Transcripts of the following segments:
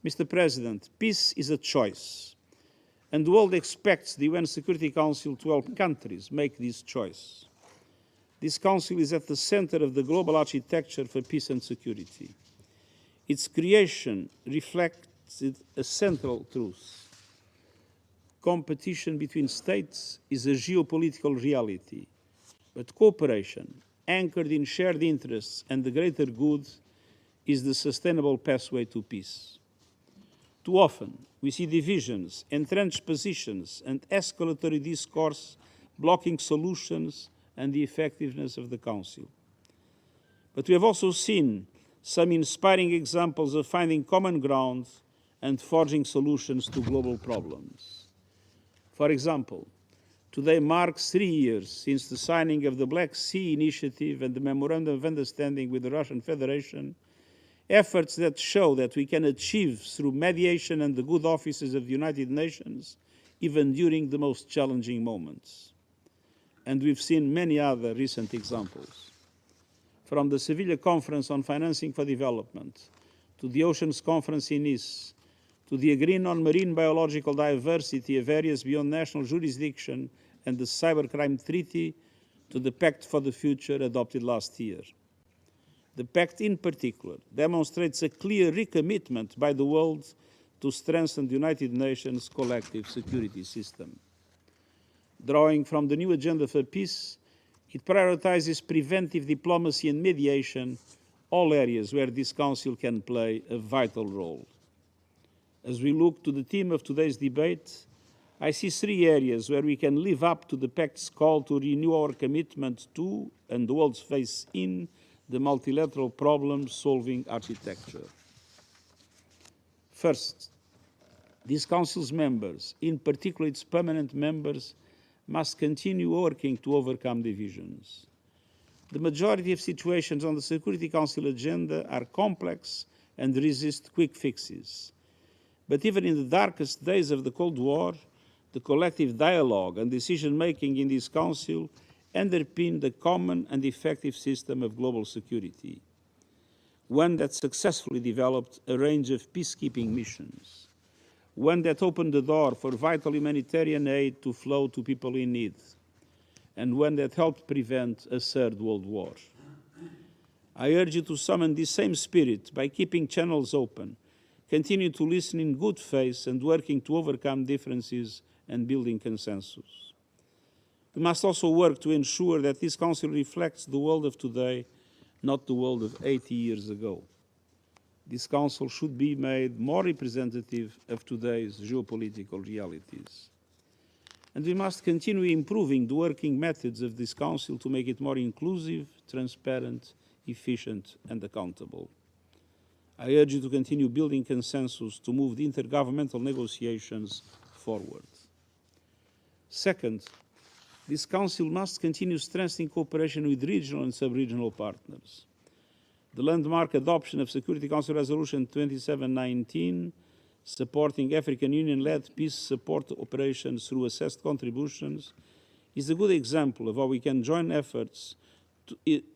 Mr. President, peace is a choice, and the world expects the UN Security Council to help countries make this choice. This Council is at the center of the global architecture for peace and security. Its creation reflects a central truth. Competition between states is a geopolitical reality, but cooperation, anchored in shared interests and the greater good, is the sustainable pathway to peace. Too often, we see divisions, entrenched positions, and escalatory discourse blocking solutions and the effectiveness of the Council. But we have also seen some inspiring examples of finding common ground and forging solutions to global problems. For example, today marks 3 years since the signing of the Black Sea Initiative and the Memorandum of Understanding with the Russian Federation, efforts that show that we can achieve through mediation and the good offices of the United Nations, even during the most challenging moments. And we've seen many other recent examples. From the Seville Conference on Financing for Development, to the Oceans Conference in Nice, to the agreement on marine biological diversity of areas beyond national jurisdiction and the Cybercrime Treaty, to the Pact for the Future adopted last year. The Pact in particular demonstrates a clear recommitment by the world to strengthen the United Nations collective security system. Drawing from the new Agenda for Peace, it prioritizes preventive diplomacy and mediation, all areas where this Council can play a vital role. As we look to the theme of today's debate, I see 3 areas where we can live up to the Pact's call to renew our commitment to, and the world's face in, the multilateral problem-solving architecture. First, this Council's members, in particular its permanent members, must continue working to overcome divisions. The majority of situations on the Security Council agenda are complex and resist quick fixes. But even in the darkest days of the Cold War, the collective dialogue and decision-making in this Council underpin the common and effective system of global security, one that successfully developed a range of peacekeeping missions, one that opened the door for vital humanitarian aid to flow to people in need, and one that helped prevent a third world war. I urge you to summon this same spirit by keeping channels open, continue to listen in good faith, and working to overcome differences and building consensus. We must also work to ensure that this Council reflects the world of today, not the world of 80 years ago. This Council should be made more representative of today's geopolitical realities. And we must continue improving the working methods of this Council to make it more inclusive, transparent, efficient, and accountable. I urge you to continue building consensus to move the intergovernmental negotiations forward. Second, this Council must continue strengthening cooperation with regional and sub-regional partners. The landmark adoption of Security Council Resolution 2719, supporting African Union-led peace support operations through assessed contributions, is a good example of how we can join efforts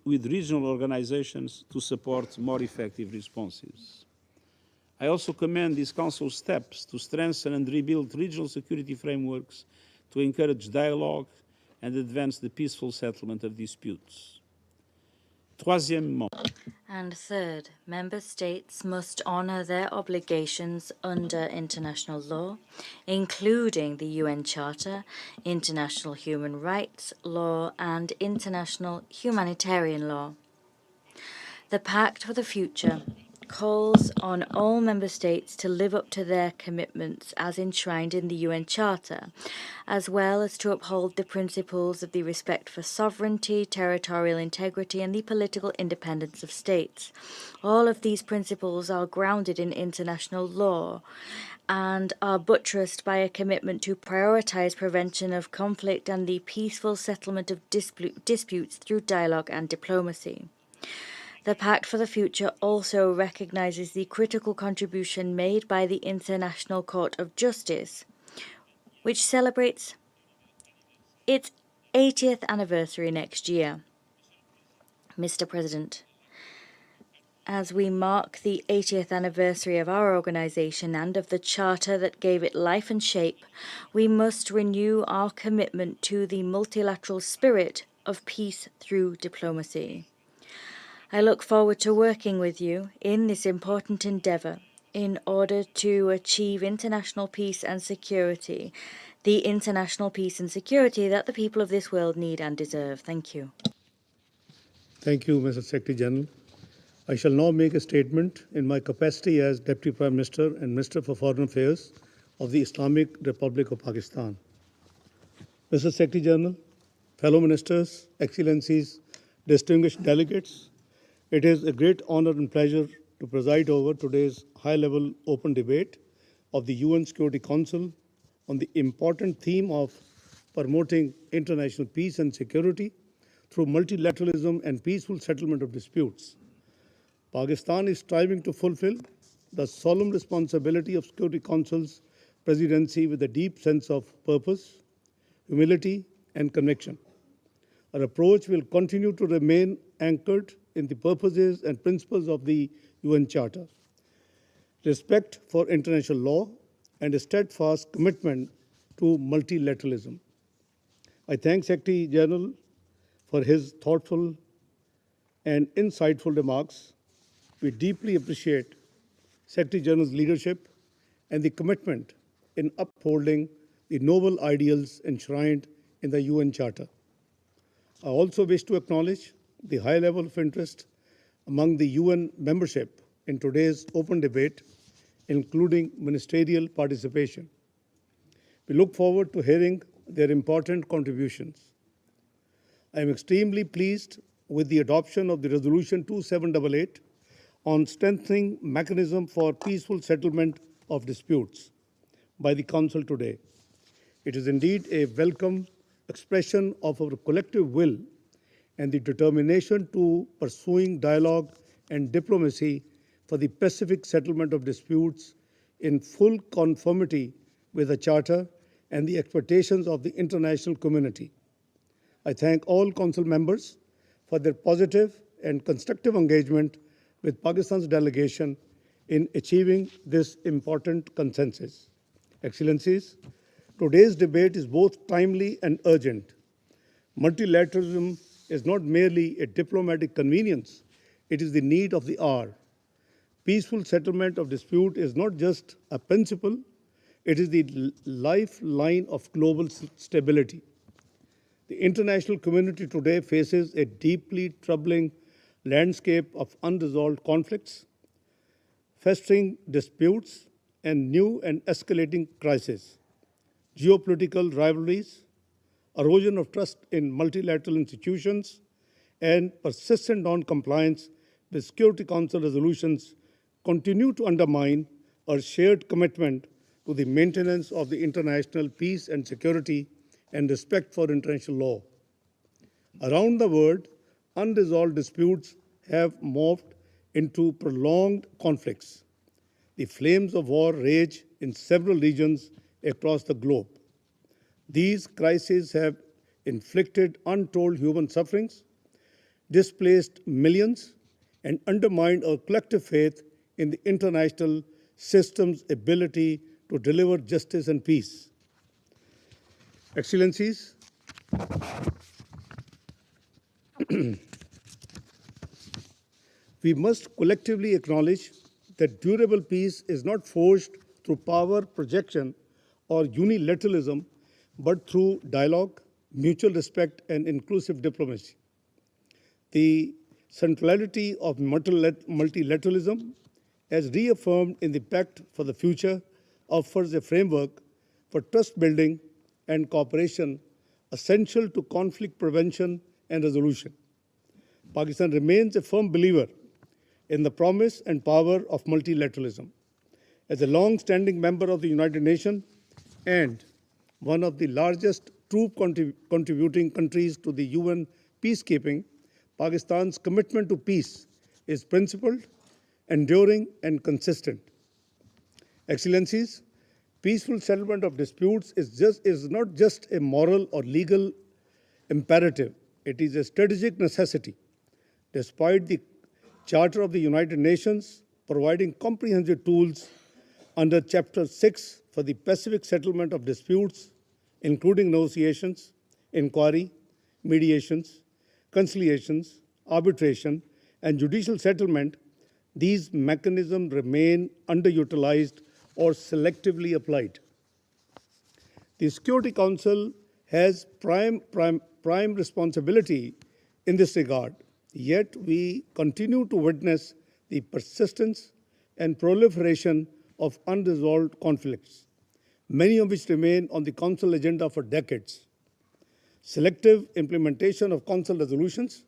with regional organizations to support more effective responses. I also commend this Council's steps to strengthen and rebuild regional security frameworks to encourage dialogue and advance the peaceful settlement of disputes. Troisièmement. And third, member states must honour their obligations under international law, including the UN Charter, international human rights law, and international humanitarian law. The Pact for the Future calls on all member states to live up to their commitments as enshrined in the UN Charter, as well as to uphold the principles of the respect for sovereignty, territorial integrity, and the political independence of states. All of these principles are grounded in international law and are buttressed by a commitment to prioritize prevention of conflict and the peaceful settlement of disputes through dialogue and diplomacy. The Pact for the Future also recognizes the critical contribution made by the International Court of Justice, which celebrates its 80th anniversary next year. Mr. President, as we mark the 80th anniversary of our organisation and of the charter that gave it life and shape, we must renew our commitment to the multilateral spirit of peace through diplomacy. I look forward to working with you in this important endeavour in order to achieve international peace and security, the international peace and security that the people of this world need and deserve. Thank you. Thank you, Mr. Secretary General. I shall now make a statement in my capacity as Deputy Prime Minister and Minister for Foreign Affairs of the Islamic Republic of Pakistan. Mr. Secretary General, fellow ministers, excellencies, distinguished delegates, it is a great honor and pleasure to preside over today's high-level open debate of the UN Security Council on the important theme of promoting international peace and security through multilateralism and peaceful settlement of disputes. Pakistan is striving to fulfill the solemn responsibility of Security Council's presidency with a deep sense of purpose, humility, and conviction. Our approach will continue to remain anchored in the purposes and principles of the UN Charter, respect for international law, and a steadfast commitment to multilateralism. I thank Secretary General for his thoughtful and insightful remarks. We deeply appreciate Secretary General's leadership and the commitment in upholding the noble ideals enshrined in the UN Charter. I also wish to acknowledge the high level of interest among the UN membership in today's open debate, including ministerial participation. We look forward to hearing their important contributions. I am extremely pleased with the adoption of the Resolution 2788 on strengthening mechanism for peaceful settlement of disputes by the Council today. It is indeed a welcome expression of our collective will and the determination to pursuing dialogue and diplomacy for the pacific settlement of disputes in full conformity with the Charter and the expectations of the international community. I thank all Council members for their positive and constructive engagement with Pakistan's delegation in achieving this important consensus. Excellencies, today's debate is both timely and urgent. Multilateralism is not merely a diplomatic convenience, it is the need of the hour. Peaceful settlement of dispute is not just a principle, it is the lifeline of global stability. The international community today faces a deeply troubling landscape of unresolved conflicts, festering disputes, and new and escalating crises. Geopolitical rivalries, erosion of trust in multilateral institutions, and persistent non-compliance with Security Council resolutions continue to undermine our shared commitment to the maintenance of the international peace and security and respect for international law. Around the world, unresolved disputes have morphed into prolonged conflicts. The flames of war rage in several regions across the globe. These crises have inflicted untold human sufferings, displaced millions, and undermined our collective faith in the international system's ability to deliver justice and peace. Excellencies, we must collectively acknowledge that durable peace is not forged through power projection or unilateralism, but through dialogue, mutual respect, and inclusive diplomacy. The centrality of multilateralism, as reaffirmed in the Pact for the Future, offers a framework for trust building and cooperation essential to conflict prevention and resolution. Pakistan remains a firm believer in the promise and power of multilateralism. As a long-standing member of the United Nations and one of the largest troop contributing countries to the UN peacekeeping, Pakistan's commitment to peace is principled, enduring, and consistent. Excellencies, peaceful settlement of disputes is not just a moral or legal imperative, it is a strategic necessity. Despite the Charter of the United Nations, providing comprehensive tools under Chapter 6 for the Pacific settlement of disputes, including negotiations, inquiry, mediations, conciliations, arbitration, and judicial settlement. These mechanisms remain underutilized or selectively applied. The Security Council has prime responsibility in this regard, yet we continue to witness the persistence and proliferation of unresolved conflicts, many of which remain on the Council agenda for decades. Selective implementation of Council resolutions,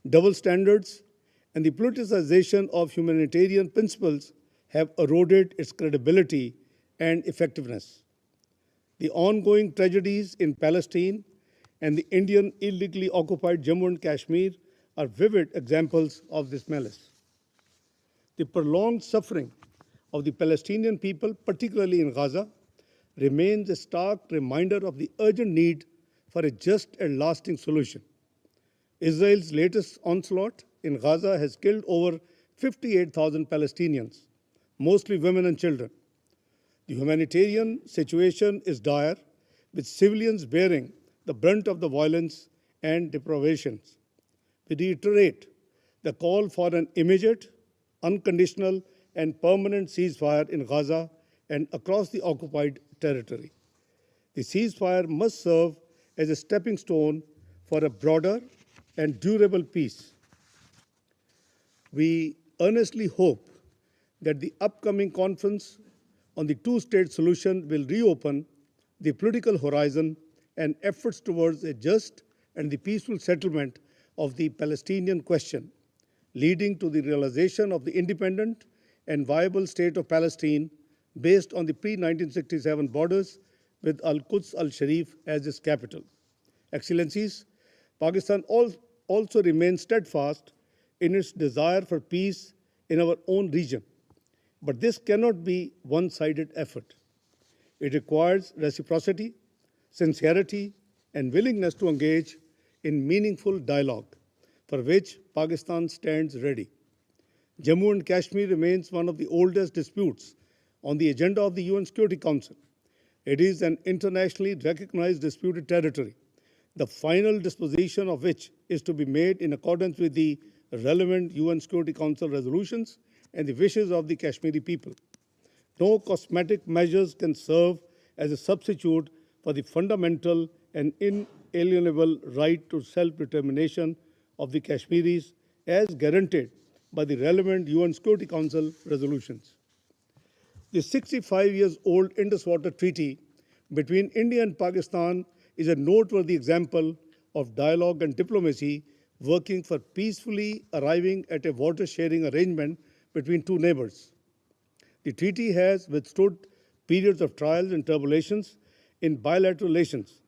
double standards, and the politicization of humanitarian principles have eroded its credibility and effectiveness. The ongoing tragedies in Palestine and the Indian illegally occupied Jammu and Kashmir are vivid examples of this malice. The prolonged suffering of the Palestinian people, particularly in Gaza, remains a stark reminder of the urgent need for a just and lasting solution. Israel's latest onslaught in Gaza has killed over 58,000 Palestinians, mostly women and children. The humanitarian situation is dire, with civilians bearing the brunt of the violence and deprivations. We reiterate the call for an immediate, unconditional, and permanent ceasefire in Gaza and across the occupied territory. The ceasefire must serve as a stepping stone for a broader and durable peace. We earnestly hope that the upcoming conference on the two-state solution will reopen the political horizon and efforts towards a just and the peaceful settlement of the Palestinian question, leading to the realization of the independent and viable state of Palestine based on the pre-1967 borders with Al-Quds al-Sharif as its capital. Excellencies, Pakistan also remains steadfast in its desire for peace in our own region. But this cannot be a one-sided effort. It requires reciprocity, sincerity, and willingness to engage in meaningful dialogue, for which Pakistan stands ready. Jammu and Kashmir remains one of the oldest disputes on the agenda of the UN Security Council. It is an internationally recognized disputed territory, the final disposition of which is to be made in accordance with the relevant UN Security Council resolutions and the wishes of the Kashmiri people. No cosmetic measures can serve as a substitute for the fundamental and inalienable right to self-determination of the Kashmiris as guaranteed by the relevant UN Security Council resolutions. The 65-year-old Indus Water Treaty between India and Pakistan is a noteworthy example of dialogue and diplomacy working for peacefully arriving at a water-sharing arrangement between two neighbors. The treaty has withstood periods of trials and tribulations in bilateral relations.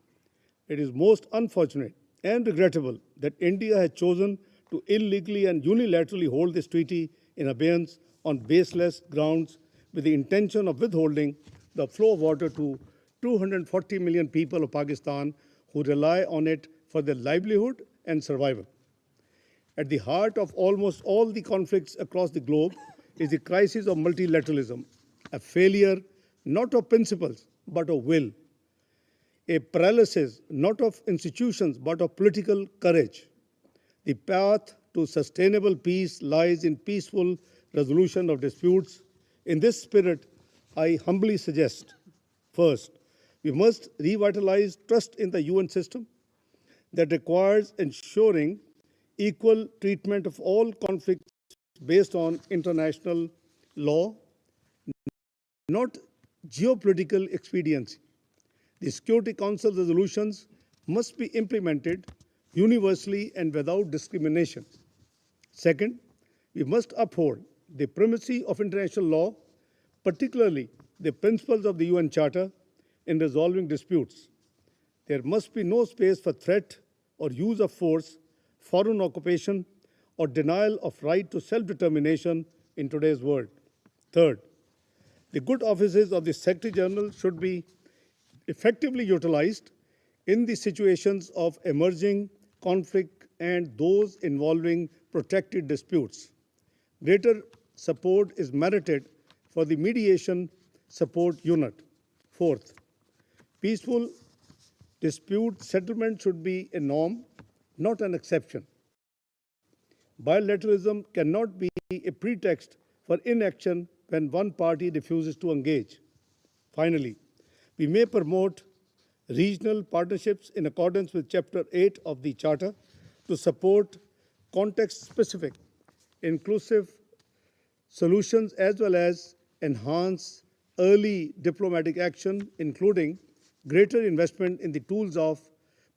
It is most unfortunate and regrettable that India has chosen to illegally and unilaterally hold this treaty in abeyance on baseless grounds with the intention of withholding the flow of water to 240 million people of Pakistan who rely on it for their livelihood and survival. At the heart of almost all the conflicts across the globe is the crisis of multilateralism, a failure not of principles but of will, a paralysis not of institutions but of political courage. The path to sustainable peace lies in peaceful resolution of disputes. In this spirit, I humbly suggest, first, we must revitalize trust in the UN system. That requires ensuring equal treatment of all conflicts based on international law, not geopolitical expediency. The Security Council resolutions must be implemented universally and without discrimination. Second, we must uphold the primacy of international law, particularly the principles of the UN Charter, in resolving disputes. There must be no space for threat or use of force, foreign occupation, or denial of right to self-determination in today's world. Third, the good offices of the Secretary General should be effectively utilized in the situations of emerging conflict and those involving protracted disputes. Greater support is merited for the mediation support unit. Fourth, peaceful dispute settlement should be a norm, not an exception. Bilateralism cannot be a pretext for inaction when one party refuses to engage. Finally, we may promote regional partnerships in accordance with Chapter 8 of the Charter to support context-specific, inclusive solutions as well as enhance early diplomatic action, including greater investment in the tools of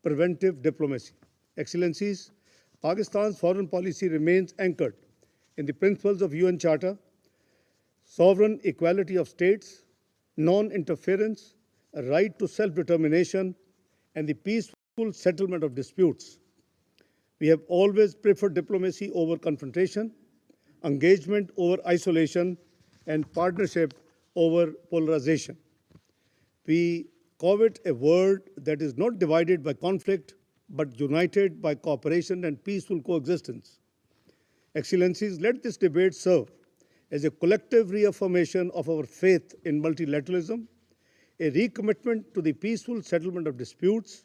preventive diplomacy. Excellencies, Pakistan's foreign policy remains anchored in the principles of UN Charter, sovereign equality of states, non-interference, a right to self-determination, and the peaceful settlement of disputes. We have always preferred diplomacy over confrontation, engagement over isolation, and partnership over polarization. We covet a world that is not divided by conflict, but united by cooperation and peaceful coexistence. Excellencies, let this debate serve as a collective reaffirmation of our faith in multilateralism, a recommitment to the peaceful settlement of disputes,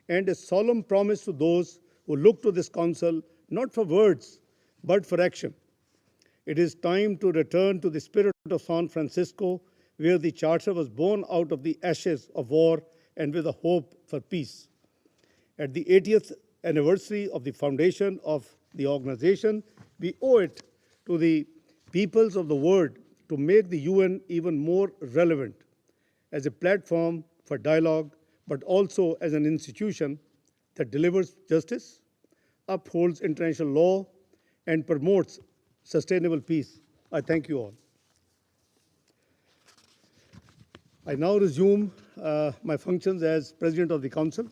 and a solemn promise to those who look to this Council not for words, but for action. It is time to return to the spirit of San Francisco, where the Charter was born out of the ashes of war and with a hope for peace. At the 80th anniversary of the foundation of the organization, we owe it to the peoples of the world to make the UN even more relevant as a platform for dialogue, but also as an institution that delivers justice, upholds international law, and promotes sustainable peace. I thank you all. I now resume my functions as President of the Council.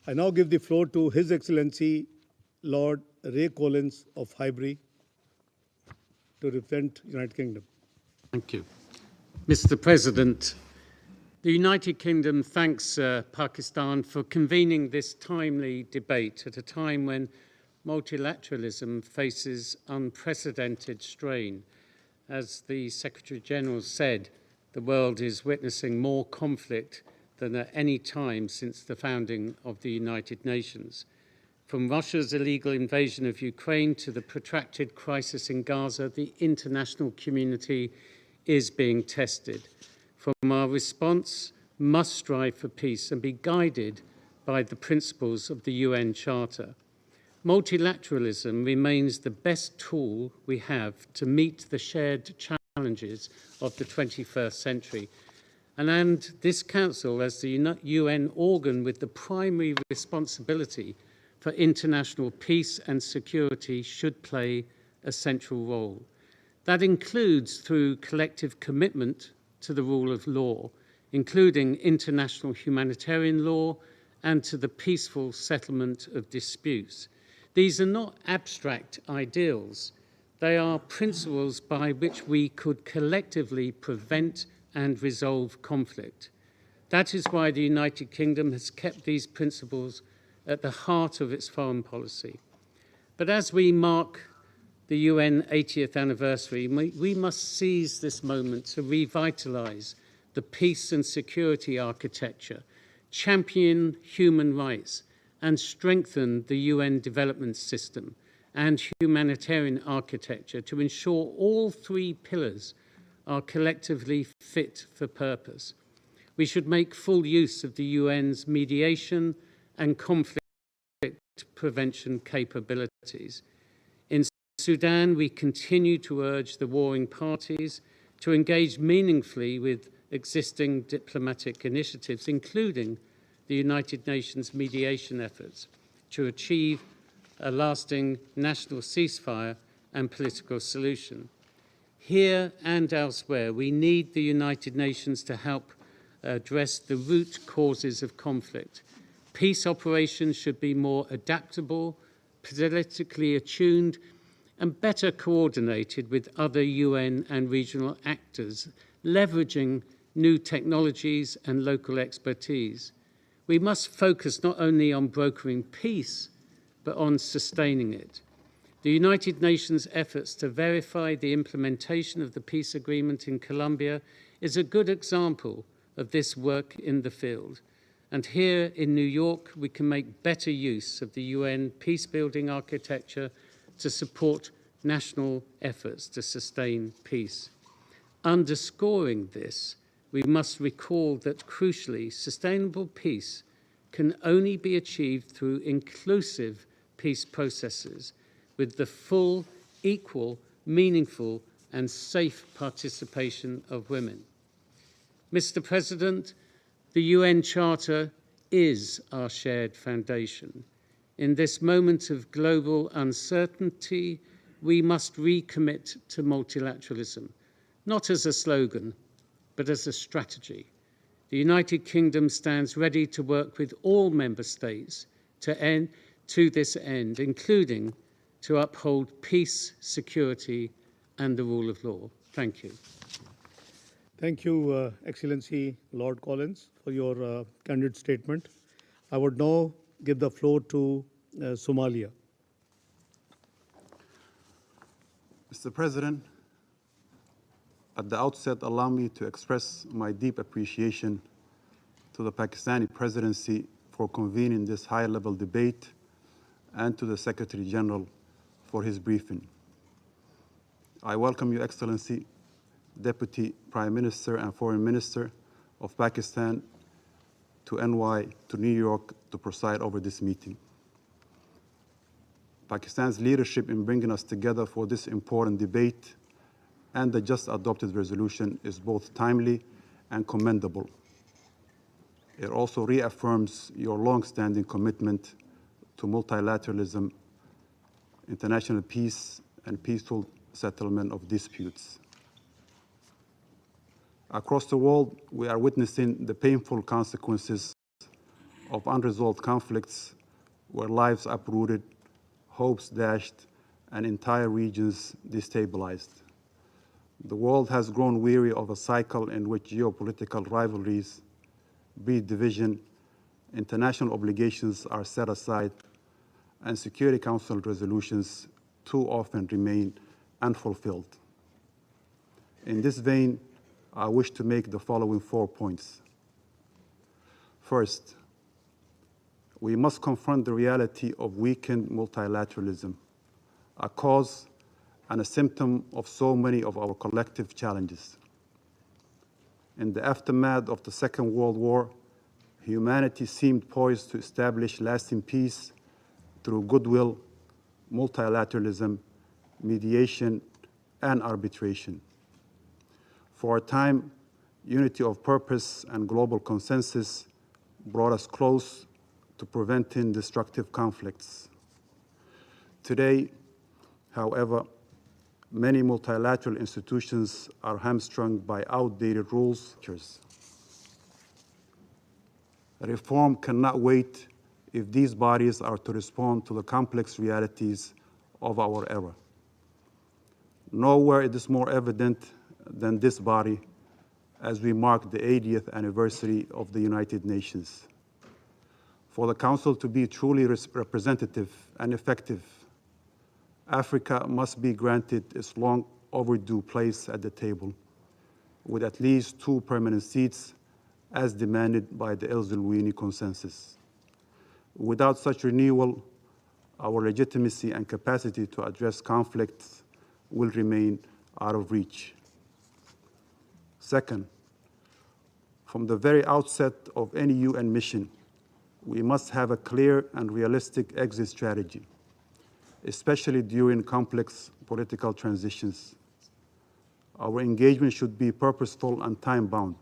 I now give the floor to His Excellency Lord Ray Collins of Highbury to represent United Kingdom. Thank you. Mr. President, the United Kingdom thanks Pakistan for convening this timely debate at a time when multilateralism faces unprecedented strain. As the Secretary-General said, the world is witnessing more conflict than at any time since the founding of the United Nations. From Russia's illegal invasion of Ukraine to the protracted crisis in Gaza, the international community is being tested. From our response must strive for peace and be guided by the principles of the UN Charter. Multilateralism remains the best tool we have to meet the shared challenges of the 21st century. And this Council, as the UN organ with the primary responsibility for international peace and security, should play a central role. That includes through collective commitment to the rule of law, including international humanitarian law and to the peaceful settlement of disputes. These are not abstract ideals. They are principles by which we could collectively prevent and resolve conflict. That is why the United Kingdom has kept these principles at the heart of its foreign policy. But as we mark the UN 80th anniversary, we must seize this moment to revitalise the peace and security architecture, champion human rights, and strengthen the UN development system and humanitarian architecture to ensure all three pillars are collectively fit for purpose. We should make full use of the UN's mediation and conflict prevention capabilities. In Sudan, we continue to urge the warring parties to engage meaningfully with existing diplomatic initiatives, including the United Nations mediation efforts, to achieve a lasting national ceasefire and political solution. Here and elsewhere, we need the United Nations to help address the root causes of conflict. Peace operations should be more adaptable, politically attuned, and better coordinated with other UN and regional actors, leveraging new technologies and local expertise. We must focus not only on brokering peace, but on sustaining it. The United Nations' efforts to verify the implementation of the peace agreement in Colombia is a good example of this work in the field. And here in New York, we can make better use of the UN peace-building architecture to support national efforts to sustain peace. Underscoring this, we must recall that, crucially, sustainable peace can only be achieved through inclusive peace processes with the full, equal, meaningful, and safe participation of women. Mr. President, the UN Charter is our shared foundation. In this moment of global uncertainty, we must recommit to multilateralism, not as a slogan, but as a strategy. The United Kingdom stands ready to work with all member states to this end, including to uphold peace, security, and the rule of law. Thank you. Thank you, Excellency Lord Collins, for your candid statement. I would now give the floor to Somalia. Mr. President, at the outset, allow me to express my deep appreciation to the Pakistani presidency for convening this high-level debate and to the Secretary General for his briefing. I welcome Your Excellency, Deputy Prime Minister and Foreign Minister of Pakistan to New York to preside over this meeting. Pakistan's leadership in bringing us together for this important debate and the just adopted resolution is both timely and commendable. It also reaffirms your long-standing commitment to multilateralism, international peace, and peaceful settlement of disputes. Across the world, we are witnessing the painful consequences of unresolved conflicts where lives uprooted, hopes dashed, and entire regions destabilized. The world has grown weary of a cycle in which geopolitical rivalries breed division, international obligations are set aside, and Security Council resolutions too often remain unfulfilled. In this vein, I wish to make the following 4 points. First, we must confront the reality of weakened multilateralism, a cause and a symptom of so many of our collective challenges. In the aftermath of the Second World War, humanity seemed poised to establish lasting peace through goodwill, multilateralism, mediation, and arbitration. For a time, unity of purpose and global consensus brought us close to preventing destructive conflicts. Today, however, many multilateral institutions are hamstrung by outdated rules. Reform cannot wait if these bodies are to respond to the complex realities of our era. Nowhere it is more evident than this body as we mark the 80th anniversary of the United Nations. For the Council to be truly representative and effective, Africa must be granted its long overdue place at the table, with at least 2 permanent seats as demanded by the El Zulwini Consensus. Without such renewal, our legitimacy and capacity to address conflicts will remain out of reach. Second, from the very outset of any UN mission, we must have a clear and realistic exit strategy, especially during complex political transitions. Our engagement should be purposeful and time-bound,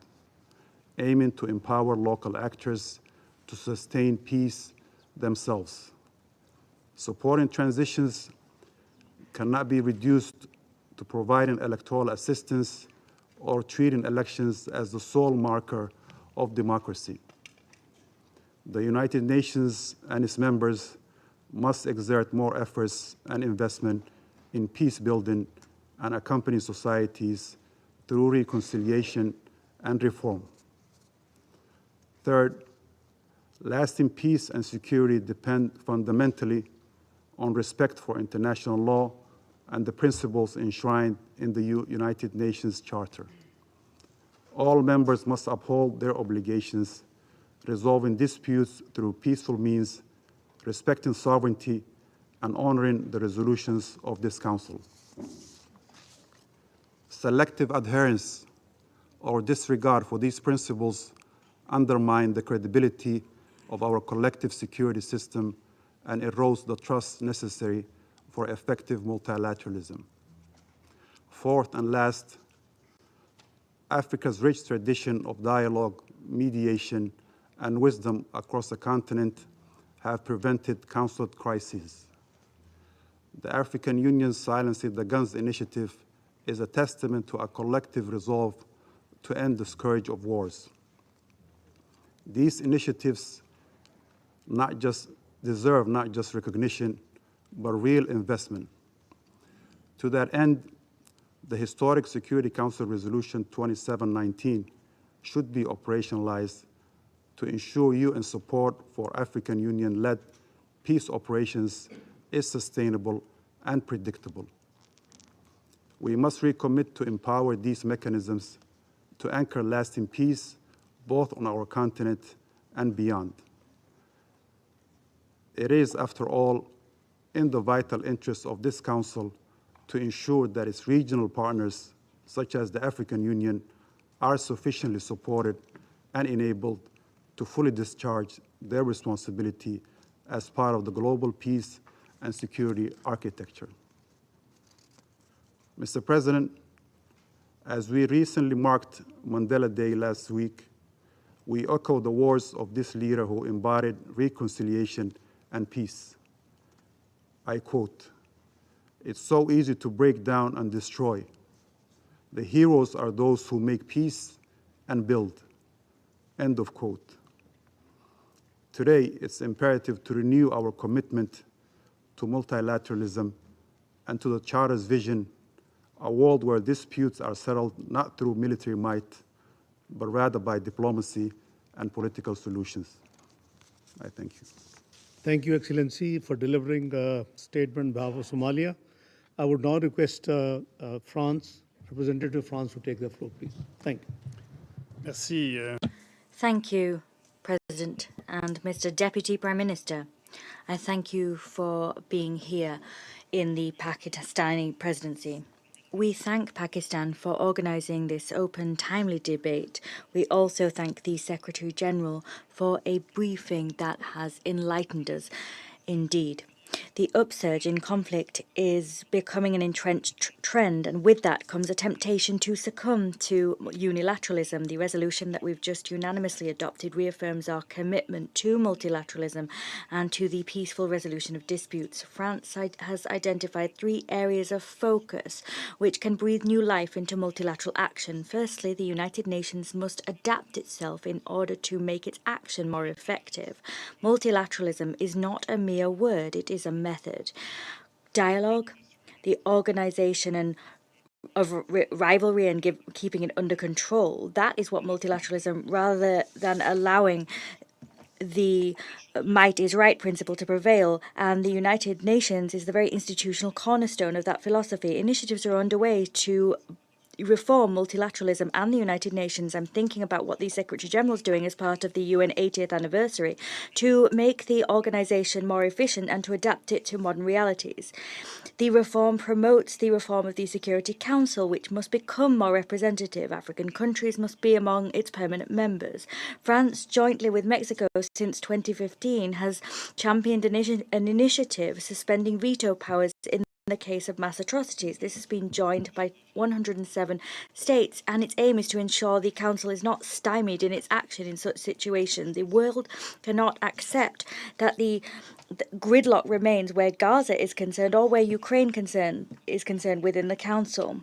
aiming to empower local actors to sustain peace themselves. Supporting transitions cannot be reduced to providing electoral assistance or treating elections as the sole marker of democracy. The United Nations and its members must exert more efforts and investment in peace building and accompany societies through reconciliation and reform. Third, lasting peace and security depend fundamentally on respect for international law and the principles enshrined in the United Nations Charter. All members must uphold their obligations, resolving disputes through peaceful means, respecting sovereignty, and honoring the resolutions of this Council. Selective adherence or disregard for these principles undermine the credibility of our collective security system and erodes the trust necessary for effective multilateralism. Fourth and last, Africa's rich tradition of dialogue, mediation, and wisdom across the continent have prevented consulate crises. The African Union's Silencing the Guns initiative is a testament to a collective resolve to end the scourge of wars. These initiatives deserve not just recognition, but real investment. To that end, the historic Security Council Resolution 2719 should be operationalized to ensure UN support for African Union-led peace operations is sustainable and predictable. We must recommit to empower these mechanisms to anchor lasting peace both on our continent and beyond. It is, after all, in the vital interests of this Council to ensure that its regional partners, such as the African Union, are sufficiently supported and enabled to fully discharge their responsibility as part of the global peace and security architecture. Mr. President, as we recently marked Mandela Day last week, we echo the words of this leader who embodied reconciliation and peace. I quote, "It's so easy to break down and destroy. The heroes are those who make peace and build." End of quote. Today, it's imperative to renew our commitment to multilateralism and to the Charter's vision, a world where disputes are settled not through military might, but rather by diplomacy and political solutions. I thank you. Thank you, Excellency, for delivering a statement on behalf of Somalia. I would now request France, Representative France, to take the floor, please. Thank you. Merci. Thank you, President and Mr. Deputy Prime Minister. I thank you for being here in the Pakistani presidency. We thank Pakistan for organising this open, timely debate. We also thank the Secretary General for a briefing that has enlightened us indeed. The upsurge in conflict is becoming an entrenched trend, and with that comes a temptation to succumb to unilateralism. The resolution that we've just unanimously adopted reaffirms our commitment to multilateralism and to the peaceful resolution of disputes. France has identified 3 areas of focus which can breathe new life into multilateral action. Firstly, the United Nations must adapt itself in order to make its action more effective. Multilateralism is not a mere word, it is a method. Dialogue, the organisation of rivalry and keeping it under control, that is what multilateralism, rather than allowing the might is right principle to prevail, and the United Nations is the very institutional cornerstone of that philosophy. Initiatives are underway to reform multilateralism and the United Nations. I'm thinking about what the Secretary General is doing as part of the UN 80th anniversary to make the organisation more efficient and to adapt it to modern realities. The reform promotes the reform of the Security Council, which must become more representative. African countries must be among its permanent members. France, jointly with Mexico since 2015, has championed an initiative suspending veto powers in the case of mass atrocities. This has been joined by 107 states, and its aim is to ensure the Council is not stymied in its action in such situations. The world cannot accept that the gridlock remains where Gaza is concerned or where Ukraine is concerned within the Council.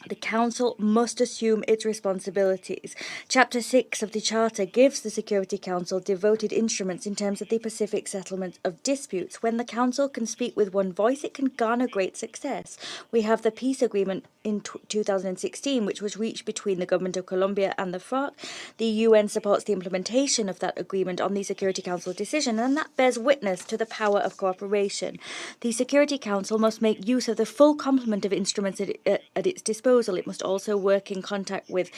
The Council must assume its responsibilities. Chapter 6 of the Charter gives the Security Council devoted instruments in terms of the Pacific settlement of disputes. When the Council can speak with one voice, it can garner great success. We have the peace agreement in 2016, which was reached between the Government of Colombia and the FARC. The UN supports the implementation of that agreement on the Security Council decision, and that bears witness to the power of cooperation. The Security Council must make use of the full complement of instruments at its disposal. It must also work in contact with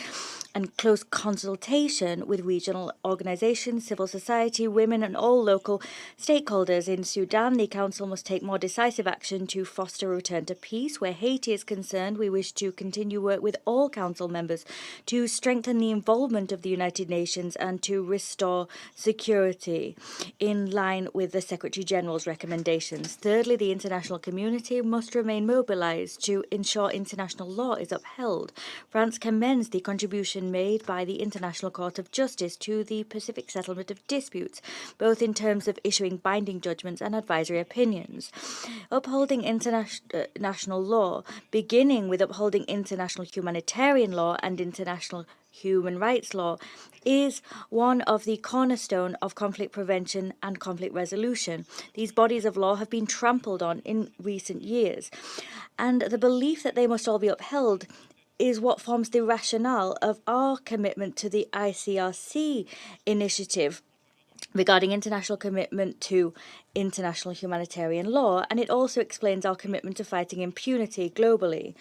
and close consultation with regional organizations, civil society, women, and all local stakeholders. In Sudan, the Council must take more decisive action to foster a return to peace. Where Haiti is concerned, we wish to continue work with all Council members to strengthen the involvement of the United Nations and to restore security in line with the Secretary General's recommendations. Thirdly, the international community must remain mobilized to ensure international law is upheld. France commends the contribution made by the International Court of Justice to the Pacific settlement of disputes, both in terms of issuing binding judgments and advisory opinions. Upholding international law, beginning with upholding international humanitarian law and international human rights law, is one of the cornerstone of conflict prevention and conflict resolution. These bodies of law have been trampled on in recent years, and the belief that they must all be upheld is what forms the rationale of our commitment to the ICRC initiative regarding international commitment to international humanitarian law, and it also explains our commitment to fighting impunity globally.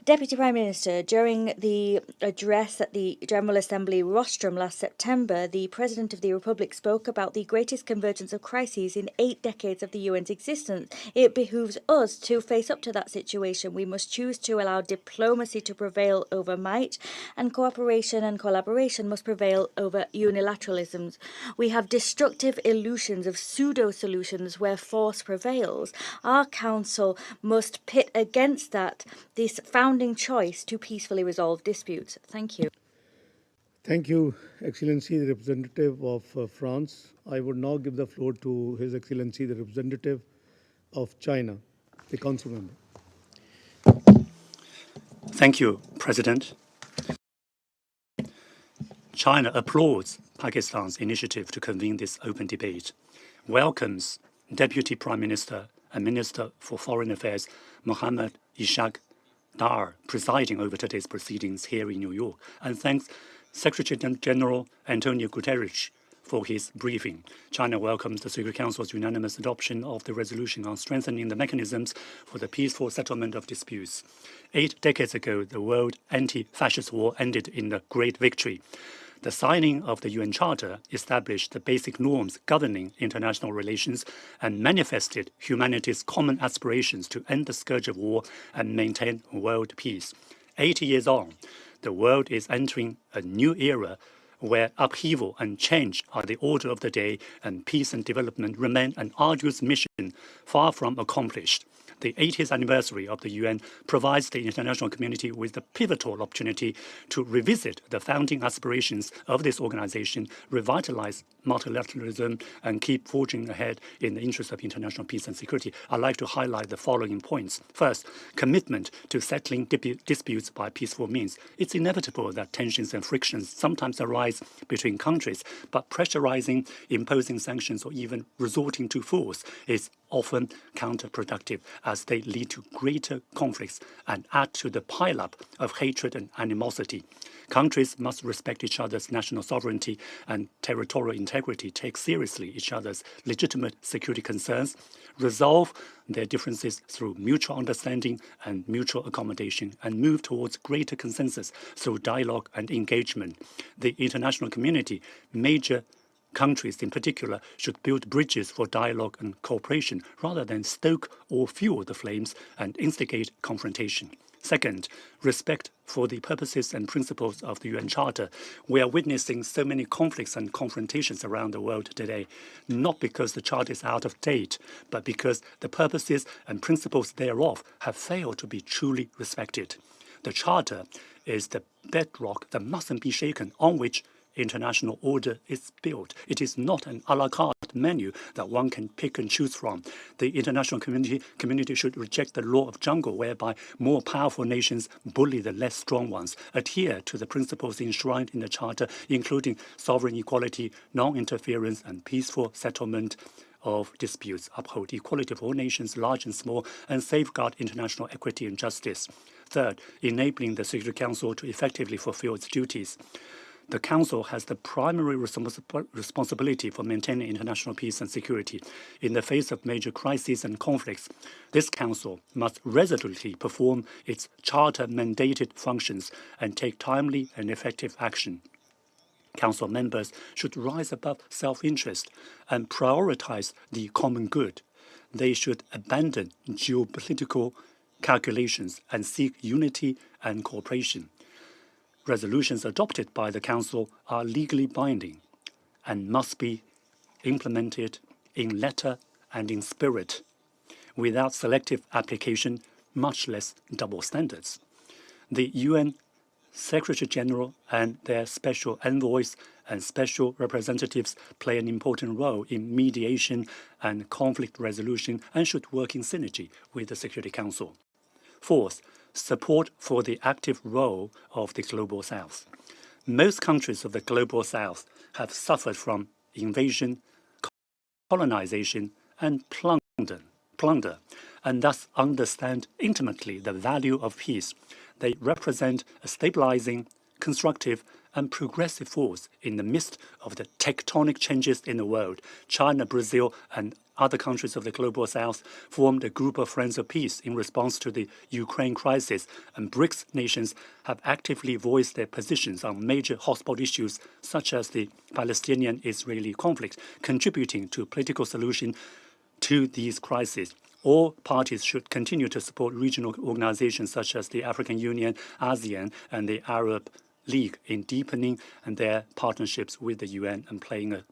Deputy Prime Minister, during the address at the General Assembly rostrum last September, the President of the Republic spoke about the greatest convergence of crises in 8 decades of the UN's existence. It behooves us to face up to that situation. We must choose to allow diplomacy to prevail over might, and cooperation and collaboration must prevail over unilateralisms. We have destructive illusions of pseudo-solutions where force prevails. Our Council must pit against that this founding choice to peacefully resolve disputes. Thank you. Thank you, Excellency, the representative of France. I would now give the floor to His Excellency, the representative of China, the Council member. Thank you, President. China applauds Pakistan's initiative to convene this open debate, welcomes Deputy Prime Minister and Minister for Foreign Affairs Mohammad Ishaq Dar presiding over today's proceedings here in New York, and thanks Secretary General Antonio Guterres for his briefing. China welcomes the Security Council's unanimous adoption of the resolution on strengthening the mechanisms for the peaceful settlement of disputes. 8 decades ago, the world anti-fascist war ended in a great victory. The signing of the UN Charter established the basic norms governing international relations and manifested humanity's common aspirations to end the scourge of war and maintain world peace. 80 years on, the world is entering a new era where upheaval and change are the order of the day, and peace and development remain an arduous mission far from accomplished. The 80th anniversary of the UN provides the international community with the pivotal opportunity to revisit the founding aspirations of this organization, revitalize multilateralism, and keep forging ahead in the interest of international peace and security. I'd like to highlight the following points. First, commitment to settling disputes by peaceful means. It's inevitable that tensions and frictions sometimes arise between countries, but pressurizing, imposing sanctions, or even resorting to force is often counterproductive, as they lead to greater conflicts and add to the pileup of hatred and animosity. Countries must respect each other's national sovereignty and territorial integrity, take seriously each other's legitimate security concerns, resolve their differences through mutual understanding and mutual accommodation, and move towards greater consensus through dialogue and engagement. The international community, major countries in particular, should build bridges for dialogue and cooperation rather than stoke or fuel the flames and instigate confrontation. Second, respect for the purposes and principles of the UN Charter. We are witnessing so many conflicts and confrontations around the world today, not because the Charter is out of date, but because the purposes and principles thereof have failed to be truly respected. The Charter is the bedrock that mustn't be shaken, on which international order is built. It is not an a la carte menu that one can pick and choose from. The international community should reject the law of jungle, whereby more powerful nations bully the less strong ones, adhere to the principles enshrined in the Charter, including sovereign equality, non-interference, and peaceful settlement of disputes, uphold equality for all nations, large and small, and safeguard international equity and justice. Third, enabling the Security Council to effectively fulfill its duties. The Council has the primary responsibility for maintaining international peace and security. In the face of major crises and conflicts, this Council must resolutely perform its Charter-mandated functions and take timely and effective action. Council members should rise above self-interest and prioritize the common good. They should abandon geopolitical calculations and seek unity and cooperation. Resolutions adopted by the Council are legally binding and must be implemented in letter and in spirit, without selective application, much less double standards. The UN Secretary-General and their special envoys and special representatives play an important role in mediation and conflict resolution and should work in synergy with the Security Council. Fourth, support for the active role of the Global South. Most countries of the Global South have suffered from invasion, colonization, and plunder, and thus understand intimately the value of peace. They represent a stabilizing, constructive, and progressive force in the midst of the tectonic changes in the world. China, Brazil, and other countries of the Global South formed a group of friends of peace in response to the Ukraine crisis, and BRICS nations have actively voiced their positions on major hotspot issues such as the Palestinian-Israeli conflict, contributing to a political solution to these crises. All parties should continue to support regional organizations such as the African Union, ASEAN, and the Arab League in deepening their partnerships with the UN and playing a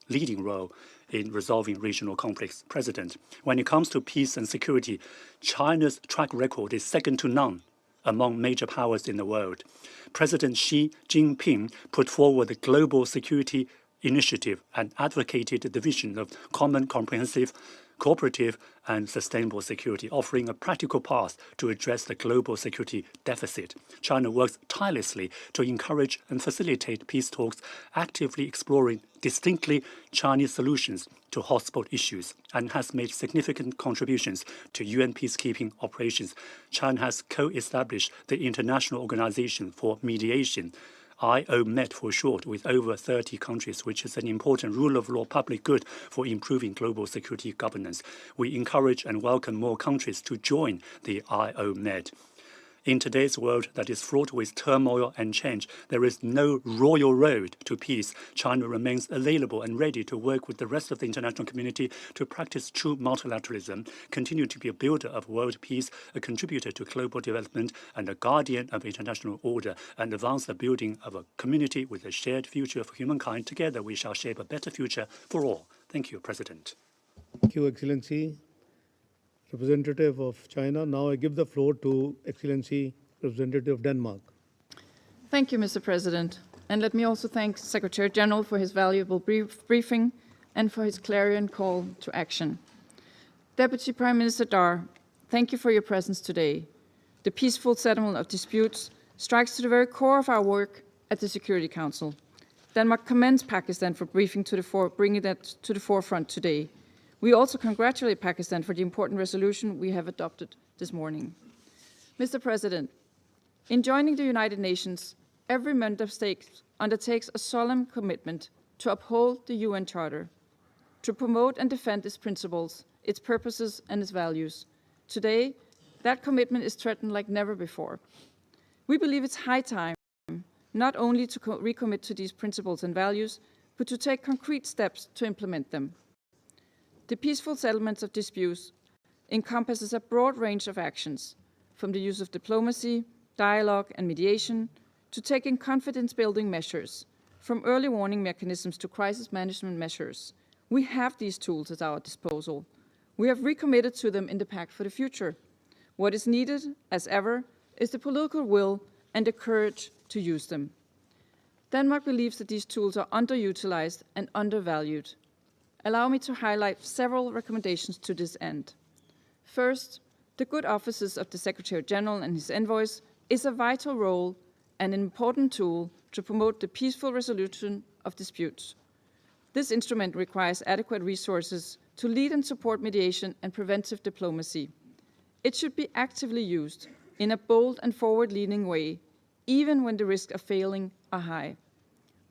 leading role in resolving regional conflicts. President, when it comes to peace and security, China's track record is second to none among major powers in the world. President Xi Jinping put forward the Global Security Initiative and advocated the vision of common, comprehensive, cooperative and sustainable security, offering a practical path to address the global security deficit. China works tirelessly to encourage and facilitate peace talks, actively exploring distinctly Chinese solutions to hotspot issues, and has made significant contributions to UN peacekeeping operations. China has co-established the International Organization for Mediation, IOMED for short, with over 30 countries, which is an important rule of law public good for improving global security governance. We encourage and welcome more countries to join the IOMED. In today's world that is fraught with turmoil and change, there is no royal road to peace. China remains available and ready to work with the rest of the international community to practice true multilateralism, continue to be a builder of world peace, a contributor to global development, and a guardian of international order, and advance the building of a community with a shared future for humankind. Together we shall shape a better future for all. Thank you, President. Thank you, Excellency, Representative of China. Now I give the floor to Excellency, Representative of Denmark. Thank you, Mr. President. And let me also thank Secretary General for his valuable briefing and for his clarion call to action. Deputy Prime Minister Dar, thank you for your presence today. The peaceful settlement of disputes strikes to the very core of our work at the Security Council. Denmark commends Pakistan for bringing that to the forefront today. We also congratulate Pakistan for the important resolution we have adopted this morning. Mr. President, in joining the United Nations, every member state undertakes a solemn commitment to uphold the UN Charter, to promote and defend its principles, its purposes, and its values. Today, that commitment is threatened like never before. We believe it's high time not only to recommit to these principles and values, but to take concrete steps to implement them. The peaceful settlements of disputes encompasses a broad range of actions, from the use of diplomacy, dialogue, and mediation, to taking confidence-building measures, from early warning mechanisms to crisis management measures. We have these tools at our disposal. We have recommitted to them in the Pact for the Future. What is needed, as ever, is the political will and the courage to use them. Denmark believes that these tools are underutilized and undervalued. Allow me to highlight several recommendations to this end. First, the good offices of the Secretary General and his envoys is a vital role and an important tool to promote the peaceful resolution of disputes. This instrument requires adequate resources to lead and support mediation and preventive diplomacy. It should be actively used in a bold and forward-leaning way, even when the risks of failing are high.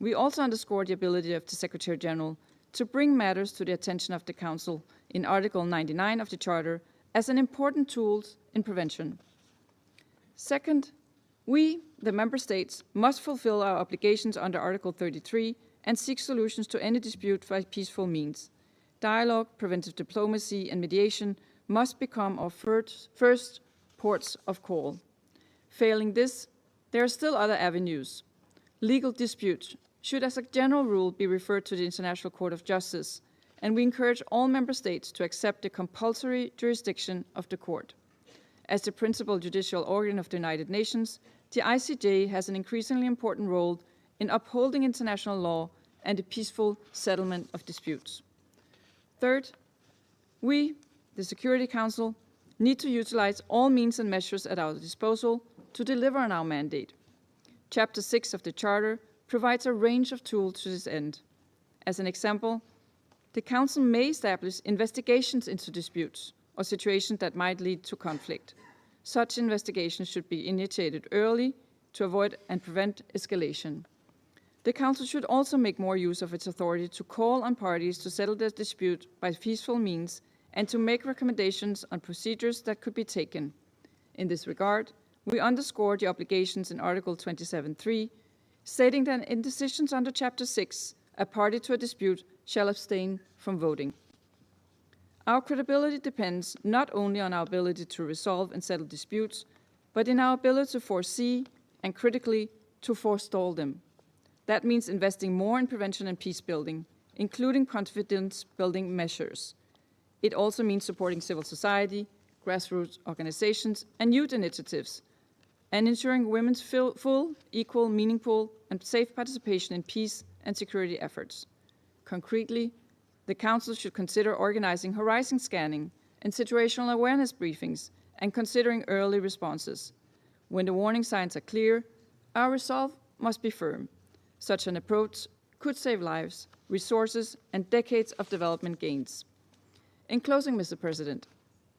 We also underscore the ability of the Secretary General to bring matters to the attention of the Council in Article 99 of the Charter as an important tool in prevention. Second, we, the Member States, must fulfill our obligations under Article 33 and seek solutions to any dispute by peaceful means. Dialogue, preventive diplomacy, and mediation must become our first ports of call. Failing this, there are still other avenues. Legal disputes should, as a general rule, be referred to the International Court of Justice, and we encourage all Member States to accept the compulsory jurisdiction of the court. As the principal judicial organ of the United Nations, the ICJ has an increasingly important role in upholding international law and the peaceful settlement of disputes. Third, we, the Security Council, need to utilize all means and measures at our disposal to deliver on our mandate. Chapter 6 of the Charter provides a range of tools to this end. As an example, the Council may establish investigations into disputes or situations that might lead to conflict. Such investigations should be initiated early to avoid and prevent escalation. The Council should also make more use of its authority to call on parties to settle their dispute by peaceful means and to make recommendations on procedures that could be taken. In this regard, we underscore the obligations in Article 27.3, stating that in decisions under Chapter 6, a party to a dispute shall abstain from voting. Our credibility depends not only on our ability to resolve and settle disputes, but in our ability to foresee and critically to forestall them. That means investing more in prevention and peace building, including confidence-building measures. It also means supporting civil society, grassroots organizations, and youth initiatives, and ensuring women's full, equal, meaningful, and safe participation in peace and security efforts. Concretely, the Council should consider organizing horizon scanning and situational awareness briefings and considering early responses. When the warning signs are clear, our resolve must be firm. Such an approach could save lives, resources, and decades of development gains. In closing, Mr. President,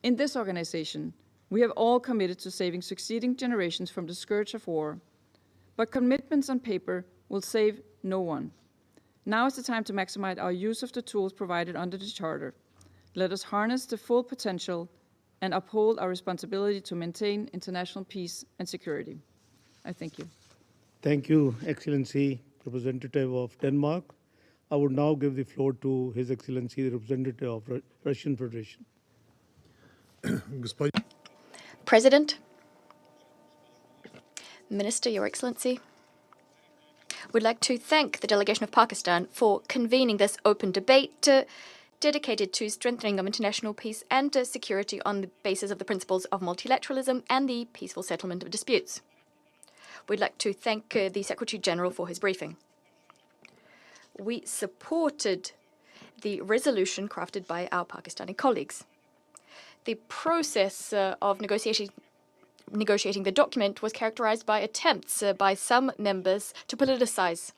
in this organization, we have all committed to saving succeeding generations from the scourge of war. But commitments on paper will save no one. Now is the time to maximize our use of the tools provided under the Charter. Let us harness the full potential and uphold our responsibility to maintain international peace and security. I thank you. Thank you, Excellency, Representative of Denmark. I would now give the floor to His Excellency, the Representative of Russian Federation. President, Minister, Your Excellency, we'd like to thank the delegation of Pakistan for convening this open debate dedicated to strengthening of international peace and security on the basis of the principles of multilateralism and the peaceful settlement of disputes. We'd like to thank the Secretary General for his briefing. We supported the resolution crafted by our Pakistani colleagues. The process of negotiating the document was characterized by attempts by some members to politicize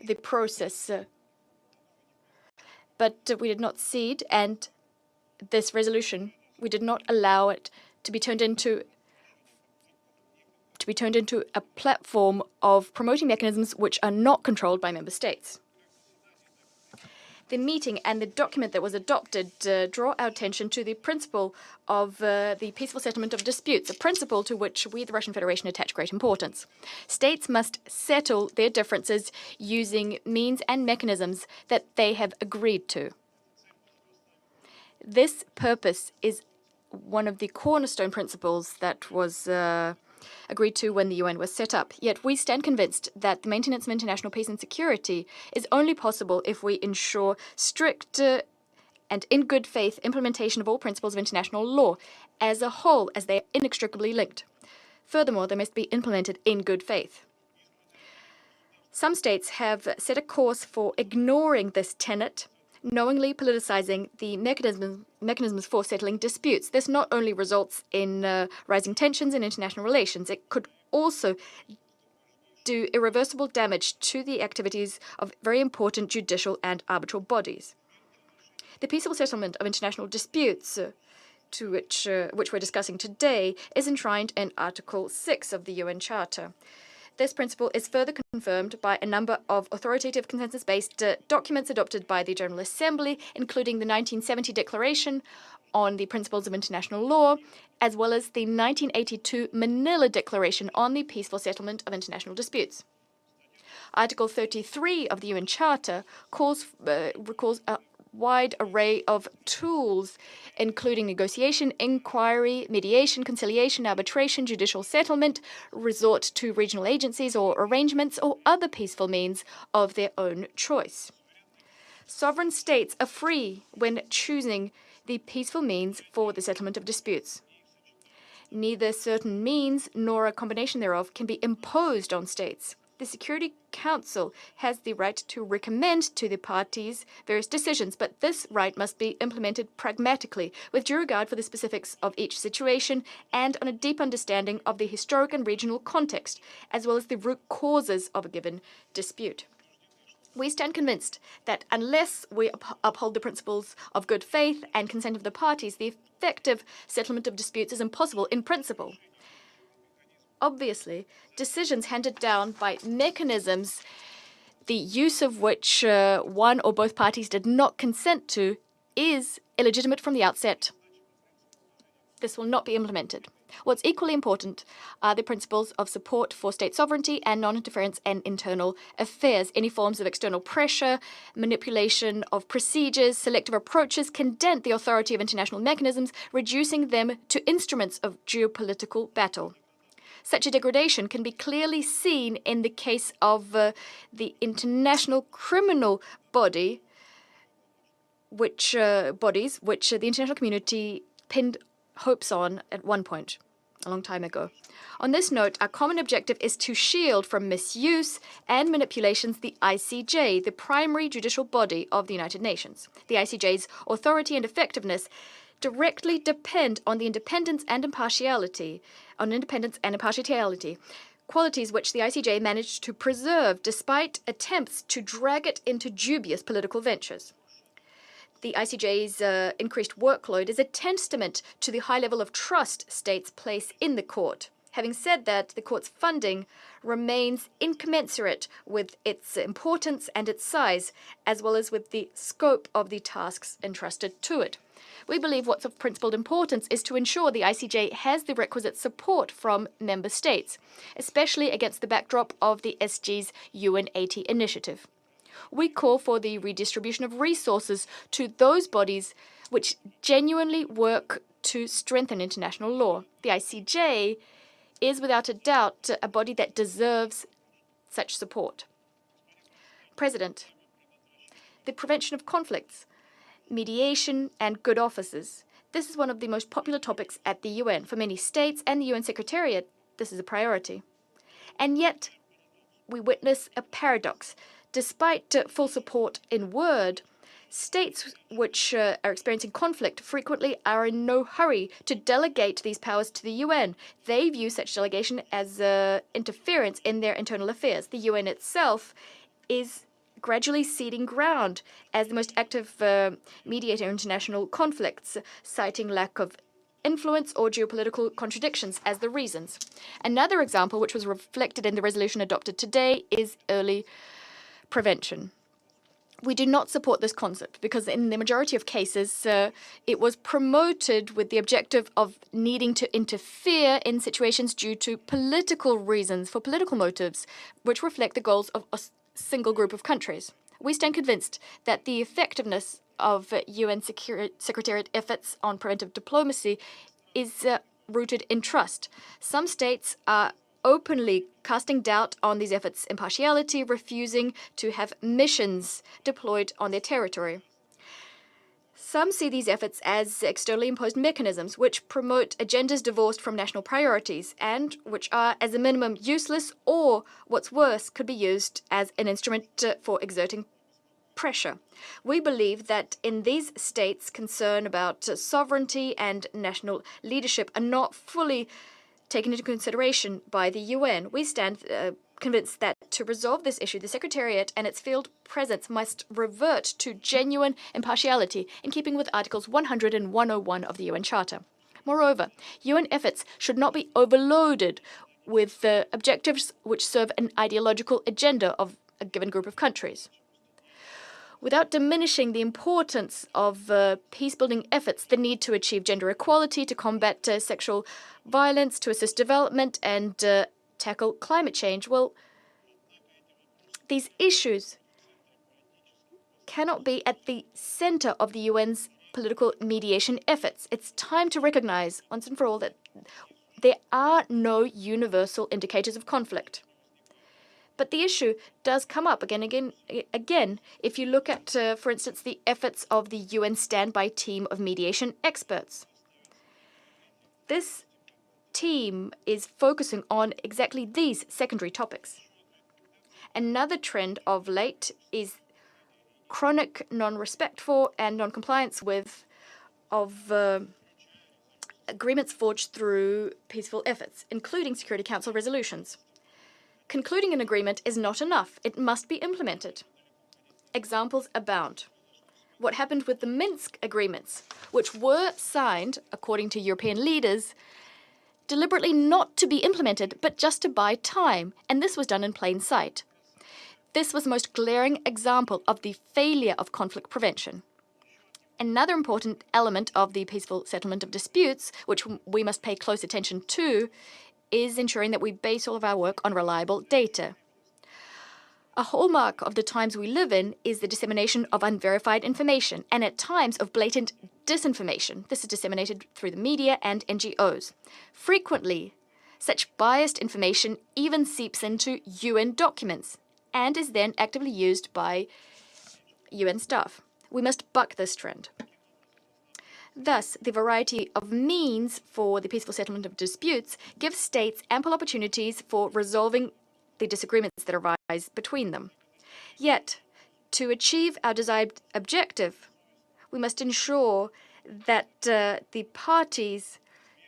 the process. But we did not cede, and this resolution, we did not allow it to be turned into a platform of promoting mechanisms which are not controlled by member states. The meeting and the document that was adopted draw our attention to the principle of the peaceful settlement of disputes, a principle to which we, the Russian Federation, attach great importance. States must settle their differences using means and mechanisms that they have agreed to. This purpose is one of the cornerstone principles that was agreed to when the UN was set up. Yet we stand convinced that the maintenance of international peace and security is only possible if we ensure strict and in good faith implementation of all principles of international law as a whole, as they are inextricably linked. Furthermore, they must be implemented in good faith. Some states have set a course for ignoring this tenet, knowingly politicizing the mechanisms for settling disputes. This not only results in rising tensions in international relations, it could also do irreversible damage to the activities of very important judicial and arbitral bodies. The peaceful settlement of international disputes, which we're discussing today, is enshrined in Article 6 of the UN Charter. This principle is further confirmed by a number of authoritative consensus-based documents adopted by the General Assembly, including the 1970 Declaration on the Principles of International Law, as well as the 1982 Manila Declaration on the Peaceful Settlement of International Disputes. Article 33 of the UN Charter recalls a wide array of tools, including negotiation, inquiry, mediation, conciliation, arbitration, judicial settlement, resort to regional agencies or arrangements, or other peaceful means of their own choice. Sovereign states are free when choosing the peaceful means for the settlement of disputes. Neither certain means nor a combination thereof can be imposed on states. The Security Council has the right to recommend to the parties various decisions, but this right must be implemented pragmatically, with due regard for the specifics of each situation and on a deep understanding of the historic and regional context, as well as the root causes of a given dispute. We stand convinced that unless we uphold the principles of good faith and consent of the parties, the effective settlement of disputes is impossible in principle. Obviously, decisions handed down by mechanisms, the use of which one or both parties did not consent to, is illegitimate from the outset. This will not be implemented. What's equally important are the principles of support for state sovereignty and non-interference in internal affairs. Any forms of external pressure, manipulation of procedures, selective approaches can dent the authority of international mechanisms, reducing them to instruments of geopolitical battle. Such a degradation can be clearly seen in the case of the International Criminal Body, which the international community pinned hopes on at one point, a long time ago. On this note, our common objective is to shield from misuse and manipulations the ICJ, the primary judicial body of the United Nations. The ICJ's authority and effectiveness directly depend on the independence and impartiality, qualities which the ICJ managed to preserve despite attempts to drag it into dubious political ventures. The ICJ's increased workload is a testament to the high level of trust states place in the court. Having said that, the court's funding remains incommensurate with its importance and its size, as well as with the scope of the tasks entrusted to it. We believe what's of principled importance is to ensure the ICJ has the requisite support from member states, especially against the backdrop of the SG's UN 80 initiative. We call for the redistribution of resources to those bodies which genuinely work to strengthen international law. The ICJ is without a doubt a body that deserves such support. President, the prevention of conflicts, mediation, and good offices. This is one of the most popular topics at the UN. For many states and the UN Secretariat, this is a priority. And yet, we witness a paradox. Despite full support in word, states which are experiencing conflict frequently are in no hurry to delegate these powers to the UN. They view such delegation as interference in their internal affairs. The UN itself is gradually ceding ground as the most active mediator in international conflicts, citing lack of influence or geopolitical contradictions as the reasons. Another example, which was reflected in the resolution adopted today, is early prevention. We do not support this concept because in the majority of cases, it was promoted with the objective of needing to interfere in situations due to political reasons, for political motives, which reflect the goals of a single group of countries. We stand convinced that the effectiveness of UN Secretariat efforts on preventive diplomacy is rooted in trust. Some states are openly casting doubt on these efforts' impartiality, refusing to have missions deployed on their territory. Some see these efforts as externally imposed mechanisms which promote agendas divorced from national priorities and which are, as a minimum, useless or, what's worse, could be used as an instrument for exerting pressure. We believe that in these states, concern about sovereignty and national leadership are not fully taken into consideration by the UN. We stand convinced that to resolve this issue, the Secretariat and its field presence must revert to genuine impartiality in keeping with Articles 100 and 101 of the UN Charter. Moreover, UN efforts should not be overloaded with objectives which serve an ideological agenda of a given group of countries. Without diminishing the importance of peace-building efforts, the need to achieve gender equality, to combat sexual violence, to assist development, and tackle climate change, well, these issues cannot be at the center of the UN's political mediation efforts. It's time to recognize, once and for all, that there are no universal indicators of conflict. But the issue does come up again if you look at, for instance, the efforts of the UN standby team of mediation experts. This team is focusing on exactly these secondary topics. Another trend of late is chronic non-respect for and non-compliance with of agreements forged through peaceful efforts, including Security Council resolutions. Concluding an agreement is not enough. It must be implemented. Examples abound. What happened with the Minsk agreements, which were signed, according to European leaders, deliberately not to be implemented, but just to buy time, and this was done in plain sight. This was the most glaring example of the failure of conflict prevention. Another important element of the peaceful settlement of disputes, which we must pay close attention to, is ensuring that we base all of our work on reliable data. A hallmark of the times we live in is the dissemination of unverified information, and at times of blatant disinformation. This is disseminated through the media and NGOs. Frequently, such biased information even seeps into UN documents and is then actively used by UN staff. We must buck this trend. Thus, the variety of means for the peaceful settlement of disputes gives states ample opportunities for resolving the disagreements that arise between them. Yet, to achieve our desired objective, we must ensure that the parties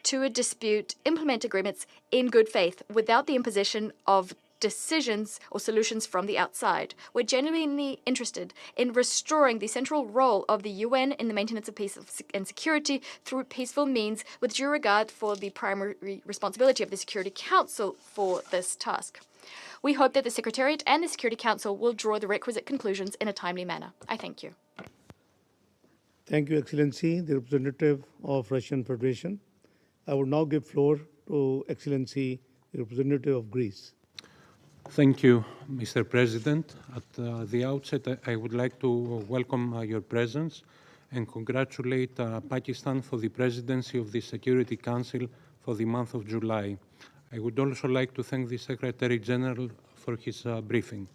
to a dispute implement agreements in good faith without the imposition of decisions or solutions from the outside. We're genuinely interested in restoring the central role of the UN in the maintenance of peace and security through peaceful means, with due regard for the primary responsibility of the Security Council for this task. We hope that the Secretariat and the Security Council will draw the requisite conclusions in a timely manner. I thank you. Thank you, Excellency, the representative of Russian Federation. I would now give floor to Excellency, the representative of Greece. Thank you, Mr. President. At the outset, I would like to welcome your presence and congratulate Pakistan for the presidency of the Security Council for the month of July. I would also like to thank the Secretary General for his briefing.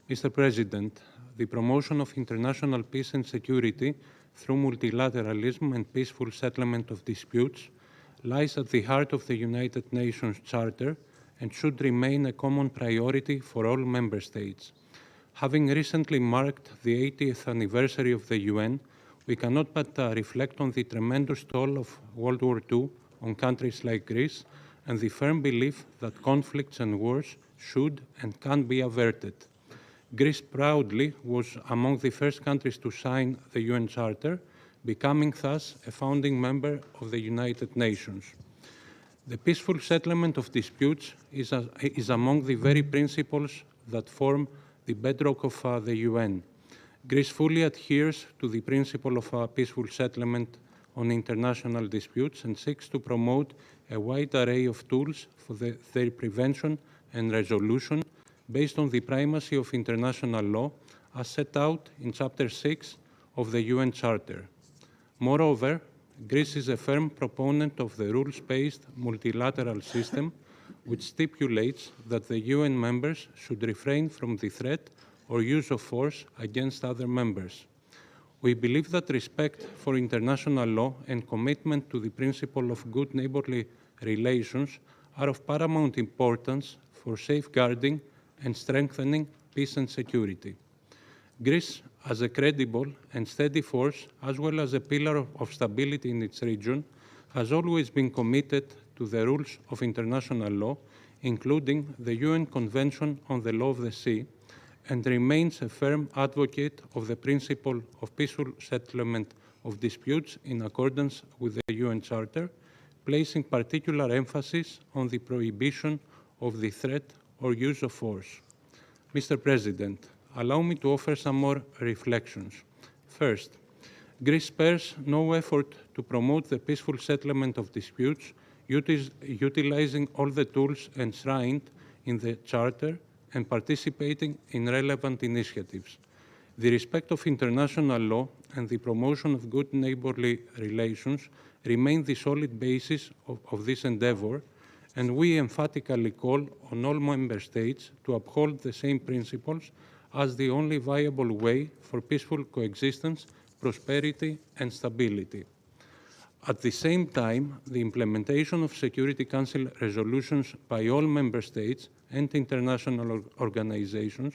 Mr. President, the promotion of international peace and security through multilateralism and peaceful settlement of disputes lies at the heart of the United Nations Charter and should remain a common priority for all member states. Having recently marked the 80th anniversary of the UN, we cannot but reflect on the tremendous toll of World War II on countries like Greece and the firm belief that conflicts and wars should and can be averted. Greece proudly was among the first countries to sign the UN Charter, becoming thus a founding member of the United Nations. The peaceful settlement of disputes is among the very principles that form the bedrock of the UN. Greece fully adheres to the principle of peaceful settlement on international disputes and seeks to promote a wide array of tools for their prevention and resolution based on the primacy of international law as set out in Chapter 6 of the UN Charter. Moreover, Greece is a firm proponent of the rules-based multilateral system, which stipulates that the UN members should refrain from the threat or use of force against other members. We believe that respect for international law and commitment to the principle of good neighborly relations are of paramount importance for safeguarding and strengthening peace and security. Greece, as a credible and steady force, as well as a pillar of stability in its region, has always been committed to the rules of international law, including the UN Convention on the Law of the Sea, and remains a firm advocate of the principle of peaceful settlement of disputes in accordance with the UN Charter, placing particular emphasis on the prohibition of the threat or use of force. Mr. President, allow me to offer some more reflections. First, Greece spares no effort to promote the peaceful settlement of disputes, utilizing all the tools enshrined in the Charter and participating in relevant initiatives. The respect of international law and the promotion of good neighborly relations remain the solid basis of this endeavor, and we emphatically call on all member states to uphold the same principles as the only viable way for peaceful coexistence, prosperity, and stability. At the same time, the implementation of Security Council resolutions by all member states and international organizations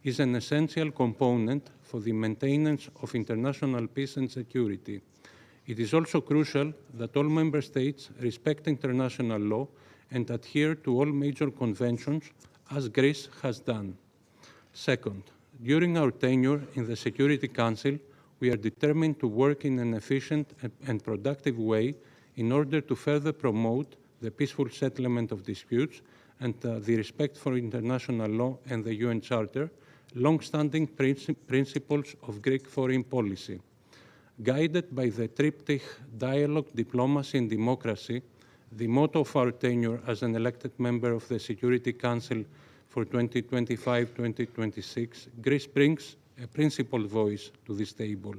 is an essential component for the maintenance of international peace and security. It is also crucial that all member states respect international law and adhere to all major conventions, as Greece has done. Second, during our tenure in the Security Council, we are determined to work in an efficient and productive way in order to further promote the peaceful settlement of disputes and the respect for international law and the UN Charter, long-standing principles of Greek foreign policy. Guided by the triptych dialogue, diplomacy, and democracy, the motto of our tenure as an elected member of the Security Council for 2025-2026, Greece brings a principled voice to this table.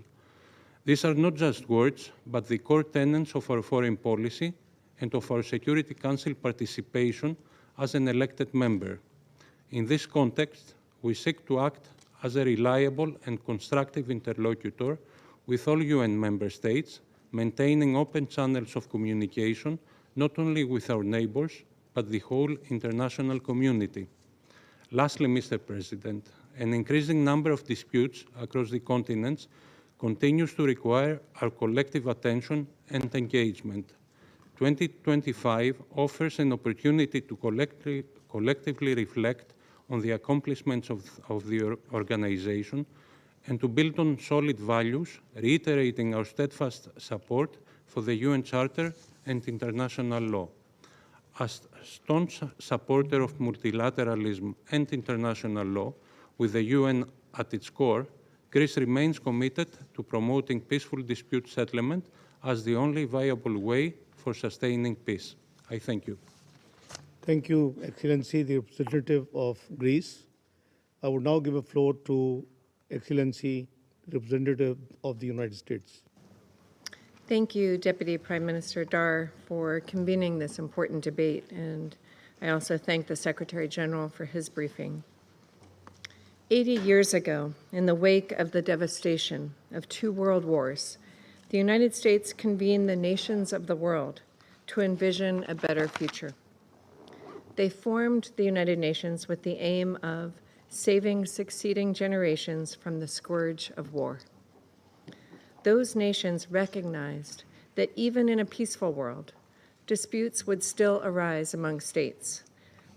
These are not just words, but the core tenets of our foreign policy and of our Security Council participation as an elected member. In this context, we seek to act as a reliable and constructive interlocutor with all UN member states, maintaining open channels of communication, not only with our neighbors, but the whole international community. Lastly, Mr. President, an increasing number of disputes across the continents continues to require our collective attention and engagement. 2025 offers an opportunity to collectively reflect on the accomplishments of the organization and to build on solid values, reiterating our steadfast support for the UN Charter and international law. As a staunch supporter of multilateralism and international law, with the UN at its core, Greece remains committed to promoting peaceful dispute settlement as the only viable way for sustaining peace. I thank you. Thank you, Excellency, the representative of Greece. I would now give a floor to Excellency, the representative of the United States. Thank you, Deputy Prime Minister Dar, for convening this important debate, and I also thank the Secretary General for his briefing. 80 years ago, in the wake of the devastation of 2 world wars, the United States convened the nations of the world to envision a better future. They formed the United Nations with the aim of saving succeeding generations from the scourge of war. Those nations recognized that even in a peaceful world, disputes would still arise among states,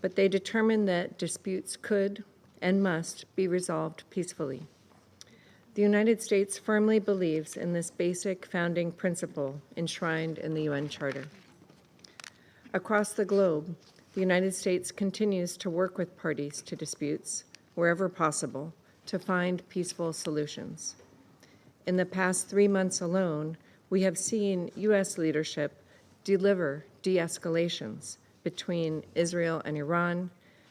but they determined that disputes could and must be resolved peacefully. The United States firmly believes in this basic founding principle enshrined in the UN Charter. Across the globe, the United States continues to work with parties to disputes, wherever possible, to find peaceful solutions. In the past 3 months alone, we have seen U.S. leadership deliver de-escalations between Israel and Iran,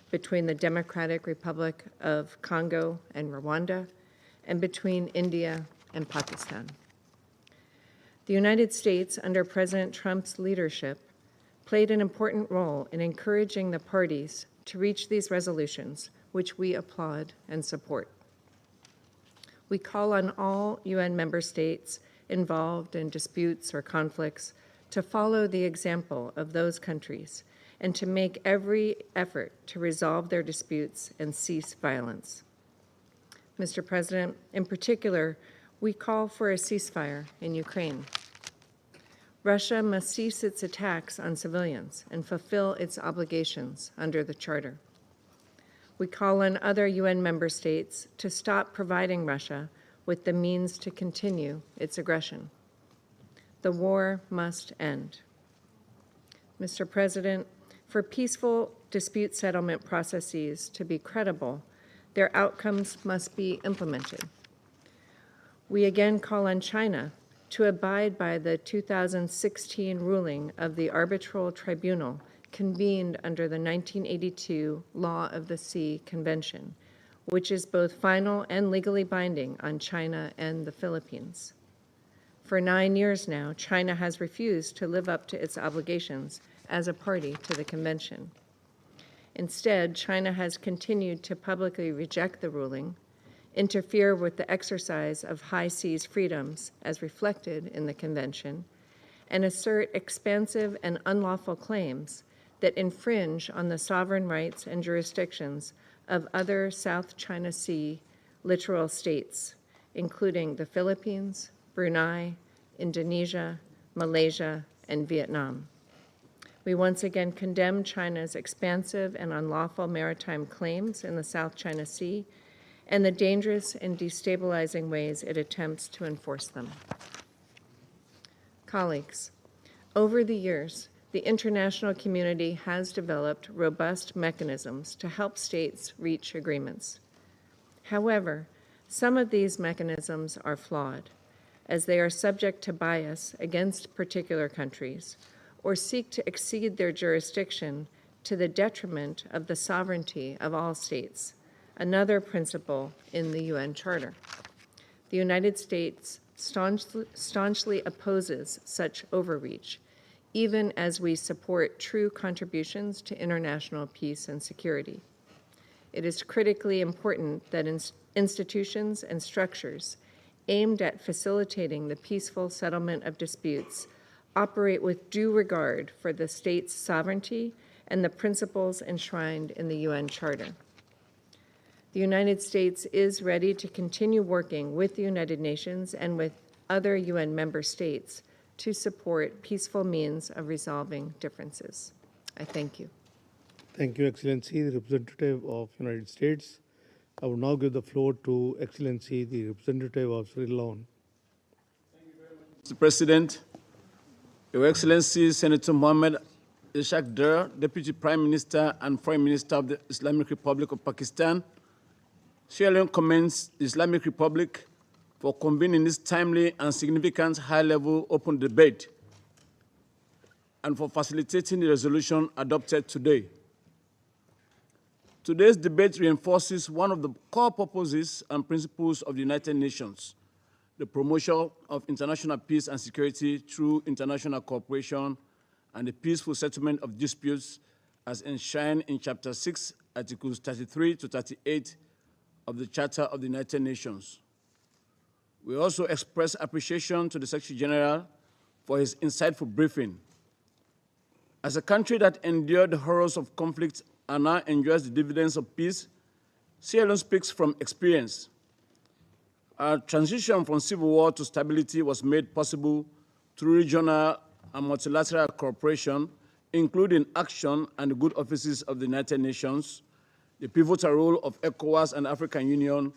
between the Democratic Republic of Congo and Rwanda, and between India and Pakistan. The United States, under President Trump's leadership, played an important role in encouraging the parties to reach these resolutions, which we applaud and support. We call on all UN member states involved in disputes or conflicts to follow the example of those countries and to make every effort to resolve their disputes and cease violence. Mr. President, in particular, we call for a ceasefire in Ukraine. Russia must cease its attacks on civilians and fulfill its obligations under the Charter. We call on other UN member states to stop providing Russia with the means to continue its aggression. The war must end. Mr. President, for peaceful dispute settlement processes to be credible, their outcomes must be implemented. We again call on China to abide by the 2016 ruling of the Arbitral Tribunal convened under the 1982 Law of the Sea Convention, which is both final and legally binding on China and the Philippines. For 9 years now, China has refused to live up to its obligations as a party to the convention. Instead, China has continued to publicly reject the ruling, interfere with the exercise of high seas freedoms as reflected in the convention, and assert expansive and unlawful claims that infringe on the sovereign rights and jurisdictions of other South China Sea littoral states, including the Philippines, Brunei, Indonesia, Malaysia, and Vietnam. We once again condemn China's expansive and unlawful maritime claims in the South China Sea and the dangerous and destabilizing ways it attempts to enforce them. Colleagues, over the years, the international community has developed robust mechanisms to help states reach agreements. However, some of these mechanisms are flawed, as they are subject to bias against particular countries or seek to exceed their jurisdiction to the detriment of the sovereignty of all states, another principle in the UN Charter. The United States staunchly opposes such overreach, even as we support true contributions to international peace and security. It is critically important that institutions and structures aimed at facilitating the peaceful settlement of disputes operate with due regard for the state's sovereignty and the principles enshrined in the UN Charter. The United States is ready to continue working with the United Nations and with other UN member states to support peaceful means of resolving differences. I thank you. Thank you, Excellency, the representative of the United States. I will now give the floor to Excellency, the representative of Sri Leone. Mr. President, Your Excellency, Senator Mohammed Ishaq Dar, Deputy Prime Minister and Foreign Minister of the Islamic Republic of Pakistan, Sierra Leone commends the Islamic Republic for convening this timely and significant high-level open debate and for facilitating the resolution adopted today. Today's debate reinforces one of the core purposes and principles of the United Nations, the promotion of international peace and security through international cooperation and the peaceful settlement of disputes as enshrined in Chapter 6, Articles 33 to 38 of the Charter of the United Nations. We also express appreciation to the Secretary General for his insightful briefing. As a country that endured the horrors of conflict and now enjoys the dividends of peace, Sierra Leone speaks from experience. Our transition from civil war to stability was made possible through regional and multilateral cooperation, including action and the good offices of the United Nations, the pivotal role of ECOWAS and African Union,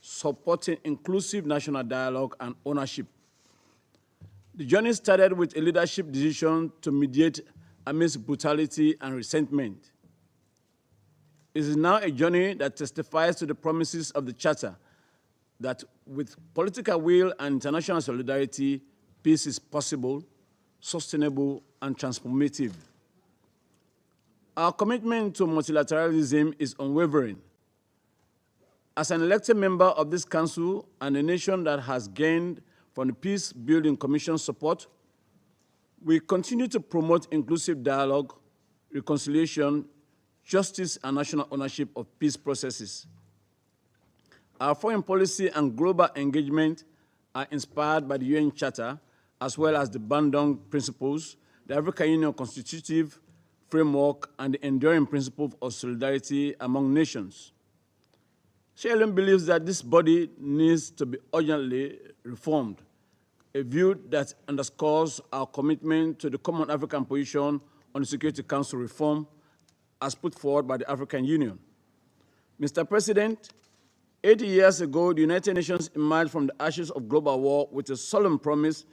supporting inclusive national dialogue and ownership. The journey started with a leadership decision to mediate amidst brutality and resentment. It is now a journey that testifies to the promises of the Charter that with political will and international solidarity, peace is possible, sustainable, and transformative. Our commitment to multilateralism is unwavering. As an elected member of this Council and a nation that has gained from the Peace Building Commission's support, we continue to promote inclusive dialogue, reconciliation, justice, and national ownership of peace processes. Our foreign policy and global engagement are inspired by the UN Charter, as well as the Bandung Principles, the African Union Constitutive Framework, and the enduring principle of solidarity among nations. Sierra Leone believes that this body needs to be urgently reformed, a view that underscores our commitment to the Common African Position on the Security Council reform as put forward by the African Union. Mr. President, 80 years ago, the United Nations emerged from the ashes of global war with a solemn promise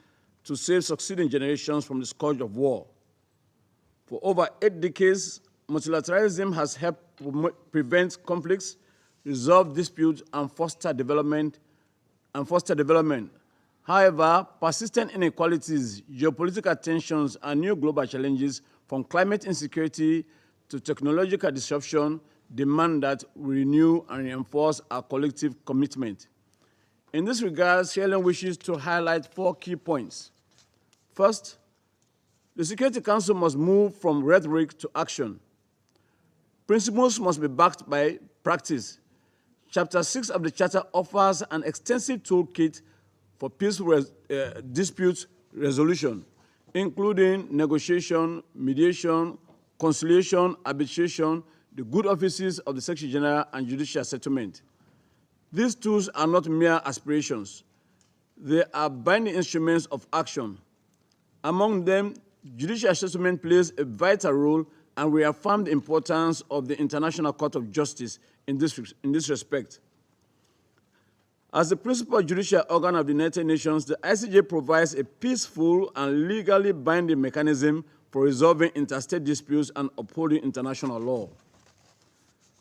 to save succeeding generations from the scourge of war. For over 8 decades, multilateralism has helped prevent conflicts, resolve disputes, and foster development. However, persistent inequalities, geopolitical tensions, and new global challenges, from climate insecurity to technological disruption, demand that we renew and reinforce our collective commitment. In this regard, Sierra Leone wishes to highlight 4 key points. First, the Security Council must move from rhetoric to action. Principles must be backed by practice. Chapter 6 of the Charter offers an extensive toolkit for peaceful dispute resolution, including negotiation, mediation, conciliation, arbitration, the good offices of the Secretary General, and judicial settlement. These tools are not mere aspirations. They are binding instruments of action. Among them, judicial settlement plays a vital role, and we affirm the importance of the International Court of Justice in this respect. As the principal judicial organ of the United Nations, the ICJ provides a peaceful and legally binding mechanism for resolving interstate disputes and upholding international law.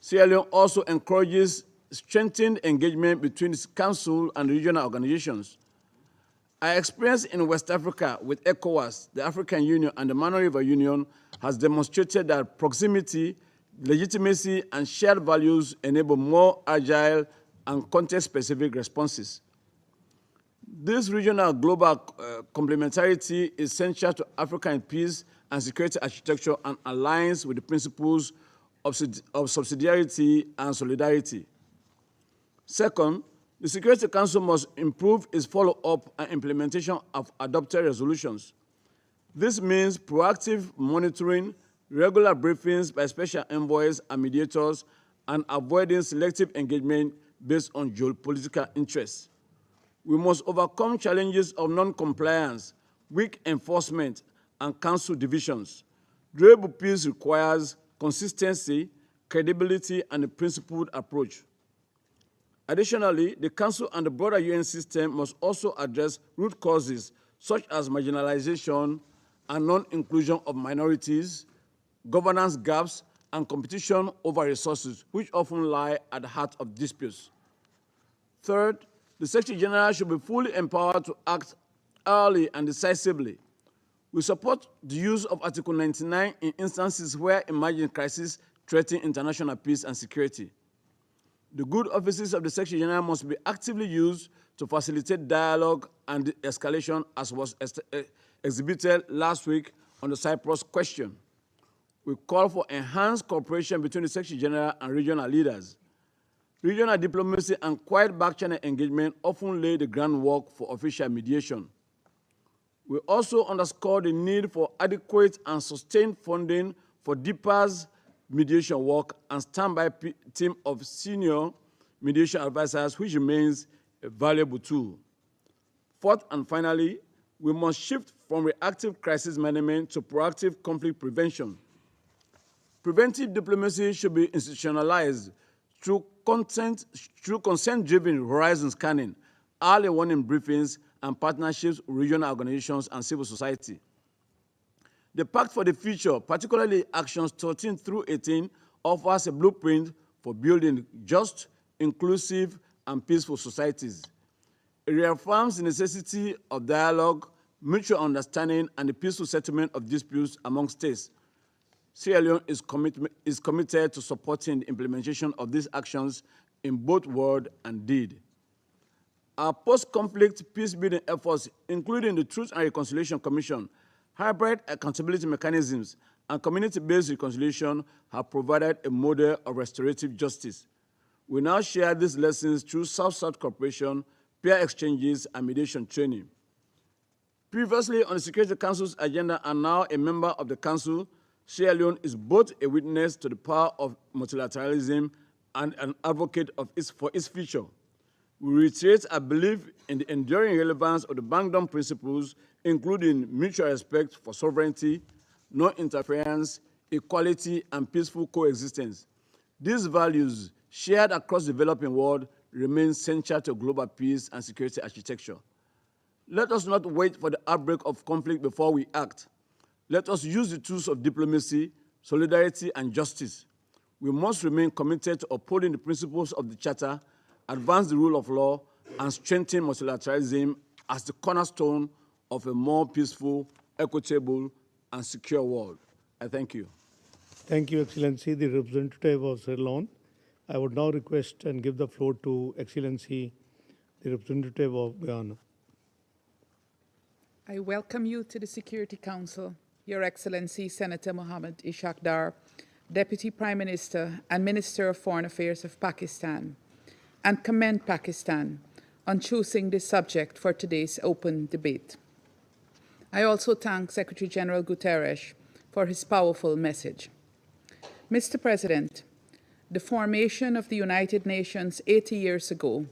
Sierra Leone also encourages strengthened engagement between the Council and regional organizations. Our experience in West Africa with ECOWAS, the African Union, and the Mano River Union has demonstrated that proximity, legitimacy, and shared values enable more agile and context-specific responses. This regional global complementarity is essential to African peace and security architecture and aligns with the principles of subsidiarity and solidarity. Second, the Security Council must improve its follow-up and implementation of adopted resolutions. This means proactive monitoring, regular briefings by special envoys and mediators, and avoiding selective engagement based on geopolitical interests. We must overcome challenges of non-compliance, weak enforcement, and council divisions. Durable peace requires consistency, credibility, and a principled approach. Additionally, the Council and the broader UN system must also address root causes such as marginalization and non-inclusion of minorities, governance gaps, and competition over resources, which often lie at the heart of disputes. Third, the Secretary General should be fully empowered to act early and decisively. We support the use of Article 99 in instances where emerging crises threaten international peace and security. The good offices of the Secretary General must be actively used to facilitate dialogue and escalation, as was exhibited last week on the Cyprus question. We call for enhanced cooperation between the Secretary General and regional leaders. Regional diplomacy and quiet back-channel engagement often lay the groundwork for official mediation. We also underscore the need for adequate and sustained funding for DIPA's mediation work and standby team of senior mediation advisors, which remains a valuable tool. Fourth and finally, we must shift from reactive crisis management to proactive conflict prevention. Preventive diplomacy should be institutionalized through consent-driven horizon scanning, early warning briefings, and partnerships with regional organizations and civil society. The Pact for the Future, particularly Actions 13 through 18, offers a blueprint for building just, inclusive, and peaceful societies. It reaffirms the necessity of dialogue, mutual understanding, and the peaceful settlement of disputes among states. Sierra Leone is committed to supporting the implementation of these actions in both word and deed. Our post-conflict peace-building efforts, including the Truth and Reconciliation Commission, hybrid accountability mechanisms, and community-based reconciliation, have provided a model of restorative justice. We now share these lessons through South-South cooperation, peer exchanges, and mediation training. Previously on the Security Council's agenda and now a member of the Council, Sierra Leone is both a witness to the power of multilateralism and an advocate for its future. We reiterate our belief in the enduring relevance of the Bandung principles, including mutual respect for sovereignty, non-interference, equality, and peaceful coexistence. These values, shared across the developing world, remain central to global peace and security architecture. Let us not wait for the outbreak of conflict before we act. Let us use the tools of diplomacy, solidarity, and justice. We must remain committed to upholding the principles of the Charter, advance the rule of law, and strengthen multilateralism as the cornerstone of a more peaceful, equitable, and secure world. I thank you. Thank you, Excellency, the representative of Sierra Leone. I would now request and give the floor to Excellency, the representative of Guyana. I welcome you to the Security Council, Your Excellency Senator Mohammed Ishaq Dar, Deputy Prime Minister and Minister of Foreign Affairs of Pakistan, and commend Pakistan on choosing this subject for today's open debate. I also thank Secretary General Guterres for his powerful message. Mr. President, the formation of the United Nations 80 years ago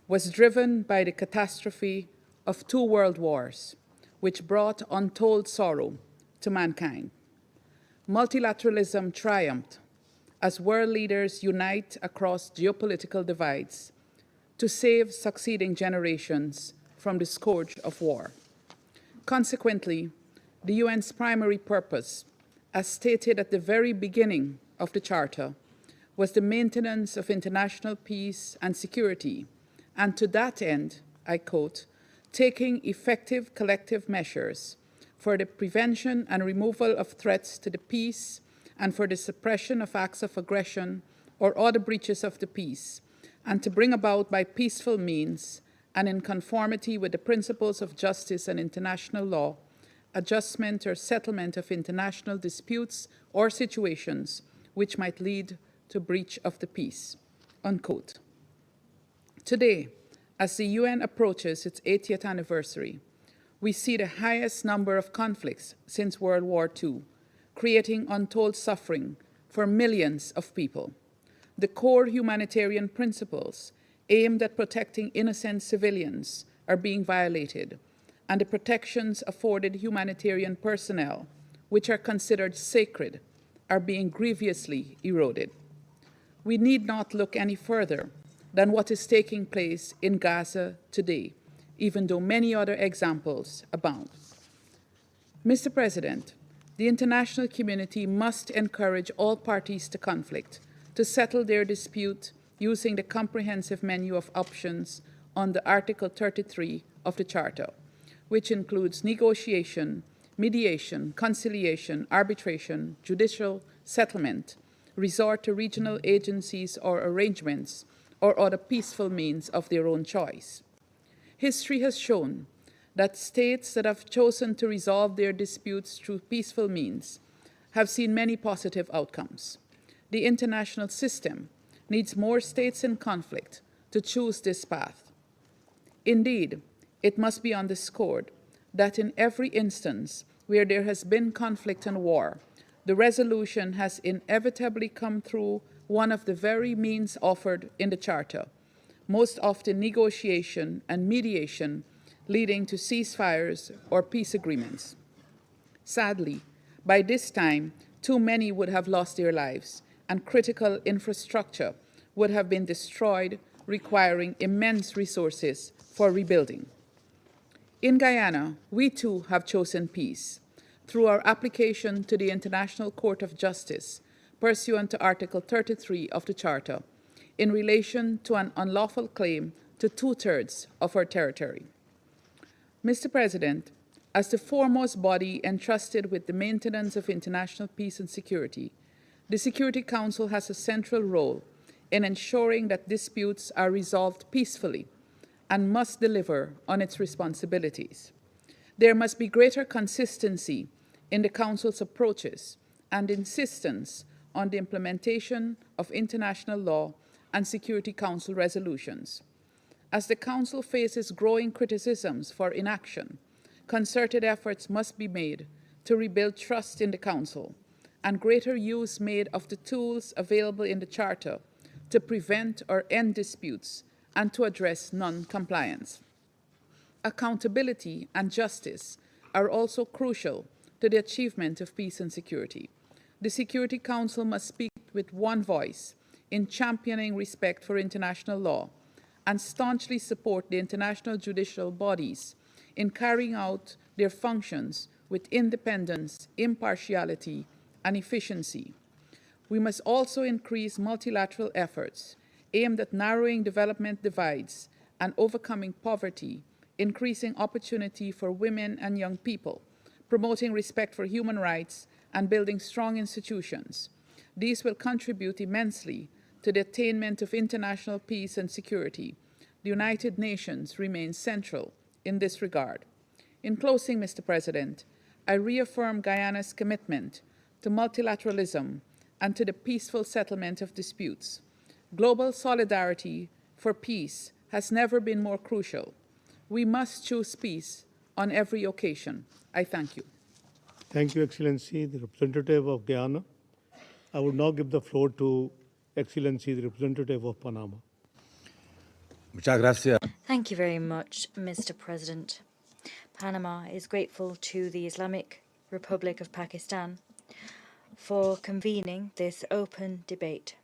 was driven by the catastrophe of 2 world wars, which brought untold sorrow to mankind. Multilateralism triumphed as world leaders unite across geopolitical divides to save succeeding generations from the scourge of war. Consequently, the UN's primary purpose, as stated at the very beginning of the Charter, was the maintenance of international peace and security, and to that end, I quote, taking effective collective measures for the prevention and removal of threats to the peace and for the suppression of acts of aggression or other breaches of the peace, and to bring about by peaceful means and in conformity with the principles of justice and international law, adjustment or settlement of international disputes or situations which might lead to breach of the peace, unquote. Today, as the UN approaches its 80th anniversary, we see the highest number of conflicts since World War II, creating untold suffering for millions of people. The core humanitarian principles aimed at protecting innocent civilians are being violated, and the protections afforded humanitarian personnel, which are considered sacred, are being grievously eroded. We need not look any further than what is taking place in Gaza today, even though many other examples abound. Mr. President, the international community must encourage all parties to conflict to settle their dispute using the comprehensive menu of options under Article 33 of the Charter, which includes negotiation, mediation, conciliation, arbitration, judicial settlement, resort to regional agencies or arrangements, or other peaceful means of their own choice. History has shown that states that have chosen to resolve their disputes through peaceful means have seen many positive outcomes. The international system needs more states in conflict to choose this path. Indeed, it must be underscored that in every instance where there has been conflict and war, the resolution has inevitably come through one of the very means offered in the Charter, most often negotiation and mediation, leading to ceasefires or peace agreements. Sadly, by this time, too many would have lost their lives, and critical infrastructure would have been destroyed, requiring immense resources for rebuilding. In Guyana, we too have chosen peace through our application to the International Court of Justice, pursuant to Article 33 of the Charter, in relation to an unlawful claim to 2/3 of our territory. Mr. President, as the foremost body entrusted with the maintenance of international peace and security, the Security Council has a central role in ensuring that disputes are resolved peacefully and must deliver on its responsibilities. There must be greater consistency in the Council's approaches and insistence on the implementation of international law and Security Council resolutions. As the Council faces growing criticisms for inaction, concerted efforts must be made to rebuild trust in the Council and greater use made of the tools available in the Charter to prevent or end disputes and to address non-compliance. Accountability and justice are also crucial to the achievement of peace and security. The Security Council must speak with one voice in championing respect for international law and staunchly support the international judicial bodies in carrying out their functions with independence, impartiality, and efficiency. We must also increase multilateral efforts aimed at narrowing development divides and overcoming poverty, increasing opportunity for women and young people, promoting respect for human rights, and building strong institutions. These will contribute immensely to the attainment of international peace and security. The United Nations remains central in this regard. In closing, Mr. President, I reaffirm Guyana's commitment to multilateralism and to the peaceful settlement of disputes. Global solidarity for peace has never been more crucial. We must choose peace on every occasion. I thank you. Thank you, Excellency, the representative of Guyana. I would now give the floor to Excellency, the representative of Panama. Muchas gracias. Thank you very much, Mr. President. Panama is grateful to the Islamic Republic of Pakistan for convening this open debate.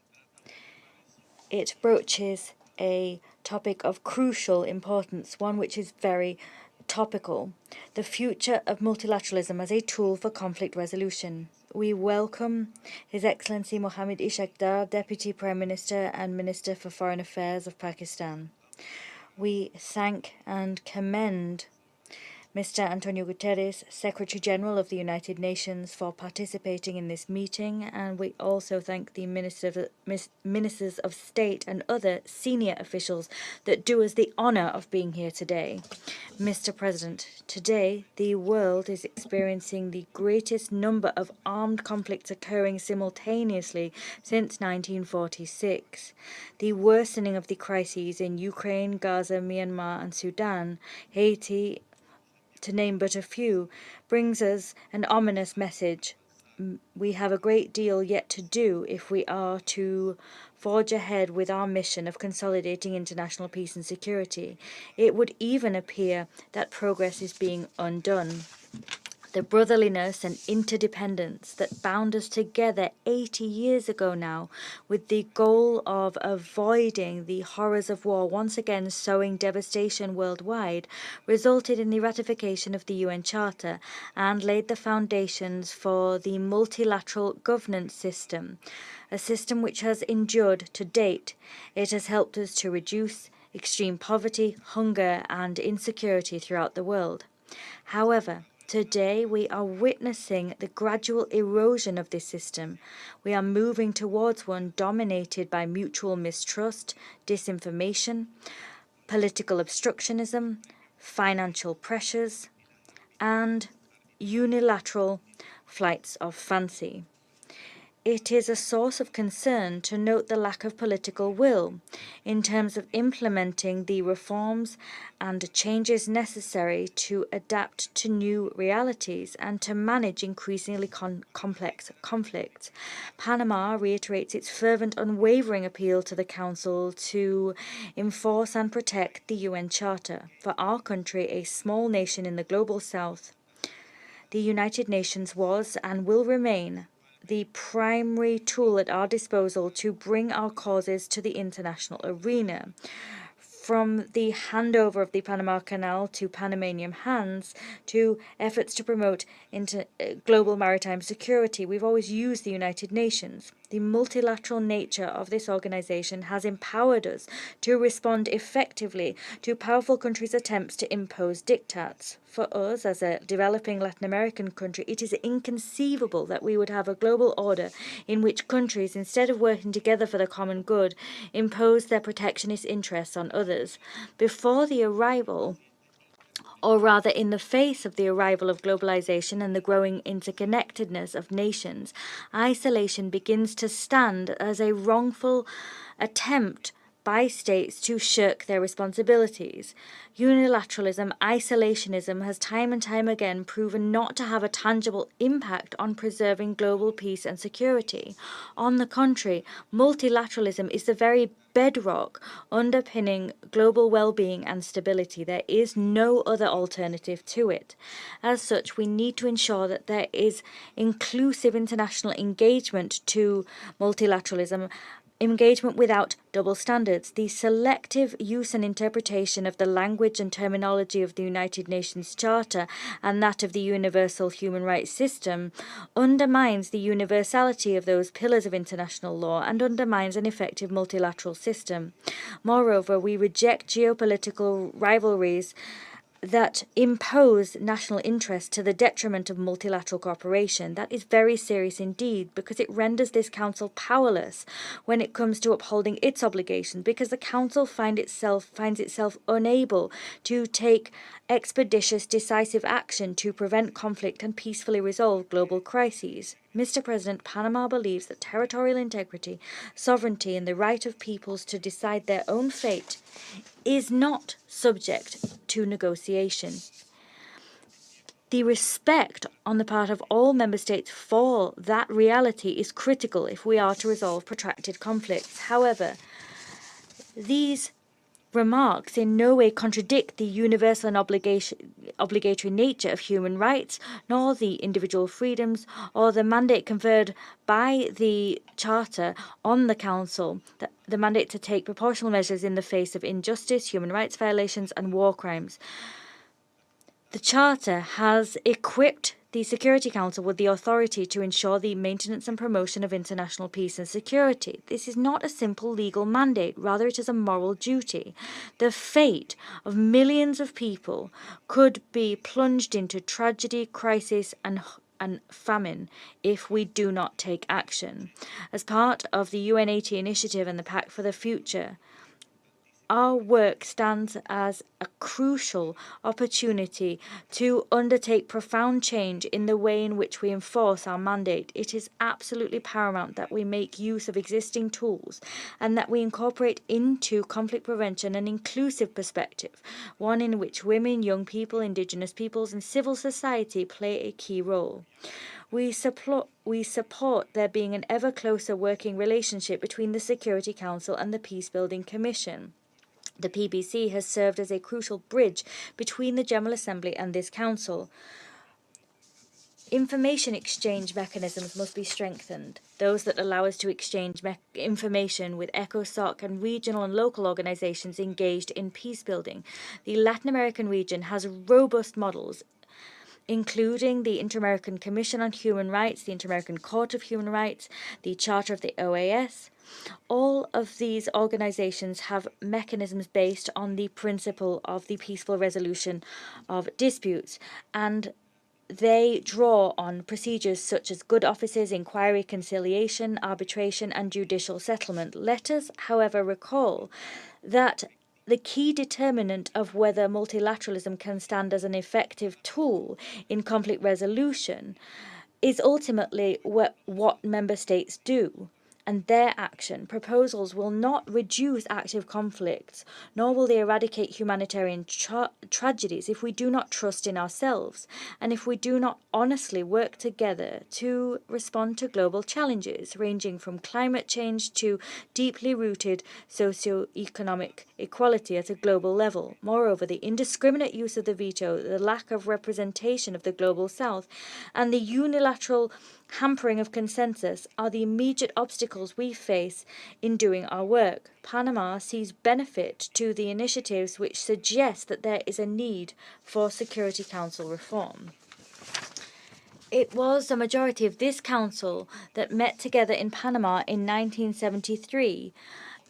It broaches a topic of crucial importance, one which is very topical: the future of multilateralism as a tool for conflict resolution. We welcome His Excellency Mohammed Ishaq Dar, Deputy Prime Minister and Minister for Foreign Affairs of Pakistan. We thank and commend Mr. Antonio Guterres, Secretary General of the United Nations, for participating in this meeting, and we also thank the Ministers of State and other senior officials that do us the honor of being here today. Mr. President, today the world is experiencing the greatest number of armed conflicts occurring simultaneously since 1946. The worsening of the crises in Ukraine, Gaza, Myanmar, and Sudan, Haiti, to name but a few, brings us an ominous message. We have a great deal yet to do if we are to forge ahead with our mission of consolidating international peace and security. It would even appear that progress is being undone. The brotherliness and interdependence that bound us together 80 years ago now, with the goal of avoiding the horrors of war once again sowing devastation worldwide, resulted in the ratification of the UN Charter and laid the foundations for the multilateral governance system, a system which has endured to date. It has helped us to reduce extreme poverty, hunger, and insecurity throughout the world. However, today, we are witnessing the gradual erosion of this system. We are moving towards one dominated by mutual mistrust, disinformation, political obstructionism, financial pressures, and unilateral flights of fancy. It is a source of concern to note the lack of political will in terms of implementing the reforms and changes necessary to adapt to new realities and to manage increasingly complex conflicts. Panama reiterates its fervent, unwavering appeal to the Council to enforce and protect the UN Charter. For our country, a small nation in the global south, the United Nations was and will remain the primary tool at our disposal to bring our causes to the international arena. From the handover of the Panama Canal to Panamanian hands, to efforts to promote global maritime security, we've always used the United Nations. The multilateral nature of this organization has empowered us to respond effectively to powerful countries' attempts to impose diktats. For us, as a developing Latin American country, it is inconceivable that we would have a global order in which countries, instead of working together for the common good, impose their protectionist interests on others. Before the arrival Or rather, in the face of the arrival of globalization and the growing interconnectedness of nations, isolation begins to stand as a wrongful attempt by states to shirk their responsibilities. Unilateralism, isolationism has time and time again proven not to have a tangible impact on preserving global peace and security. On the contrary, multilateralism is the very bedrock underpinning global well-being and stability. There is no other alternative to it. As such, we need to ensure that there is inclusive international engagement to multilateralism, engagement without double standards. The selective use and interpretation of the language and terminology of the United Nations Charter and that of the universal human rights system undermines the universality of those pillars of international law and undermines an effective multilateral system. Moreover, we reject geopolitical rivalries that impose national interest to the detriment of multilateral cooperation. That is very serious indeed, because it renders this Council powerless when it comes to upholding its obligations, because the Council finds itself unable to take expeditious, decisive action to prevent conflict and peacefully resolve global crises. Mr. President, Panama believes that territorial integrity, sovereignty, and the right of peoples to decide their own fate is not subject to negotiation. The respect on the part of all member states for that reality is critical if we are to resolve protracted conflicts. However, these remarks in no way contradict the universal and obligatory nature of human rights, nor the individual freedoms, or the mandate conferred by the Charter on the Council, the mandate to take proportional measures in the face of injustice, human rights violations, and war crimes. The Charter has equipped the Security Council with the authority to ensure the maintenance and promotion of international peace and security. This is not a simple legal mandate, rather it is a moral duty. The fate of millions of people could be plunged into tragedy, crisis, and famine if we do not take action. As part of the UN-80 initiative and the Pact for the Future, our work stands as a crucial opportunity to undertake profound change in the way in which we enforce our mandate. It is absolutely paramount that we make use of existing tools and that we incorporate into conflict prevention an inclusive perspective, one in which women, young people, indigenous peoples, and civil society play a key role. We support there being an ever closer working relationship between the Security Council and the Peacebuilding Commission. The PBC has served as a crucial bridge between the General Assembly and this Council. Information exchange mechanisms must be strengthened, those that allow us to exchange information with ECOSOC and regional and local organizations engaged in peacebuilding. The Latin American region has robust models, including the Inter-American Commission on Human Rights, the Inter-American Court of Human Rights, the Charter of the OAS. All of these organizations have mechanisms based on the principle of the peaceful resolution of disputes, and they draw on procedures such as good offices, inquiry, conciliation, arbitration, and judicial settlement. Let us, however, recall that the key determinant of whether multilateralism can stand as an effective tool in conflict resolution is ultimately what member states do and their action. Proposals will not reduce active conflicts, nor will they eradicate humanitarian tragedies if we do not trust in ourselves and if we do not honestly work together to respond to global challenges, ranging from climate change to deeply rooted socio-economic equality at a global level. Moreover, the indiscriminate use of the veto, the lack of representation of the global south, and the unilateral hampering of consensus are the immediate obstacles we face in doing our work. Panama sees benefit to the initiatives which suggest that there is a need for Security Council reform. It was the majority of this council that met together in Panama in 1973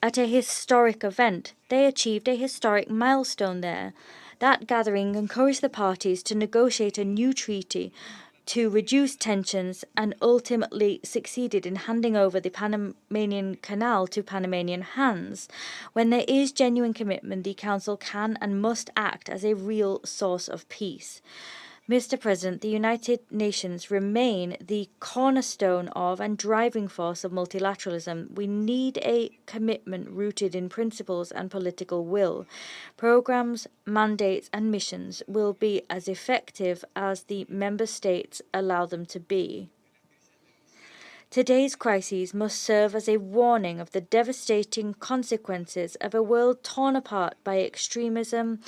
at a historic event. They achieved a historic milestone there. That gathering encouraged the parties to negotiate a new treaty to reduce tensions and ultimately succeeded in handing over the Panamanian Canal to Panamanian hands. When there is genuine commitment, the Council can and must act as a real source of peace. Mr. President, the United Nations remain the cornerstone of and driving force of multilateralism. We need a commitment rooted in principles and political will. Programs, mandates, and missions will be as effective as the member states allow them to be. Today's crises must serve as a warning of the devastating consequences of a world torn apart by extremism,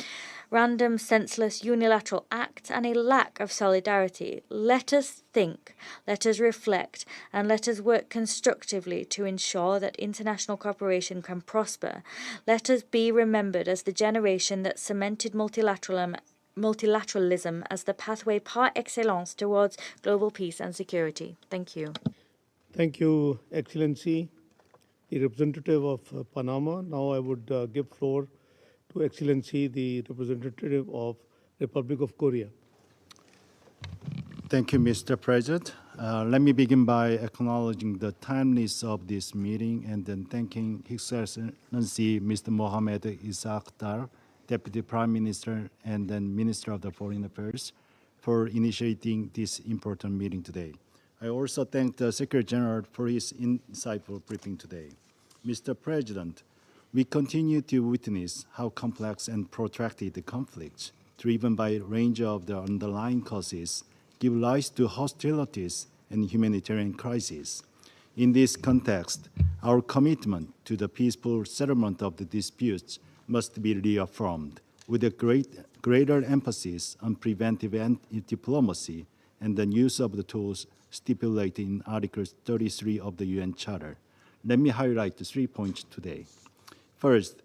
random, senseless, unilateral acts, and a lack of solidarity. Let us think, let us reflect, and let us work constructively to ensure that international cooperation can prosper. Let us be remembered as the generation that cemented multilateralism as the pathway par excellence towards global peace and security. Thank you. Thank you, Excellency, the representative of Panama. Now I would give floor to Excellency, the representative of Republic of Korea. Thank you, Mr. President. Let me begin by acknowledging the timeliness of this meeting and then thanking His Excellency Mr. Mohammed Ishaq Dar, Deputy Prime Minister and then Minister of the Foreign Affairs, for initiating this important meeting today. I also thank the Secretary General for his insightful briefing today. Mr. President, we continue to witness how complex and protracted the conflicts, driven by a range of the underlying causes, give rise to hostilities and humanitarian crises. In this context, our commitment to the peaceful settlement of the disputes must be reaffirmed, with a greater emphasis on preventive diplomacy and the use of the tools stipulated in Article 33 of the UN Charter. Let me highlight the 3 points today. First,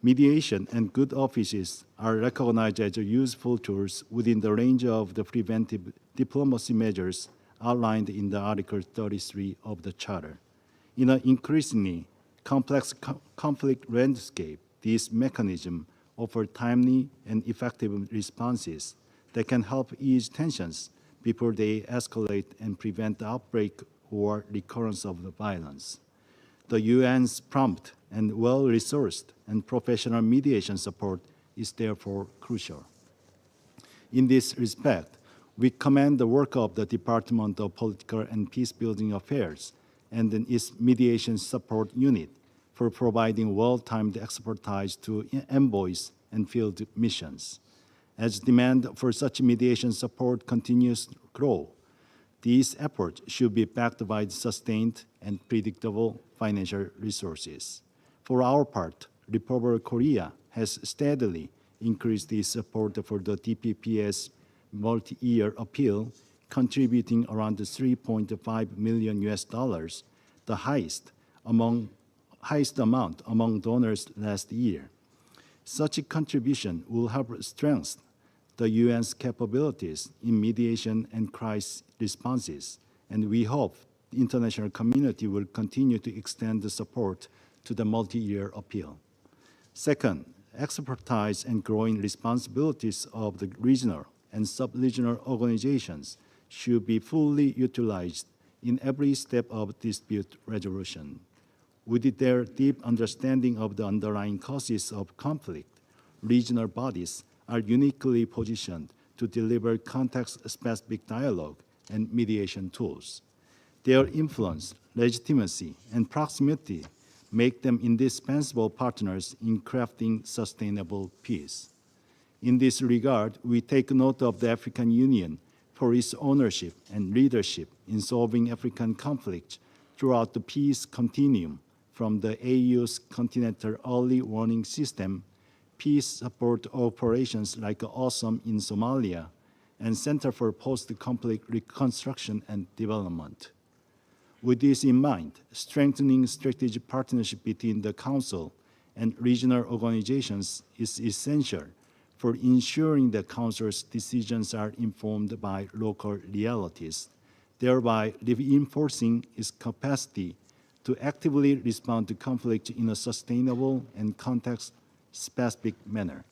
mediation and good offices are recognized as useful tools within the range of the preventive diplomacy measures outlined in the Article 33 of the Charter. In an increasingly complex conflict landscape, these mechanisms offer timely and effective responses that can help ease tensions before they escalate and prevent the outbreak or recurrence of the violence. The UN's prompt and well-resourced and professional mediation support is therefore crucial. In this respect, we commend the work of the Department of Political and Peacebuilding Affairs and its mediation support unit for providing well-timed expertise to envoys and field missions. As demand for such mediation support continues to grow, these efforts should be backed by sustained and predictable financial resources. For our part, Republic of Korea has steadily increased its support for the DPP's multi-year appeal, contributing around $3.5 million, the highest amount among donors last year. Such a contribution will help strengthen the UN's capabilities in mediation and crisis responses, and we hope the international community will continue to extend the support to the multi-year appeal. Second, expertise and growing responsibilities of the regional and sub-regional organizations should be fully utilized in every step of dispute resolution. With their deep understanding of the underlying causes of conflict, regional bodies are uniquely positioned to deliver context-specific dialogue and mediation tools. Their influence, legitimacy, and proximity make them indispensable partners in crafting sustainable peace. In this regard, we take note of the African Union for its ownership and leadership in solving African conflicts throughout the peace continuum, from the AU's Continental Early Warning System, peace support operations like AWESOM in Somalia, and Center for Post-Conflict Reconstruction and Development. With this in mind, strengthening strategic partnership between the Council and regional organizations is essential for ensuring the Council's decisions are informed by local realities, thereby reinforcing its capacity to actively respond to conflict in a sustainable and context-specific manner.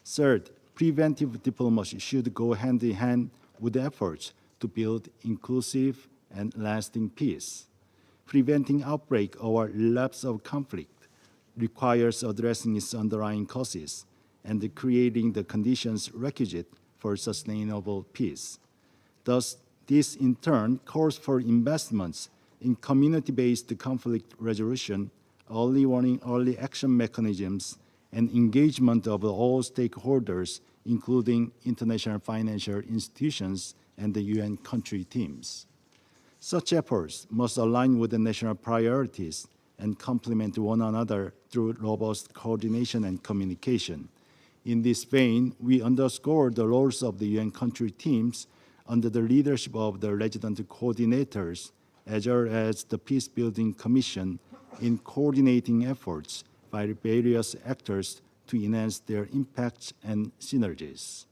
Third, preventive diplomacy should go hand in hand with efforts to build inclusive and lasting peace. Preventing outbreak or lapse of conflict requires addressing its underlying causes and creating the conditions requisite for sustainable peace. Thus, this in turn calls for investments in community-based conflict resolution, early warning, early action mechanisms, and engagement of all stakeholders, including international financial institutions and the UN country teams. Such efforts must align with the national priorities and complement one another through robust coordination and communication. In this vein, we underscore the roles of the UN country teams under the leadership of the resident coordinators, as well as the Peacebuilding Commission, in coordinating efforts by various actors to enhance their impacts and synergies.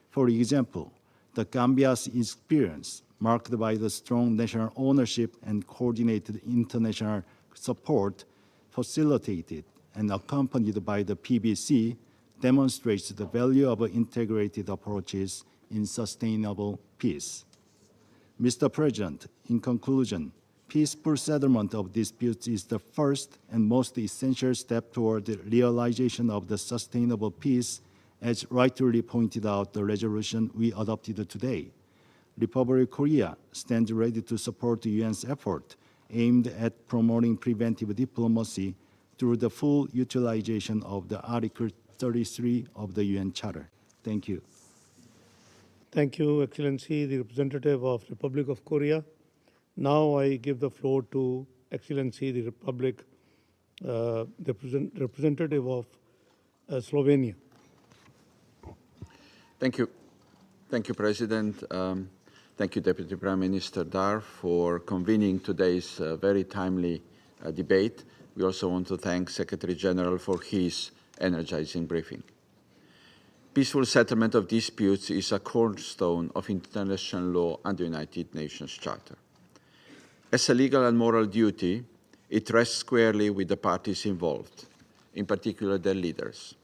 For example, the Gambia's experience, marked by the strong national ownership and coordinated international support, facilitated and accompanied by the PBC, demonstrates the value of integrated approaches in sustainable peace. Mr. President, in conclusion, peaceful settlement of disputes is the first and most essential step toward the realization of the sustainable peace, as rightly pointed out the resolution we adopted today. Republic of Korea stands ready to support the UN's effort aimed at promoting preventive diplomacy through the full utilization of the Article 33 of the UN Charter. Thank you. Thank you, Excellency, the representative of Republic of Korea. Now I give the floor to Excellency, the representative of Slovenia. Thank you. Thank you, President. Thank you, Deputy Prime Minister Dar, for convening today's very timely debate. We also want to thank Secretary General for his energizing briefing. Peaceful settlement of disputes is a cornerstone of international law and the United Nations Charter. As a legal and moral duty, it rests squarely with the parties involved, in particular their leaders.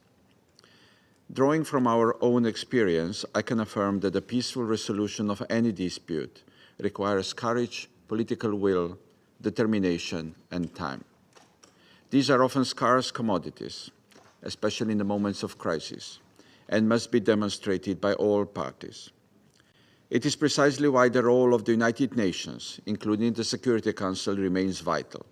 Drawing from our own experience, I can affirm that the peaceful resolution of any dispute requires courage, political will, determination, and time. These are often scarce commodities, especially in the moments of crisis, and must be demonstrated by all parties. It is precisely why the role of the United Nations, including the Security Council, remains vital.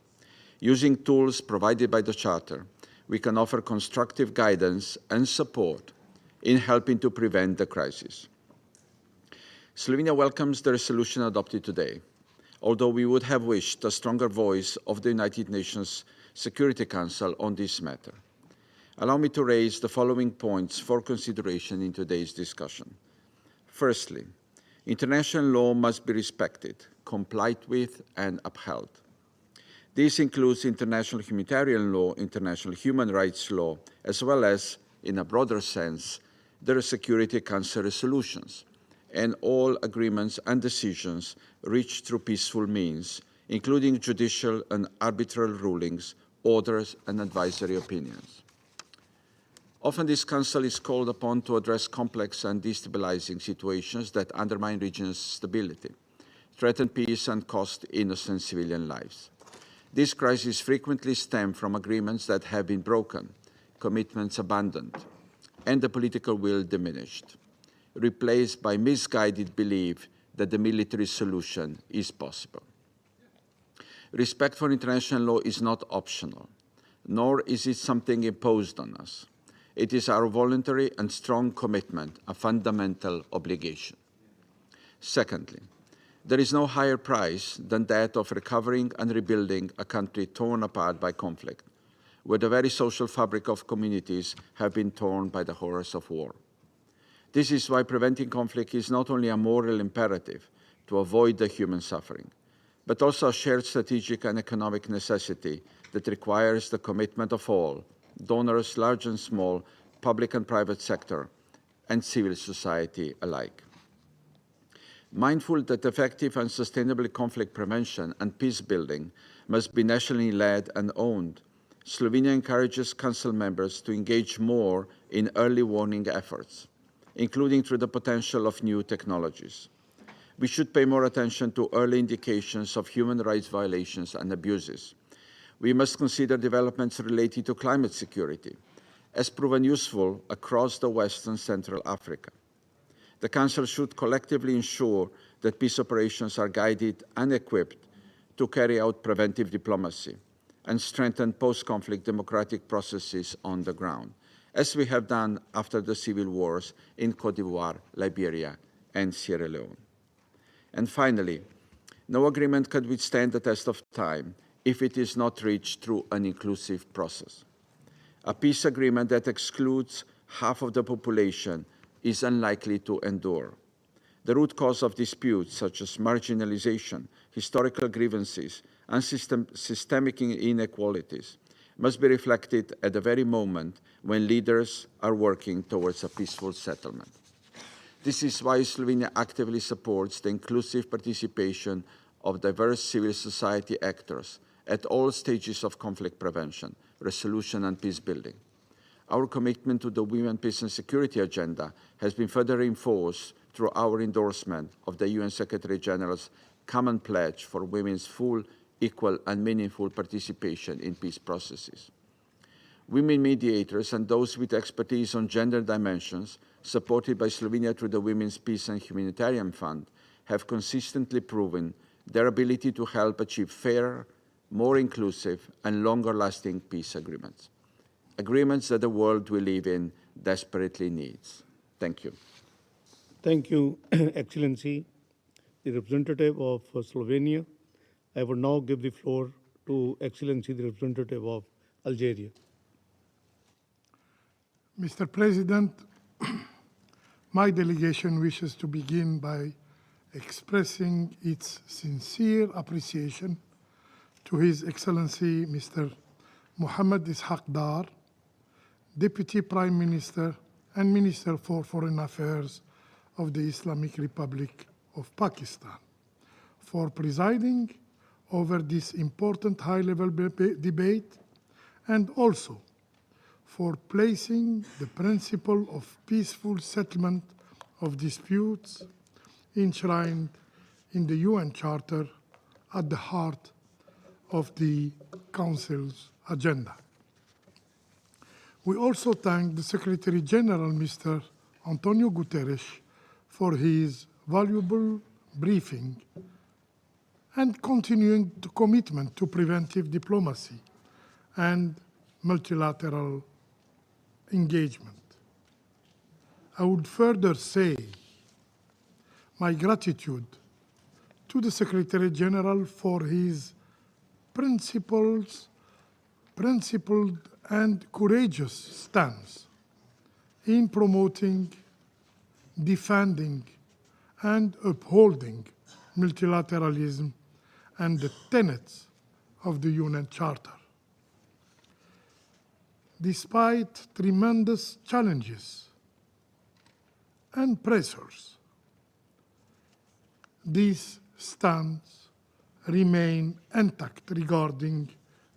Using tools provided by the Charter, we can offer constructive guidance and support in helping to prevent the crisis. Slovenia welcomes the resolution adopted today, although we would have wished a stronger voice of the United Nations Security Council on this matter. Allow me to raise the following points for consideration in today's discussion. Firstly, international law must be respected, complied with, and upheld. This includes international humanitarian law, international human rights law, as well as, in a broader sense, the Security Council resolutions and all agreements and decisions reached through peaceful means, including judicial and arbitral rulings, orders, and advisory opinions. Often this Council is called upon to address complex and destabilizing situations that undermine regional stability, threaten peace, and cost innocent civilian lives. These crises frequently stem from agreements that have been broken, commitments abandoned, and the political will diminished, replaced by misguided belief that the military solution is possible. Respect for international law is not optional, nor is it something imposed on us. It is our voluntary and strong commitment, a fundamental obligation. Secondly, there is no higher price than that of recovering and rebuilding a country torn apart by conflict, where the very social fabric of communities have been torn by the horrors of war. This is why preventing conflict is not only a moral imperative to avoid the human suffering, but also a shared strategic and economic necessity that requires the commitment of all, donors large and small, public and private sector, and civil society alike. Mindful that effective and sustainable conflict prevention and peace building must be nationally led and owned, Slovenia encourages Council members to engage more in early warning efforts, including through the potential of new technologies. We should pay more attention to early indications of human rights violations and abuses. We must consider developments related to climate security, as proven useful across the West and Central Africa. The Council should collectively ensure that peace operations are guided and equipped to carry out preventive diplomacy and strengthen post-conflict democratic processes on the ground, as we have done after the civil wars in Côte d'Ivoire, Liberia, and Sierra Leone. And finally, no agreement can withstand the test of time if it is not reached through an inclusive process. A peace agreement that excludes half of the population is unlikely to endure. The root cause of disputes, such as marginalization, historical grievances, and systemic inequalities, must be reflected at the very moment when leaders are working towards a peaceful settlement. This is why Slovenia actively supports the inclusive participation of diverse civil society actors at all stages of conflict prevention, resolution, and peace building. Our commitment to the Women, Peace and Security agenda has been further reinforced through our endorsement of the UN Secretary General's common pledge for women's full, equal, and meaningful participation in peace processes. Women mediators and those with expertise on gender dimensions, supported by Slovenia through the Women's Peace and Humanitarian Fund, have consistently proven their ability to help achieve fairer, more inclusive, and longer-lasting peace agreements. Agreements that the world we live in desperately needs. Thank you. Thank you, Excellency, the representative of Slovenia. I will now give the floor to Excellency, the representative of Algeria. Mr. President, my delegation wishes to begin by expressing its sincere appreciation to His Excellency Mr. Mohammed Ishaq Dar, Deputy Prime Minister and Minister for Foreign Affairs of the Islamic Republic of Pakistan, for presiding over this important high-level debate, and also for placing the principle of peaceful settlement of disputes enshrined in the UN Charter at the heart of the Council's agenda. We also thank the Secretary General, Mr. Antonio Guterres, for his valuable briefing and continuing commitment to preventive diplomacy and multilateral engagement. I would further say my gratitude to the Secretary General for his principled and courageous stance in promoting, defending, and upholding multilateralism and the tenets of the UN Charter. Despite tremendous challenges and pressures, these stance remain intact regarding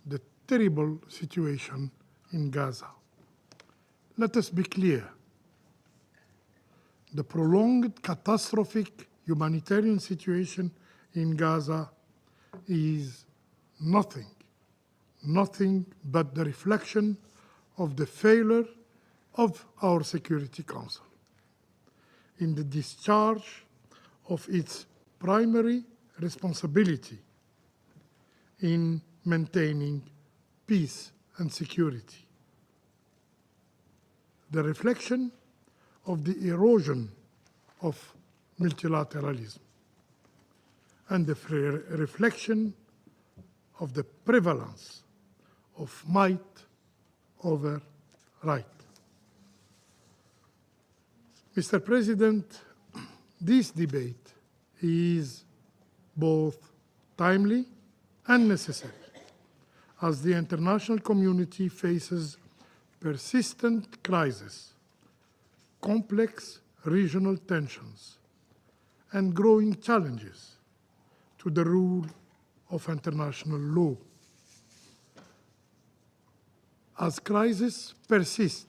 the terrible situation in Gaza. Let us be clear. The prolonged catastrophic humanitarian situation in Gaza is nothing but the reflection of the failure of our Security Council in the discharge of its primary responsibility in maintaining peace and security. The reflection of the erosion of multilateralism and the reflection of the prevalence of might over right. Mr. President, this debate is both timely and necessary as the international community faces persistent crises, complex regional tensions, and growing challenges to the rule of international law. As crises persist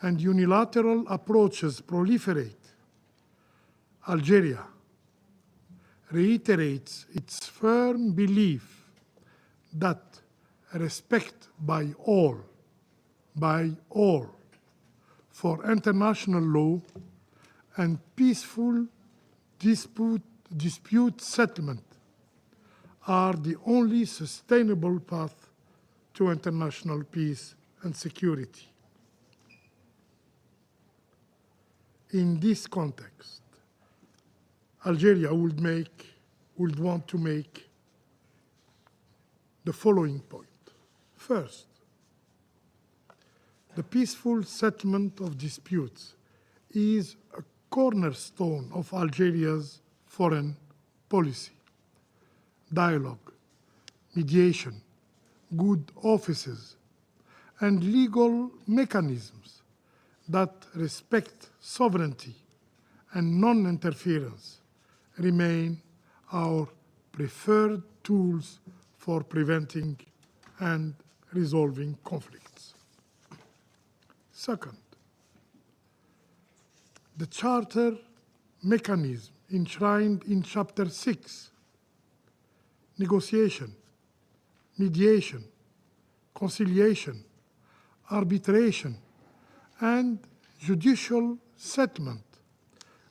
and unilateral approaches proliferate, Algeria reiterates its firm belief that respect by all, for international law and peaceful dispute settlement are the only sustainable path to international peace and security. In this context, Algeria would want to make the following point. First, the peaceful settlement of disputes is a cornerstone of Algeria's foreign policy. Dialogue, mediation, good offices, and legal mechanisms that respect sovereignty and non-interference remain our preferred tools for preventing and resolving conflicts. Second, the Charter mechanism enshrined in Chapter 6, negotiation, mediation, conciliation, arbitration, and judicial settlement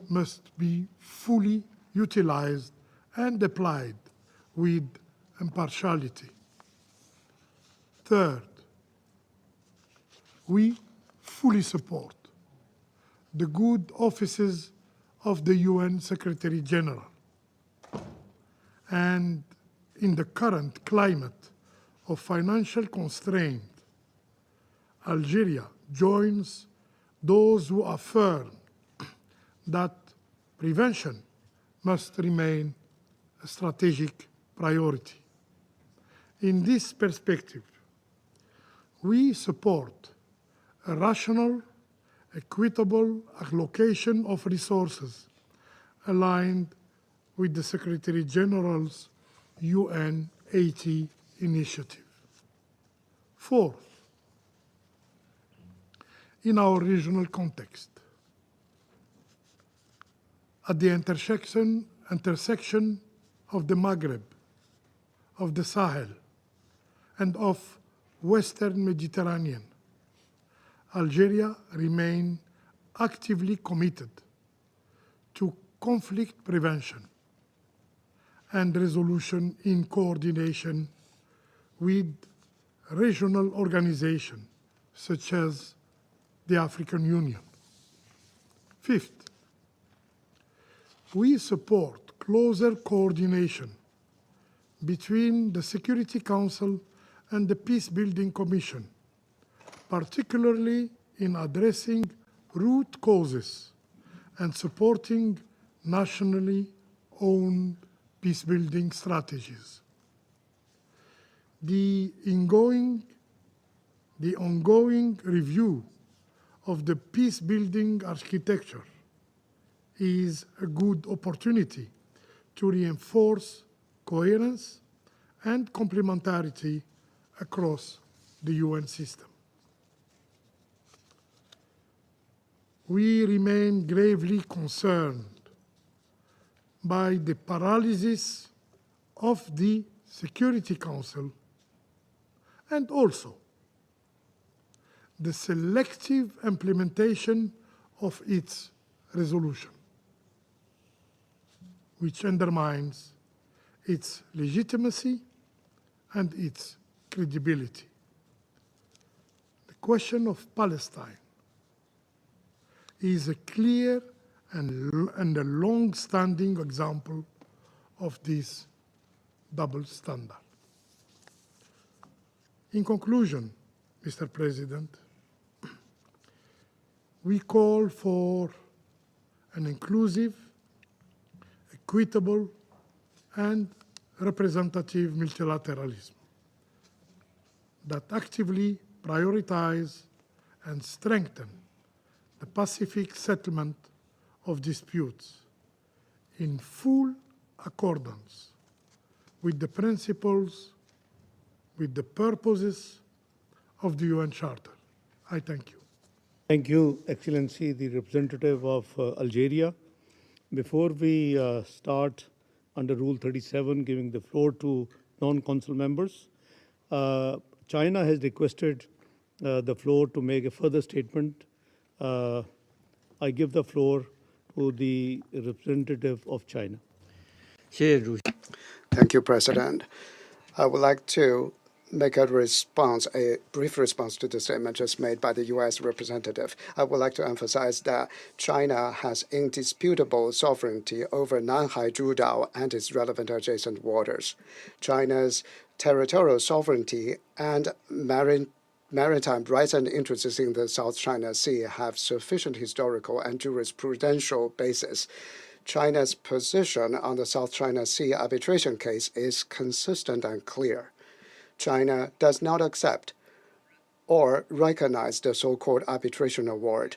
must be fully utilized and applied with impartiality. Third, we fully support the good offices of the UN Secretary General. And in the current climate of financial constraint, Algeria joins those who affirm that prevention must remain a strategic priority. In this perspective, we support a rational, equitable allocation of resources aligned with the Secretary General's UN 80 initiative. Fourth, in our regional context, at the intersection of the Maghreb, of the Sahel, and of Western Mediterranean, Algeria remains actively committed to conflict prevention and resolution in coordination with regional organizations such as the African Union. Fifth, we support closer coordination between the Security Council and the Peacebuilding Commission, particularly in addressing root causes and supporting nationally owned peacebuilding strategies. The ongoing review of the peacebuilding architecture is a good opportunity to reinforce coherence and complementarity across the UN system. We remain gravely concerned by the paralysis of the Security Council and also the selective implementation of its resolution, which undermines its legitimacy and its credibility. The question of Palestine is a clear and a long-standing example of this double standard. In conclusion, Mr. President, we call for an inclusive, equitable, and representative multilateralism that actively prioritize and strengthen the pacific settlement of disputes in full accordance with the principles, with the purposes of the UN Charter. I thank you. Thank you, Excellency, the representative of Algeria, Before we start under Rule 37, giving the floor to non-council members, China has requested the floor to make a further statement. I give the floor to the representative of China. Thank you, President. I would like to make a brief response to the statement just made by the U.S. representative. I would like to emphasize that China has indisputable sovereignty over Nanhai Zhudao and its relevant adjacent waters. China's territorial sovereignty and maritime rights and interests in the South China Sea have sufficient historical and jurisprudential basis. China's position on the South China Sea arbitration case is consistent and clear. China does not accept or recognize the so-called arbitration award,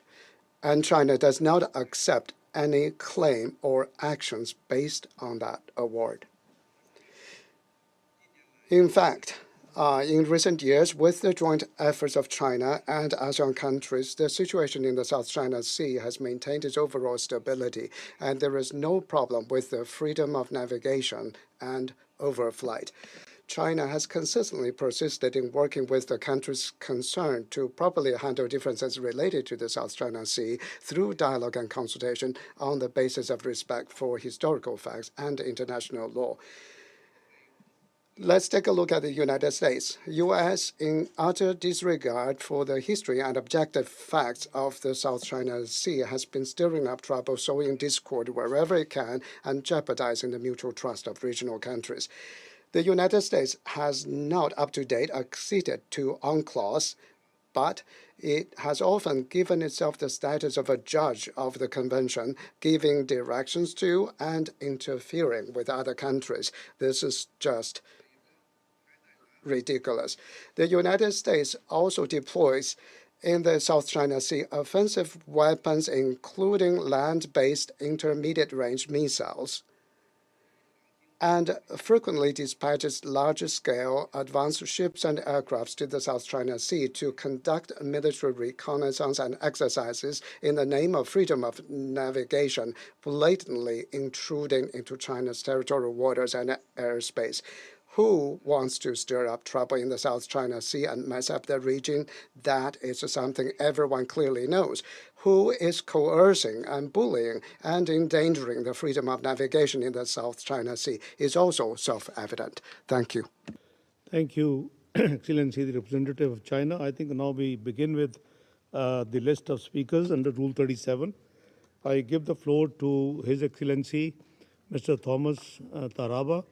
and China does not accept any claim or actions based on that award. In fact, in recent years, with the joint efforts of China and ASEAN countries, the situation in the South China Sea has maintained its overall stability, and there is no problem with the freedom of navigation and overflight. China has consistently persisted in working with the countries concerned to properly handle differences related to the South China Sea through dialogue and consultation on the basis of respect for historical facts and international law. Let's take a look at the United States. U.S., in utter disregard for the history and objective facts of the South China Sea, has been stirring up trouble, sowing discord wherever it can, and jeopardizing the mutual trust of regional countries. The United States has not up to date acceded to UNCLOS, but it has often given itself the status of a judge of the convention, giving directions to and interfering with other countries. This is just ridiculous. The United States also deploys in the South China Sea offensive weapons, including land-based intermediate-range missiles, and frequently dispatches large-scale advanced ships and aircrafts to the South China Sea to conduct military reconnaissance and exercises in the name of freedom of navigation, blatantly intruding into China's territorial waters and airspace. Who wants to stir up trouble in the South China Sea and mess up the region? That is something everyone clearly knows. Who is coercing and bullying and endangering the freedom of navigation in the South China Sea is also self-evident. Thank you. Thank you, Excellency, the representative of China. I think now we begin with the list of speakers under Rule 37. I give the floor to His Excellency, Mr. Thomas Taraba,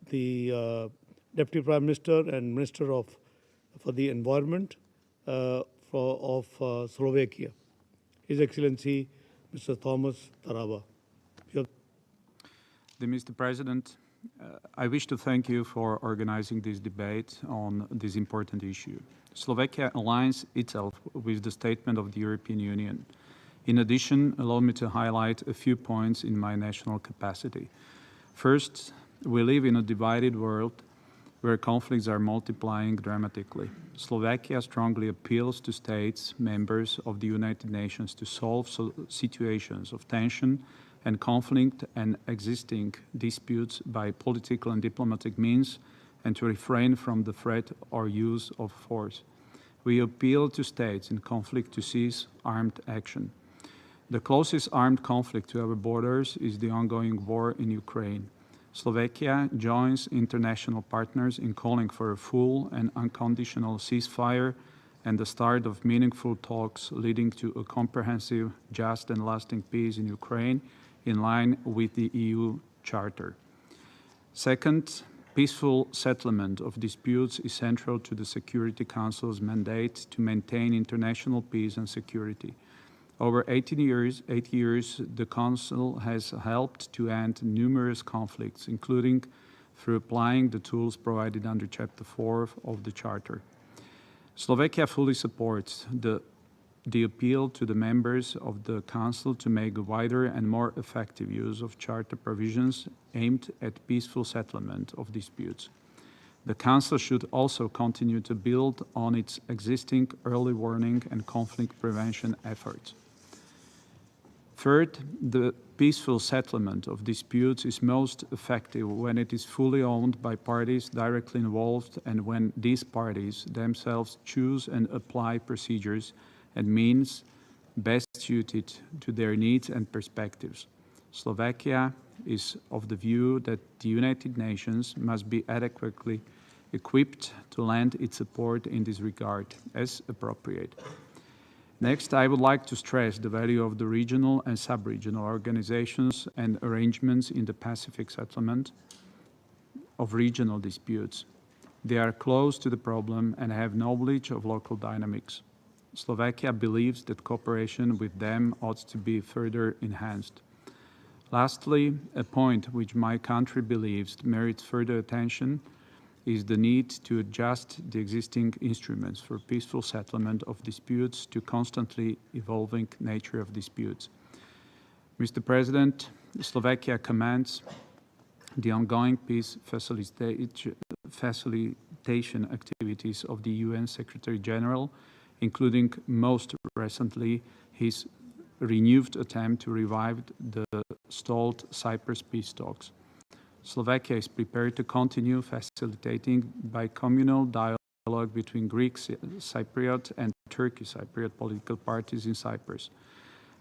the Deputy Prime Minister and Minister for the Environment of Slovakia. His Excellency, Mr. Thomas Taraba. Mr. President, I wish to thank you for organizing this debate on this important issue. Slovakia aligns itself with the statement of the European Union. In addition, allow me to highlight a few points in my national capacity. First, we live in a divided world where conflicts are multiplying dramatically. Slovakia strongly appeals to states members of the United Nations to solve situations of tension and conflict and existing disputes by political and diplomatic means, and to refrain from the threat or use of force. We appeal to states in conflict to cease armed action. The closest armed conflict to our borders is the ongoing war in Ukraine. Slovakia joins international partners in calling for a full and unconditional ceasefire and the start of meaningful talks leading to a comprehensive, just and lasting peace in Ukraine in line with the EU Charter. Second, peaceful settlement of disputes is central to the Security Council's mandate to maintain international peace and security. Over 8 years, the Council has helped to end numerous conflicts, including through applying the tools provided under Chapter 4 of the Charter. Slovakia fully supports the appeal to the members of the Council to make a wider and more effective use of Charter provisions aimed at peaceful settlement of disputes. The Council should also continue to build on its existing early warning and conflict prevention efforts. Third, the peaceful settlement of disputes is most effective when it is fully owned by parties directly involved and when these parties themselves choose and apply procedures and means best suited to their needs and perspectives. Slovakia is of the view that the United Nations must be adequately equipped to lend its support in this regard, as appropriate. Next, I would like to stress the value of the regional and sub-regional organizations and arrangements in the Pacific settlement of regional disputes. They are close to the problem and have knowledge of local dynamics. Slovakia believes that cooperation with them ought to be further enhanced. Lastly, a point which my country believes merits further attention is the need to adjust the existing instruments for peaceful settlement of disputes to constantly evolving nature of disputes. Mr. President, Slovakia commends the ongoing peace facilitation activities of the UN Secretary General, including most recently his renewed attempt to revive the stalled Cyprus peace talks. Slovakia is prepared to continue facilitating bicommunal dialogue between Greek Cypriot and Turkish Cypriot political parties in Cyprus.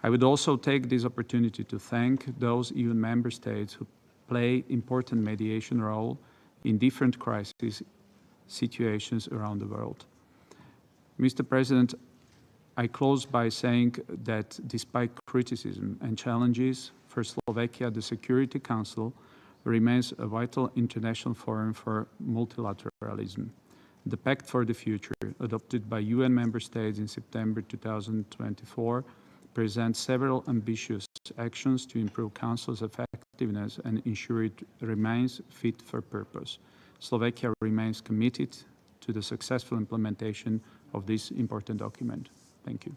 I would also take this opportunity to thank those EU member states who play important mediation role in different crisis situations around the world. Mr. President, I close by saying that despite criticism and challenges for Slovakia, the Security Council remains a vital international forum for multilateralism. The Pact for the Future, adopted by UN member states in September 2024, presents several ambitious actions to improve Council's effectiveness and ensure it remains fit for purpose. Slovakia remains committed to the successful implementation of this important document. Thank you.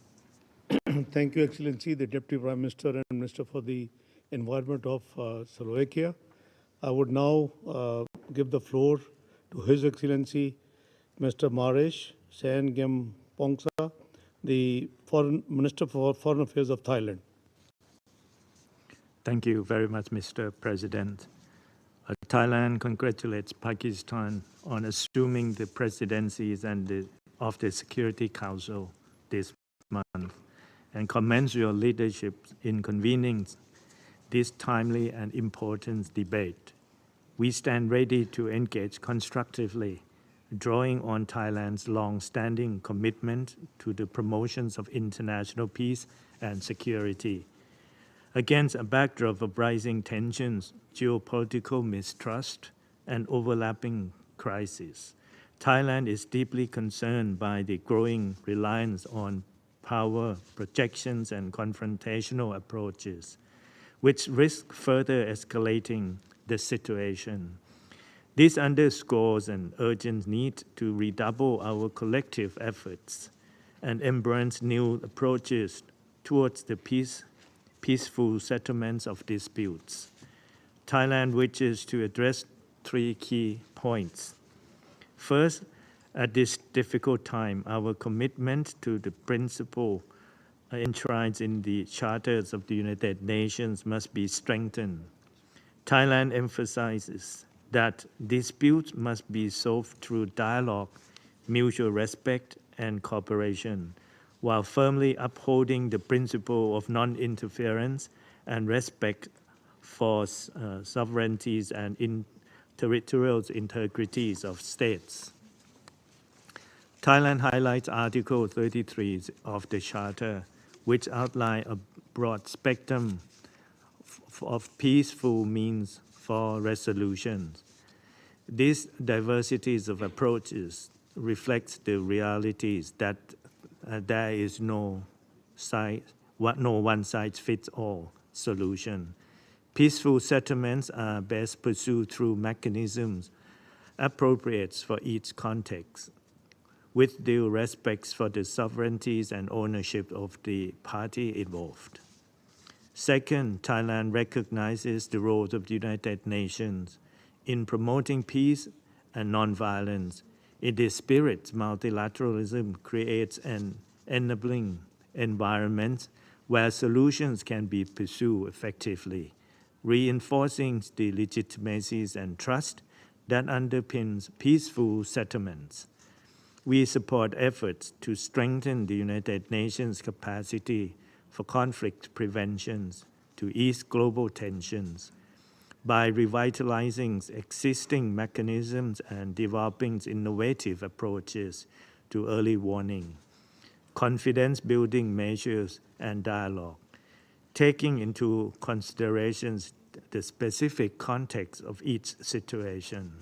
Thank you, Excellency, the Deputy Prime Minister and Minister for the Environment of Slovakia. I would now give the floor to His Excellency, Mr. Maresh Sangempongsa, the Foreign Minister for Foreign Affairs of Thailand. Thank you very much, Mr. President. Thailand congratulates Pakistan on assuming the presidencies of the Security Council this month and commends your leadership in convening this timely and important debate. We stand ready to engage constructively, drawing on Thailand's long-standing commitment to the promotions of international peace and security. Against a backdrop of rising tensions, geopolitical mistrust, and overlapping crises, Thailand is deeply concerned by the growing reliance on power projections and confrontational approaches, which risk further escalating the situation. This underscores an urgent need to redouble our collective efforts and embrace new approaches towards the peaceful settlements of disputes. Thailand wishes to address three key points. First, at this difficult time, our commitment to the principle enshrined in the charters of the United Nations must be strengthened. Thailand emphasizes that disputes must be solved through dialogue, mutual respect, and cooperation, while firmly upholding the principle of non-interference and respect for sovereignties and territorial integrities of states. Thailand highlights Article 33 of the Charter, which outline a broad spectrum of peaceful means for resolutions. These diversities of approaches reflect the realities that there is no one-size-fits-all solution. Peaceful settlements are best pursued through mechanisms appropriate for each context, with due respect for the sovereignties and ownership of the party involved. Second, Thailand recognizes the role of the United Nations in promoting peace and nonviolence. In this spirit, multilateralism creates an enabling environment where solutions can be pursued effectively, reinforcing the legitimacies and trust that underpins peaceful settlements. We support efforts to strengthen the United Nations capacity for conflict prevention to ease global tensions by revitalizing existing mechanisms and developing innovative approaches to early warning, confidence-building measures, and dialogue, taking into consideration the specific context of each situation.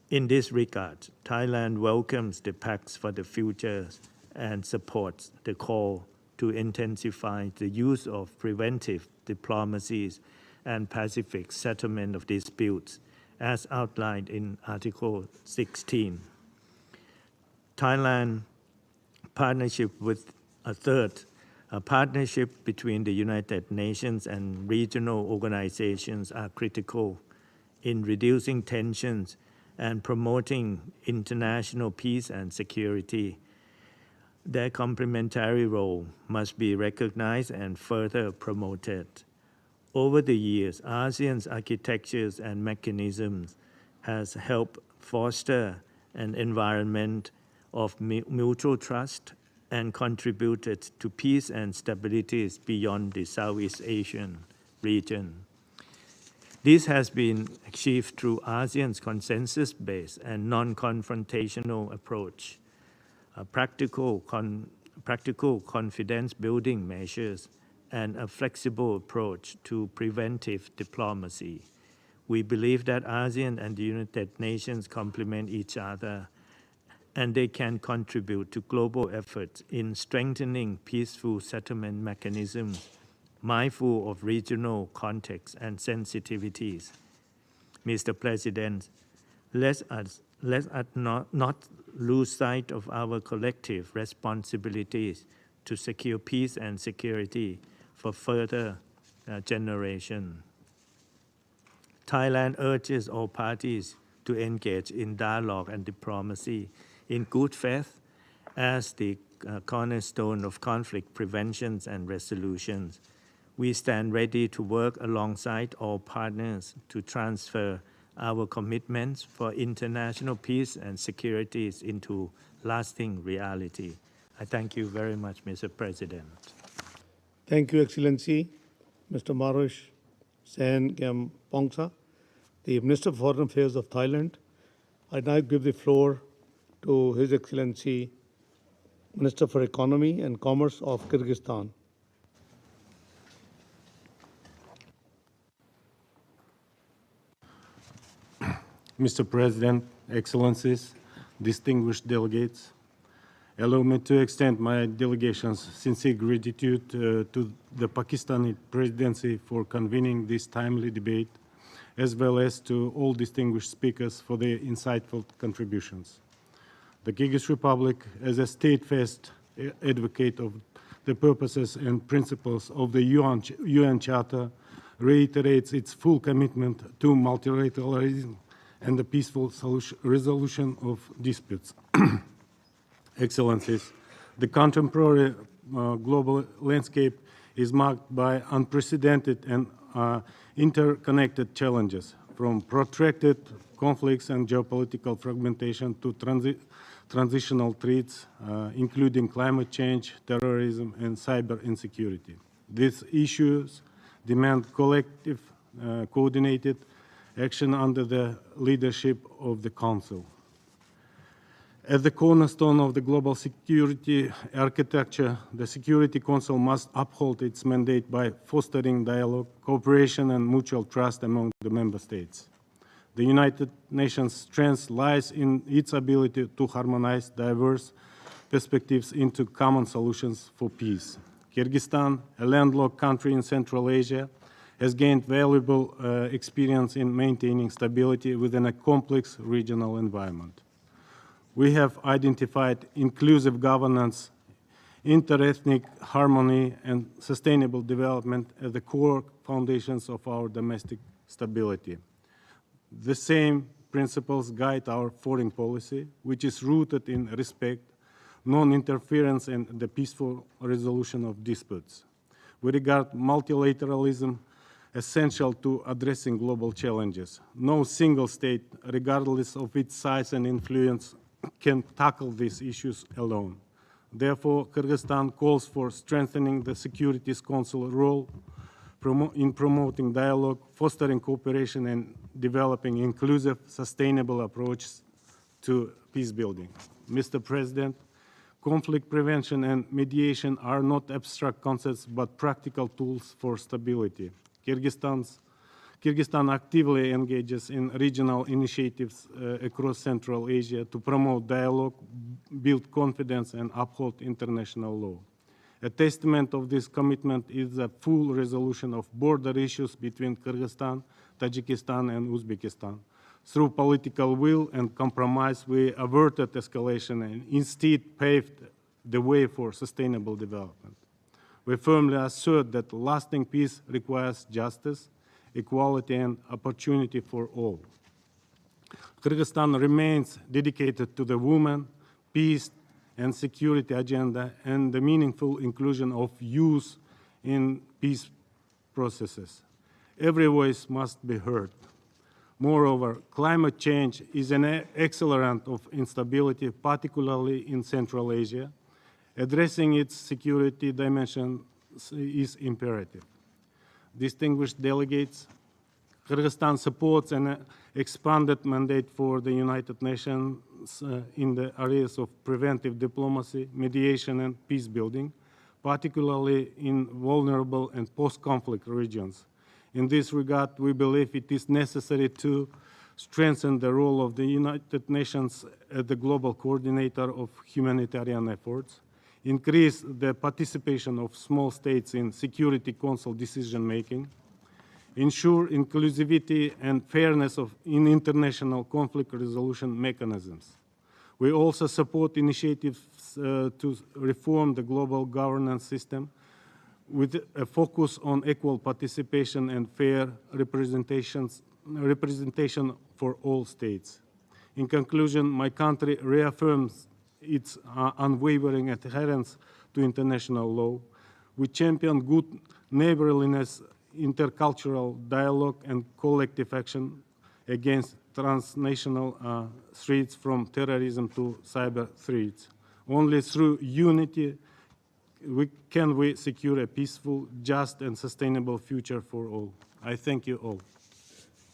In this regard, Thailand welcomes the Pact for the Future and supports the call to intensify the use of preventive diplomacies and pacific settlement of disputes, as outlined in Article 16. Thailand partnership with a partnership between the United Nations and regional organizations are critical in reducing tensions and promoting international peace and security. Their complementary role must be recognized and further promoted. Over the years, ASEAN's architectures and mechanisms has helped foster an environment of mutual trust and contributed to peace and stability beyond the Southeast Asian region. This has been achieved through ASEAN's consensus-based and non-confrontational approach, practical confidence-building measures, and a flexible approach to preventive diplomacy. We believe that ASEAN and the United Nations complement each other, and they can contribute to global efforts in strengthening peaceful settlement mechanisms, mindful of regional contexts and sensitivities. Mr. President, let us not lose sight of our collective responsibilities to secure peace and security for further generation. Thailand urges all parties to engage in dialogue and diplomacy in good faith as the cornerstone of conflict prevention and resolutions. We stand ready to work alongside all partners to transfer our commitments for international peace and security into lasting reality. I thank you very much, Mr. President. Thank you, Excellency, Mr. Marosh Sen Gam Pongsa, the Minister of Foreign Affairs of Thailand. I now give the floor to His Excellency, Minister for Economy and Commerce of Kyrgyzstan. Mr. President, Excellencies, distinguished delegates, allow me to extend my delegation's sincere gratitude to the Pakistani presidency for convening this timely debate, as well as to all distinguished speakers for their insightful contributions. The Kyrgyz Republic, as a steadfast advocate of the purposes and principles of the UN Charter, reiterates its full commitment to multilateralism and the peaceful resolution of disputes. Excellencies, the contemporary global landscape is marked by unprecedented and interconnected challenges, from protracted conflicts and geopolitical fragmentation to transitional threats, including climate change, terrorism, and cyber insecurity. These issues demand collective, coordinated action under the leadership of the Council. As the cornerstone of the global security architecture, the Security Council must uphold its mandate by fostering dialogue, cooperation, and mutual trust among the member states. The United Nations' strength lies in its ability to harmonize diverse perspectives into common solutions for peace. Kyrgyzstan, a landlocked country in Central Asia, has gained valuable experience in maintaining stability within a complex regional environment. We have identified inclusive governance, interethnic harmony, and sustainable development as the core foundations of our domestic stability. The same principles guide our foreign policy, which is rooted in respect, non-interference, and the peaceful resolution of disputes. We regard multilateralism essential to addressing global challenges. No single state, regardless of its size and influence, can tackle these issues alone. Therefore, Kyrgyzstan calls for strengthening the Security Council role in promoting dialogue, fostering cooperation, and developing inclusive, sustainable approaches to peace building. Mr. President, conflict prevention and mediation are not abstract concepts, but practical tools for stability. Kyrgyzstan actively engages in regional initiatives across Central Asia to promote dialogue, build confidence, and uphold international law. A testament of this commitment is the full resolution of border issues between Kyrgyzstan, Tajikistan, and Uzbekistan. Through political will and compromise, we averted escalation and instead paved the way for sustainable development. We firmly assert that lasting peace requires justice, equality, and opportunity for all. Kyrgyzstan remains dedicated to the women, peace, and security agenda and the meaningful inclusion of youth in peace processes. Every voice must be heard. Moreover, climate change is an accelerant of instability, particularly in Central Asia. Addressing its security dimension is imperative. Distinguished delegates, Kyrgyzstan supports an expanded mandate for the United Nations in the areas of preventive diplomacy, mediation, and peace building, particularly in vulnerable and post-conflict regions. In this regard, we believe it is necessary to strengthen the role of the United Nations as the global coordinator of humanitarian efforts, increase the participation of small states in Security Council decision-making, ensure inclusivity and fairness in international conflict resolution mechanisms. We also support initiatives to reform the global governance system with a focus on equal participation and fair representation for all states. In conclusion, my country reaffirms its unwavering adherence to international law. We champion good neighborliness, intercultural dialogue, and collective action against transnational threats from terrorism to cyber threats. Only through unity can we secure a peaceful, just, and sustainable future for all. I thank you all.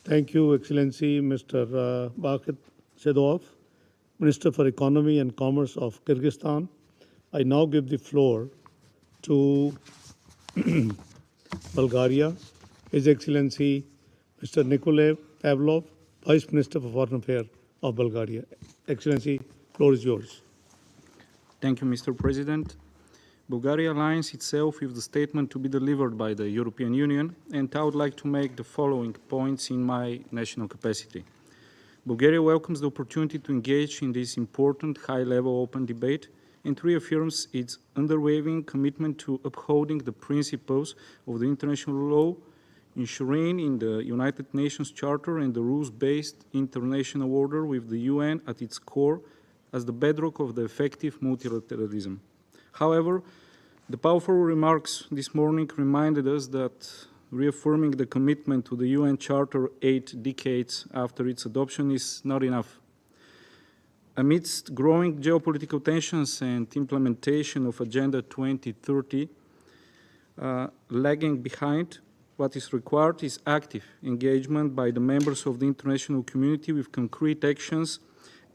Thank you, Excellency Mr. Bakit Sedov, Minister for Economy and Commerce of Kyrgyzstan. I now give the floor to Bulgaria, His Excellency Mr. Nikolay Pavlov, Vice Minister for Foreign Affairs of Bulgaria. Excellency, floor is yours. Thank you, Mr. President. Bulgaria aligns itself with the statement to be delivered by the European Union, and I would like to make the following points in my national capacity. Bulgaria welcomes the opportunity to engage in this important high-level open debate and reaffirms its unwavering commitment to upholding the principles of the international law, ensuring in the United Nations Charter and the rules-based international order with the UN at its core as the bedrock of the effective multilateralism. However, the powerful remarks this morning reminded us that reaffirming the commitment to the UN Charter 8 decades after its adoption is not enough. Amidst growing geopolitical tensions and implementation of Agenda 2030, lagging behind, what is required is active engagement by the members of the international community with concrete actions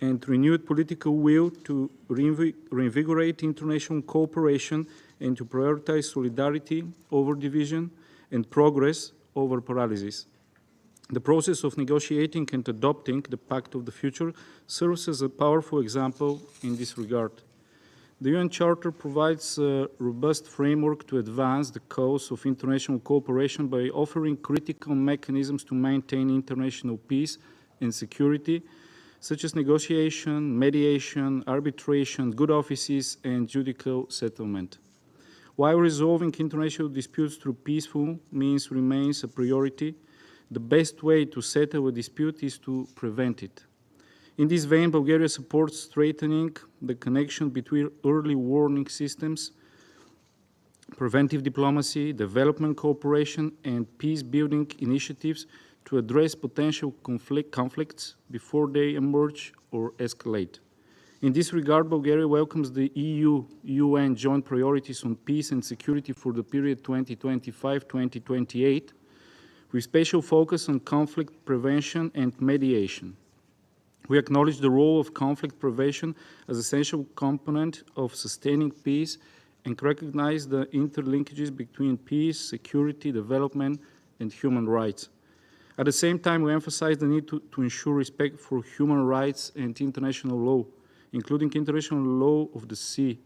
and renewed political will to reinvigorate international cooperation and to prioritize solidarity over division and progress over paralysis. The process of negotiating and adopting the Pact of the Future serves as a powerful example in this regard. The UN Charter provides a robust framework to advance the cause of international cooperation by offering critical mechanisms to maintain international peace and security, such as negotiation, mediation, arbitration, good offices, and judicial settlement. While resolving international disputes through peaceful means remains a priority, the best way to settle a dispute is to prevent it. In this vein, Bulgaria supports strengthening the connection between early warning systems preventive diplomacy, development cooperation, and peace-building initiatives to address potential conflicts before they emerge or escalate. In this regard, Bulgaria welcomes the EU-UN joint priorities on peace and security for the period 2025-2028, with special focus on conflict prevention and mediation. We acknowledge the role of conflict prevention as an essential component of sustaining peace and recognize the interlinkages between peace, security, development, and human rights. At the same time, we emphasize the need to ensure respect for human rights and international law, including international law of the sea,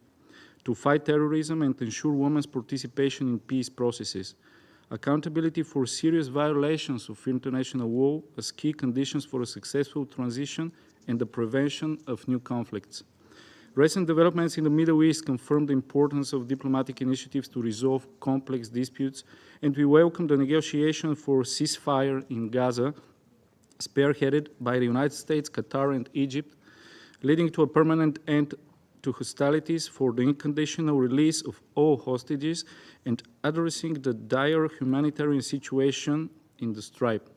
to fight terrorism and ensure women's participation in peace processes. Accountability for serious violations of international law as key conditions for a successful transition and the prevention of new conflicts. Recent developments in the Middle East confirm the importance of diplomatic initiatives to resolve complex disputes, and we welcome the negotiation for ceasefire in Gaza, spearheaded by the United States, Qatar, and Egypt, leading to a permanent end to hostilities, for the unconditional release of all hostages, and addressing the dire humanitarian situation in the Strip.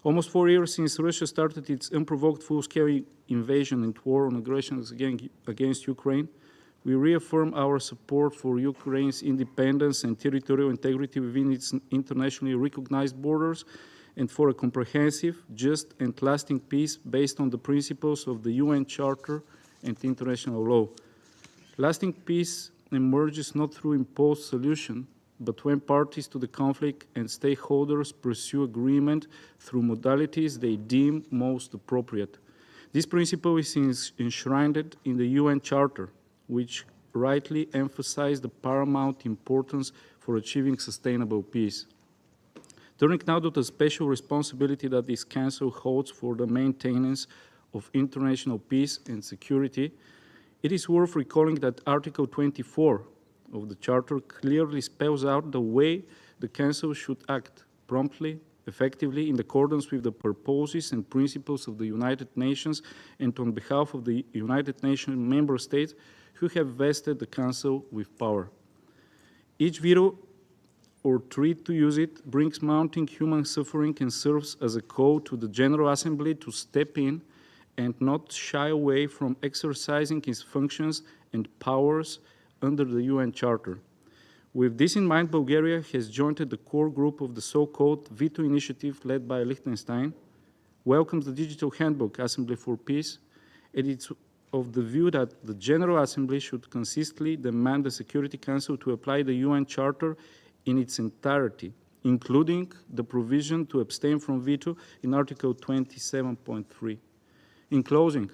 Almost 4 years since Russia started its unprovoked full-scale invasion and war on aggression against Ukraine, we reaffirm our support for Ukraine's independence and territorial integrity within its internationally recognized borders, and for a comprehensive, just, and lasting peace based on the principles of the UN Charter and international law. Lasting peace emerges not through imposed solution, but when parties to the conflict and stakeholders pursue agreement through modalities they deem most appropriate. This principle is enshrined in the UN Charter, which rightly emphasizes the paramount importance for achieving sustainable peace. Turning now to the special responsibility that this Council holds for the maintenance of international peace and security, it is worth recalling that Article 24 of the Charter clearly spells out the way the Council should act promptly, effectively, in accordance with the purposes and principles of the United Nations, and on behalf of the United Nations member states who have vested the Council with power. Each veto or threat to use it brings mounting human suffering and serves as a call to the General Assembly to step in and not shy away from exercising its functions and powers under the UN Charter. With this in mind, Bulgaria has joined the core group of the so-called veto initiative led by Liechtenstein, welcomes the Digital Handbook Assembly for Peace, and it's of the view that the General Assembly should consistently demand the Security Council to apply the UN Charter in its entirety, including the provision to abstain from veto in Article 27.3. In closing,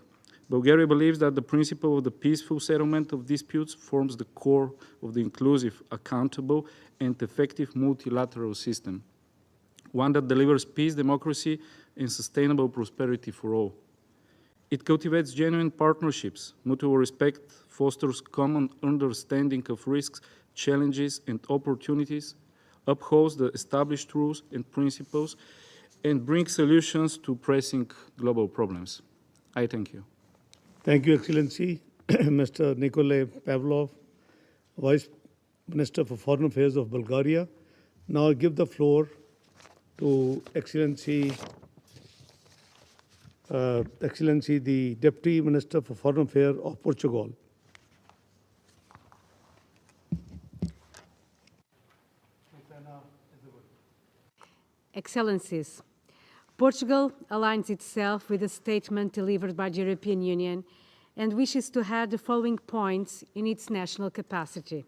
Bulgaria believes that the principle of the peaceful settlement of disputes forms the core of the inclusive, accountable, and effective multilateral system, one that delivers peace, democracy, and sustainable prosperity for all. It cultivates genuine partnerships, mutual respect, fosters common understanding of risks, challenges, and opportunities, upholds the established rules and principles, and brings solutions to pressing global problems. I thank you. Thank you, Excellency. Mr. Nikolai Pavlov, Vice Minister for Foreign Affairs of Bulgaria. Now I give the floor to Excellency, the Deputy Minister for Foreign Affairs of Portugal. Excellencies, Portugal aligns itself with the statement delivered by the European Union and wishes to add the following points in its national capacity.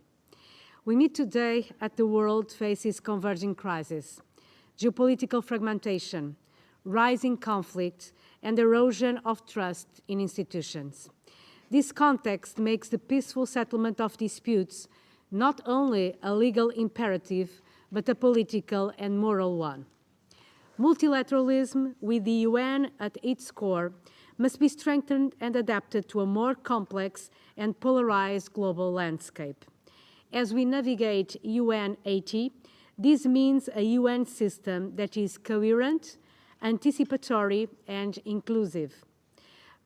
We meet today as the world faces converging crises, geopolitical fragmentation, rising conflict, and erosion of trust in institutions. This context makes the peaceful settlement of disputes not only a legal imperative, but a political and moral one. Multilateralism, with the UN at its core, must be strengthened and adapted to a more complex and polarized global landscape. As we navigate UN 80, this means a UN system that is coherent, anticipatory, and inclusive.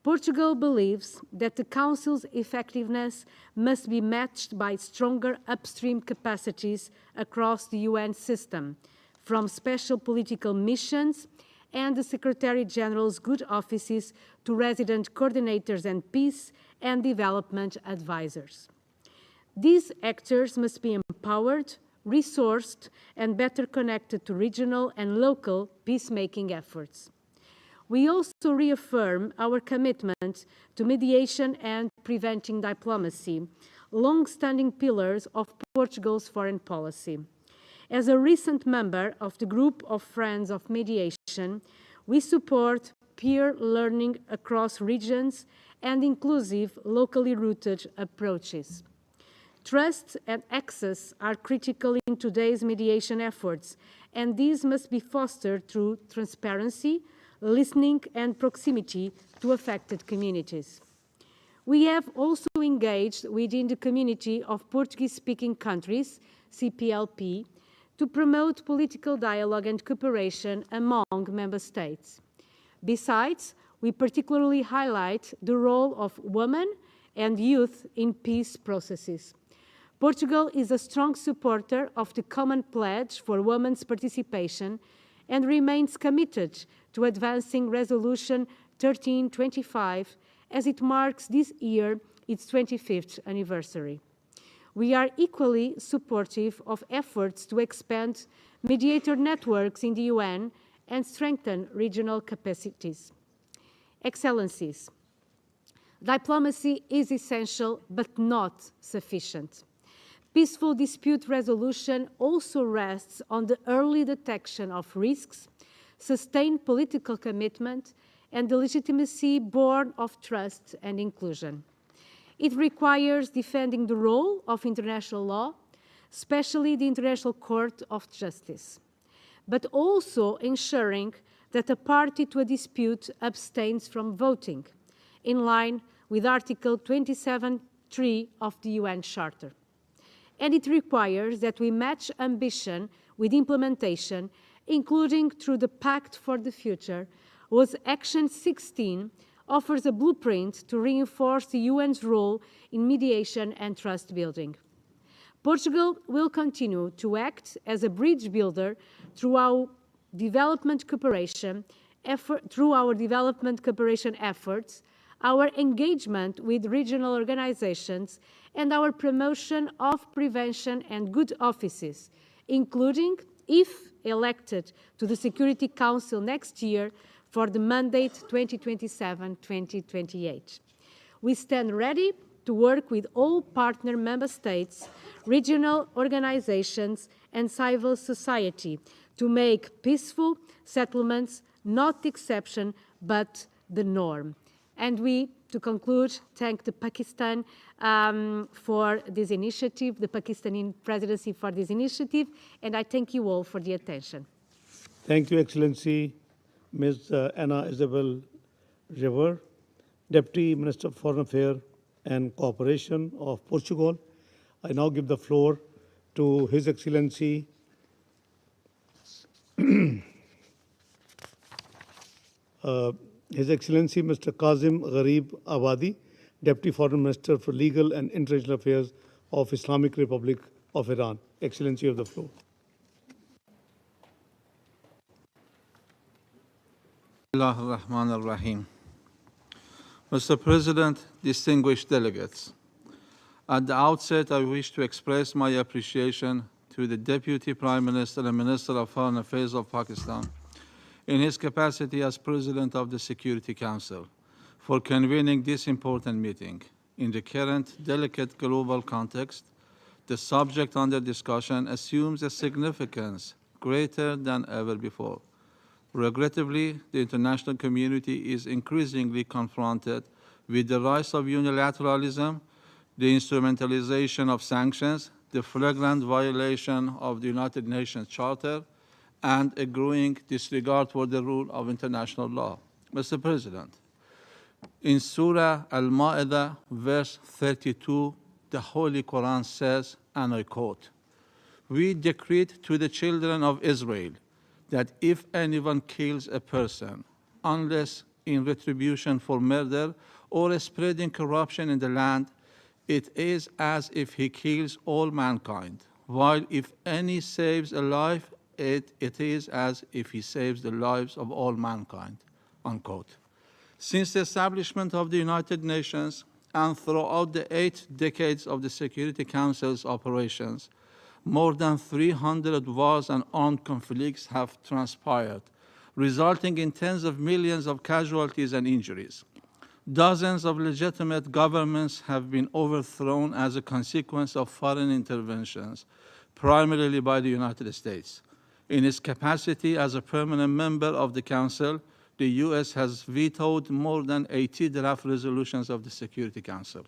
Portugal believes that the Council's effectiveness must be matched by stronger upstream capacities across the UN system, from special political missions and the Secretary-General's good offices to resident coordinators and peace and development advisors. These actors must be empowered, resourced, and better connected to regional and local peacemaking efforts. We also reaffirm our commitment to mediation and preventing diplomacy, long-standing pillars of Portugal's foreign policy. As a recent member of the Group of Friends of Mediation, we support peer learning across regions and inclusive, locally rooted approaches. Trust and access are critical in today's mediation efforts, and these must be fostered through transparency, listening, and proximity to affected communities. We have also engaged within the community of Portuguese-speaking countries, CPLP, to promote political dialogue and cooperation among member states. Besides, we particularly highlight the role of women and youth in peace processes. Portugal is a strong supporter of the Common Pledge for Women's Participation and remains committed to advancing Resolution 1325 as it marks this year its 25th anniversary. We are equally supportive of efforts to expand mediator networks in the UN and strengthen regional capacities. Excellencies, diplomacy is essential but not sufficient. Peaceful dispute resolution also rests on the early detection of risks, sustained political commitment, and the legitimacy born of trust and inclusion. It requires defending the role of international law, especially the International Court of Justice, but also ensuring that a party to a dispute abstains from voting, in line with Article 27(3) of the UN Charter. And it requires that we match ambition with implementation, including through the Pact for the Future, whose Action 16 offers a blueprint to reinforce the UN's role in mediation and trust building. Portugal will continue to act as a bridge builder through our development cooperation efforts, our engagement with regional organizations, and our promotion of prevention and good offices, including, if elected to the Security Council next year for the mandate 2027-2028. We stand ready to work with all partner member states, regional organizations, and civil society to make peaceful settlements not the exception, but the norm. And we, to conclude, thank the Pakistan for this initiative, the Pakistani presidency for this initiative, and I thank you all for the attention. Thank you, Excellency, Ms. Anna Isabel River, Deputy Minister of Foreign Affairs and Cooperation of Portugal. I now give the floor to His Excellency His Excellency Mr. Kazim Gharib Abadi, Deputy Foreign Minister for Legal and International Affairs of Islamic Republic of Iran. Excellency of the floor. Bismillahirrahmanirrahim. Mr. President, distinguished delegates, at the outset I wish to express my appreciation to the Deputy Prime Minister and Minister of Foreign Affairs of Pakistan in his capacity as President of the Security Council for convening this important meeting. In the current delicate global context, the subject under discussion assumes a significance greater than ever before. Regrettably, the international community is increasingly confronted with the rise of unilateralism, the instrumentalization of sanctions, the flagrant violation of the United Nations Charter, and a growing disregard for the rule of international law. Mr. President, in Surah Al-Ma'idah, verse 32, the Holy Quran says, and I quote, "We decreed to the children of Israel that if anyone kills a person, unless in retribution for murder or spreading corruption in the land, it is as if he kills all mankind, while if any saves a life, it is as if he saves the lives of all mankind, unquote. Since the establishment of the United Nations and throughout the 8 decades of the Security Council's operations, more than 300 wars and armed conflicts have transpired, resulting in tens of millions of casualties and injuries. Dozens of legitimate governments have been overthrown as a consequence of foreign interventions, primarily by the United States. In its capacity as a permanent member of the Council, the U.S. has vetoed more than 80 draft resolutions of the Security Council.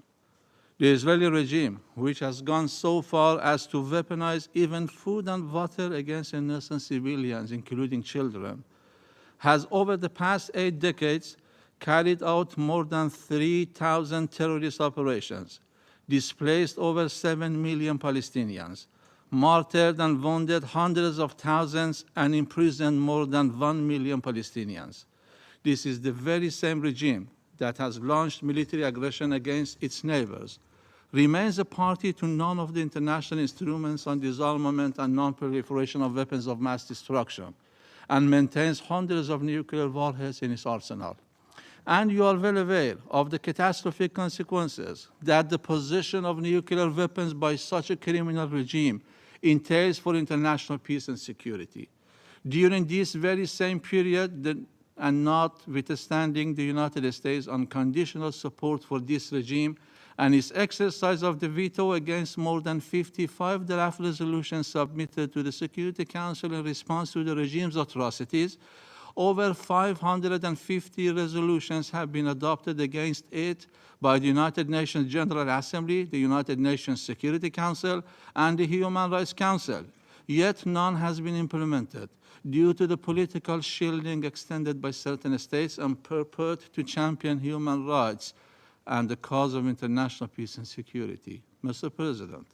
The Israeli regime, which has gone so far as to weaponize even food and water against innocent civilians, including children, has over the past 8 decades carried out more than 3,000 terrorist operations, displaced over 7 million Palestinians, martyred and wounded hundreds of thousands, and imprisoned more than 1 million Palestinians. This is the very same regime that has launched military aggression against its neighbors, remains a party to none of the international instruments on disarmament and non-proliferation of weapons of mass destruction, and maintains hundreds of nuclear warheads in its arsenal. And you are well aware of the catastrophic consequences that the possession of nuclear weapons by such a criminal regime entails for international peace and security. During this very same period, and notwithstanding the United States' unconditional support for this regime and its exercise of the veto against more than 55 draft resolutions submitted to the Security Council in response to the regime's atrocities, over 550 resolutions have been adopted against it by the United Nations General Assembly, the United Nations Security Council, and the Human Rights Council. Yet none has been implemented due to the political shielding extended by certain states and purport to champion human rights and the cause of international peace and security. Mr. President,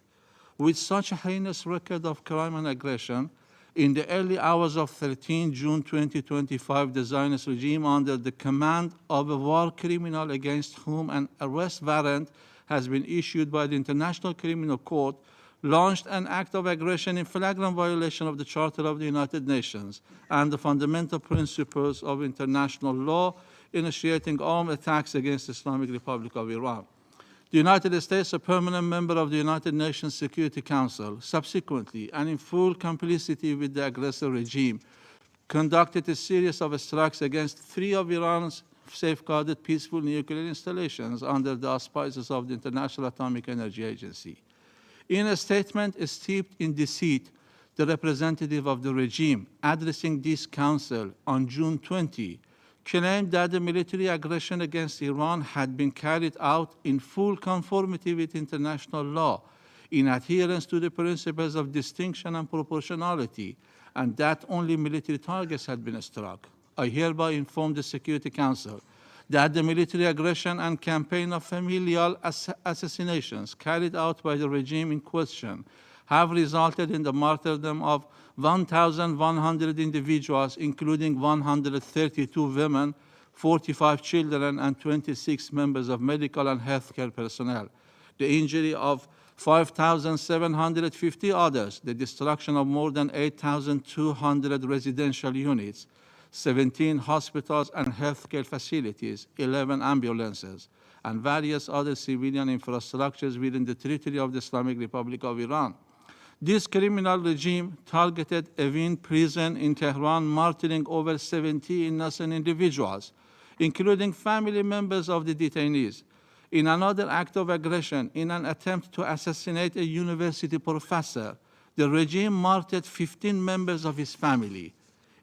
with such a heinous record of crime and aggression, in the early hours of 13 June 2025, the Zionist regime, under the command of a war criminal against whom an arrest warrant has been issued by the International Criminal Court, launched an act of aggression in flagrant violation of the Charter of the United Nations and the fundamental principles of international law, initiating armed attacks against the Islamic Republic of Iran. The United States, a permanent member of the United Nations Security Council, subsequently and in full complicity with the aggressor regime, conducted a series of strikes against 3 of Iran's safeguarded peaceful nuclear installations under the auspices of the International Atomic Energy Agency. In a statement steeped in deceit, the representative of the regime, addressing this council on June 20, claimed that the military aggression against Iran had been carried out in full conformity with international law, in adherence to the principles of distinction and proportionality, and that only military targets had been struck. I hereby inform the Security Council that the military aggression and campaign of familial assassinations carried out by the regime in question have resulted in the martyrdom of 1,100 individuals, including 132 women, 45 children, and 26 members of medical and healthcare personnel, the injury of 5,750 others, the destruction of more than 8,200 residential units, 17 hospitals and healthcare facilities, 11 ambulances, and various other civilian infrastructures within the territory of the Islamic Republic of Iran. This criminal regime targeted Evin prison in Tehran, martyring over 70 innocent individuals, including family members of the detainees. In another act of aggression, in an attempt to assassinate a university professor, the regime martyred 15 members of his family.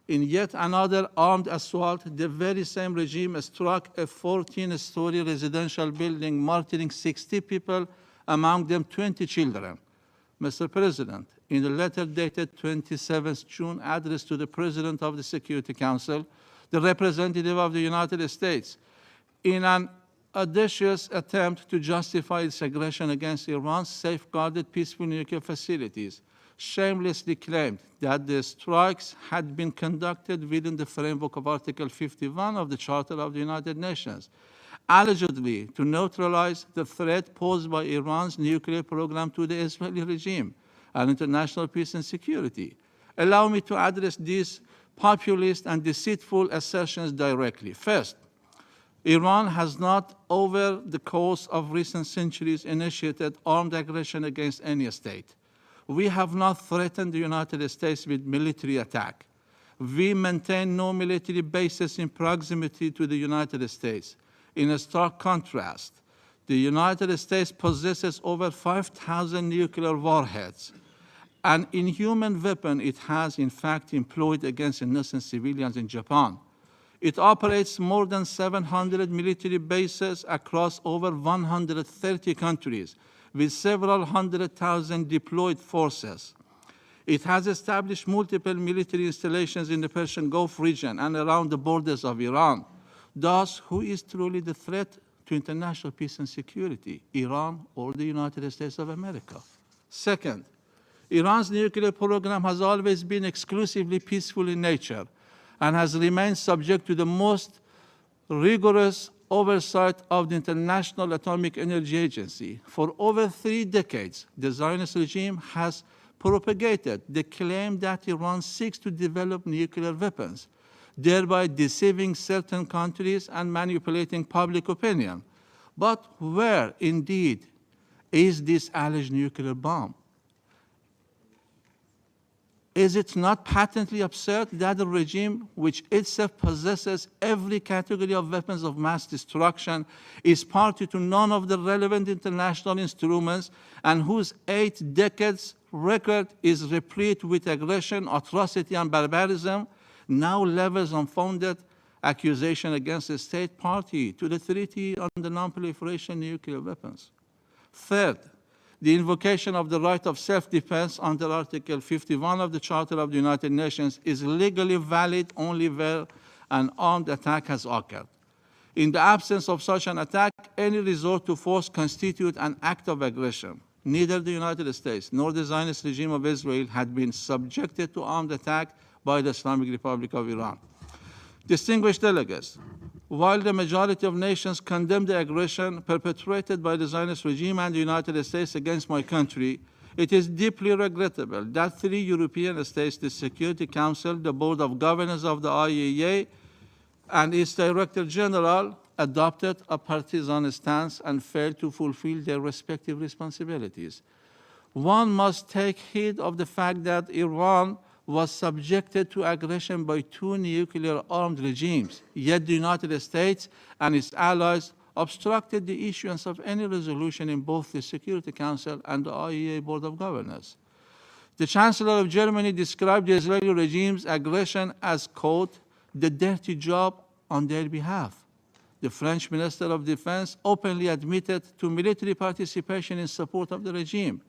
In yet another armed assault, the very same regime struck a 14-story residential building, martyring 60 people, among them 20 children. Mr. President, in a letter dated 27 June addressed to the President of the Security Council, the representative of the United States, in an audacious attempt to justify its aggression against Iran's safeguarded peaceful nuclear facilities, shamelessly claimed that the strikes had been conducted within the framework of Article 51 of the Charter of the United Nations, allegedly to neutralize the threat posed by Iran's nuclear program to the Israeli regime and international peace and security. Allow me to address these populist and deceitful assertions directly. First, Iran has not, over the course of recent centuries, initiated armed aggression against any state. We have not threatened the United States with military attack. We maintain no military bases in proximity to the United States. In a stark contrast, the United States possesses over 5,000 nuclear warheads, an inhuman weapon it has in fact employed against innocent civilians in Japan. It operates more than 700 military bases across over 130 countries, with several 100,000 deployed forces. It has established multiple military installations in the Persian Gulf region and around the borders of Iran. Thus, who is truly the threat to international peace and security, Iran or the United States of America? Second, Iran's nuclear program has always been exclusively peaceful in nature and has remained subject to the most rigorous oversight of the International Atomic Energy Agency. For over 3 decades, the Zionist regime has propagated the claim that Iran seeks to develop nuclear weapons, thereby deceiving certain countries and manipulating public opinion. But where, indeed, is this alleged nuclear bomb? Is it not patently absurd that the regime, which itself possesses every category of weapons of mass destruction, is party to none of the relevant international instruments, and whose 8 decades record is replete with aggression, atrocity, and barbarism, now levels unfounded accusation against a state party to the Treaty on the Non-Proliferation of Nuclear Weapons? Third, the invocation of the right of self-defense under Article 51 of the Charter of the United Nations is legally valid only where an armed attack has occurred. In the absence of such an attack, any resort to force constitutes an act of aggression. Neither the United States nor the Zionist regime of Israel had been subjected to armed attack by the Islamic Republic of Iran. Distinguished delegates, while the majority of nations condemn the aggression perpetrated by the Zionist regime and the United States against my country, it is deeply regrettable that 3 European states, the Security Council, the Board of Governors of the IAEA, and its Director General adopted a partisan stance and failed to fulfill their respective responsibilities. One must take heed of the fact that Iran was subjected to aggression by 2 nuclear-armed regimes, yet the United States and its allies obstructed the issuance of any resolution in both the Security Council and the IAEA Board of Governors. The Chancellor of Germany described the Israeli regime's aggression as, quote, the dirty job on their behalf. The French Minister of Defense openly admitted to military participation in support of the regime.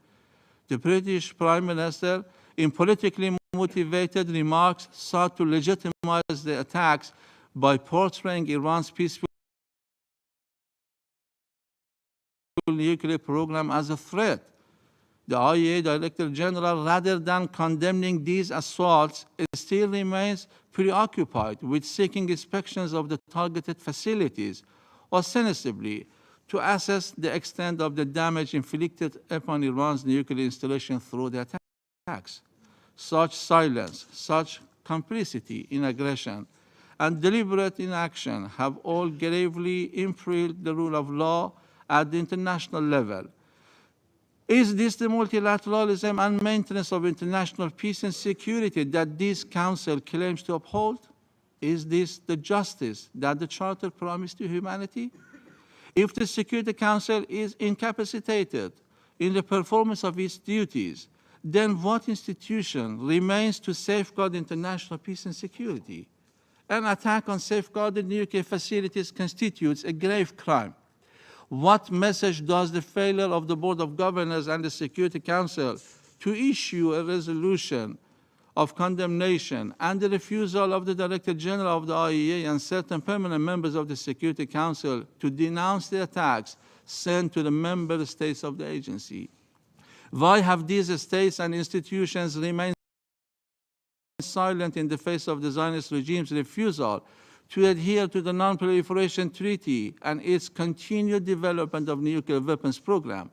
The British Prime Minister, in politically motivated remarks, sought to legitimize the attacks by portraying Iran's peaceful nuclear program as a threat. The IAEA Director General, rather than condemning these assaults, still remains preoccupied with seeking inspections of the targeted facilities, ostensibly to assess the extent of the damage inflicted upon Iran's nuclear installation through the attacks. Such silence, such complicity in aggression, and deliberate inaction have all gravely imperiled the rule of law at the international level. Is this the multilateralism and maintenance of international peace and security that this Council claims to uphold? Is this the justice that the Charter promised to humanity? If the Security Council is incapacitated in the performance of its duties, then what institution remains to safeguard international peace and security? An attack on safeguarded nuclear facilities constitutes a grave crime. What message does the failure of the Board of Governors and the Security Council to issue a resolution of condemnation and the refusal of the Director General of the IAEA and certain permanent members of the Security Council to denounce the attacks sent to the member states of the agency? Why have these states and institutions remained silent in the face of the Zionist regime's refusal to adhere to the Non-Proliferation Treaty and its continued development of nuclear weapons program?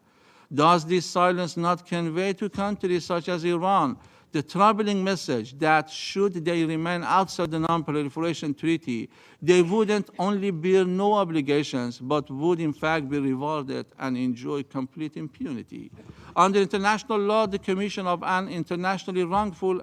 Does this silence not convey to countries such as Iran the troubling message that should they remain outside the Non-Proliferation Treaty, they wouldn't only bear no obligations, but would in fact be rewarded and enjoy complete impunity? Under international law, the commission of an internationally wrongful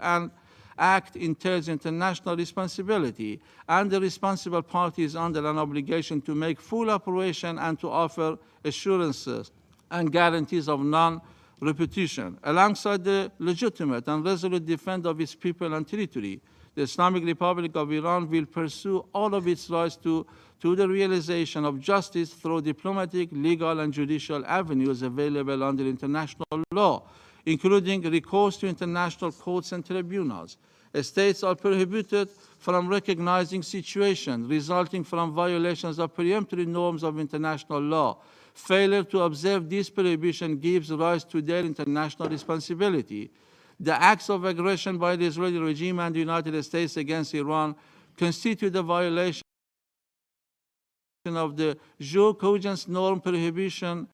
act entails international responsibility, and the responsible party is under an obligation to make full operation and to offer assurances and guarantees of non-repetition. Alongside the legitimate and resolute defense of its people and territory, the Islamic Republic of Iran will pursue all of its rights to the realization of justice through diplomatic, legal, and judicial avenues available under international law, including recourse to international courts and tribunals. States are prohibited from recognizing situations resulting from violations of peremptory norms of international law. Failure to observe this prohibition gives rise to their international responsibility. The acts of aggression by the Israeli regime and the United States against Iran constitute a violation of the Geo-News norm prohibiting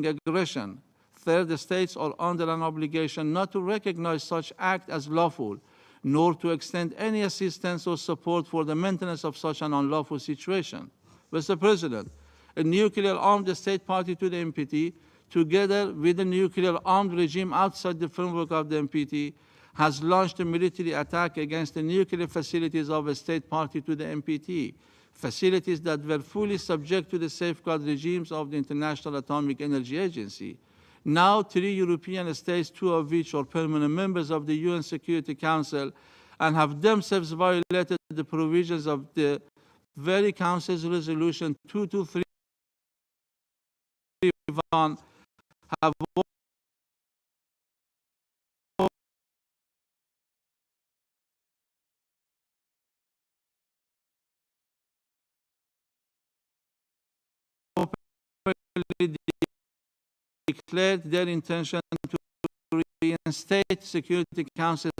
aggression. Third states are under an obligation not to recognize such act as lawful, nor to extend any assistance or support for the maintenance of such an unlawful situation. Mr. President, a nuclear-armed state party to the NPT, together with a nuclear-armed regime outside the framework of the NPT, has launched a military attack against the nuclear facilities of a state party to the NPT, facilities that were fully subject to the safeguard regimes of the International Atomic Energy Agency. Now, 3 European states, 2 of which are permanent members of the UN Security Council, and have themselves violated the provisions of the very Council's Resolution 2231, have declared their intention to reinstate Security Council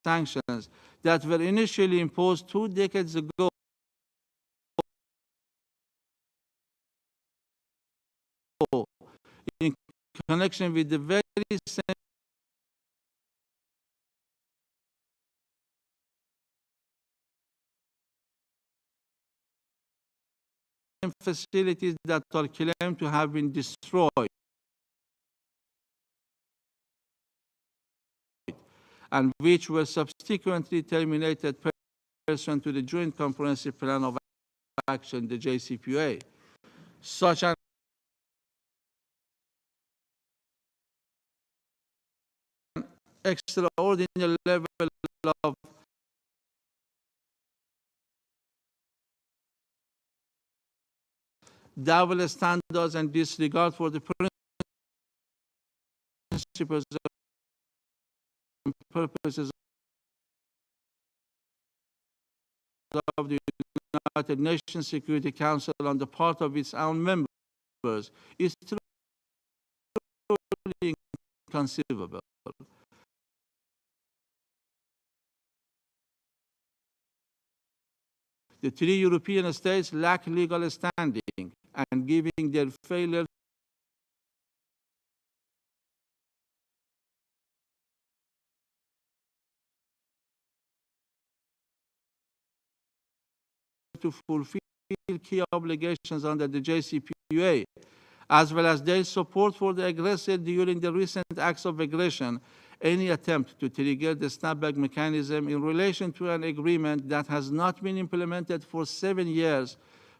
sanctions that were initially imposed 2 decades ago in connection with the very same facilities that are claimed to have been destroyed and which were subsequently terminated pursuant to the Joint Comprehensive Plan of Action, the JCPOA. Such an extraordinary level of double standards and disregard for the principles and purposes of the United Nations Security Council on the part of its own members is truly inconceivable. The 3 European states lack legal standing, and giving their failure to fulfill key obligations under the JCPOA, as well as their support for the aggressor during the recent acts of aggression, any attempt to trigger the snapback mechanism in relation to an agreement that has not been implemented for 7 years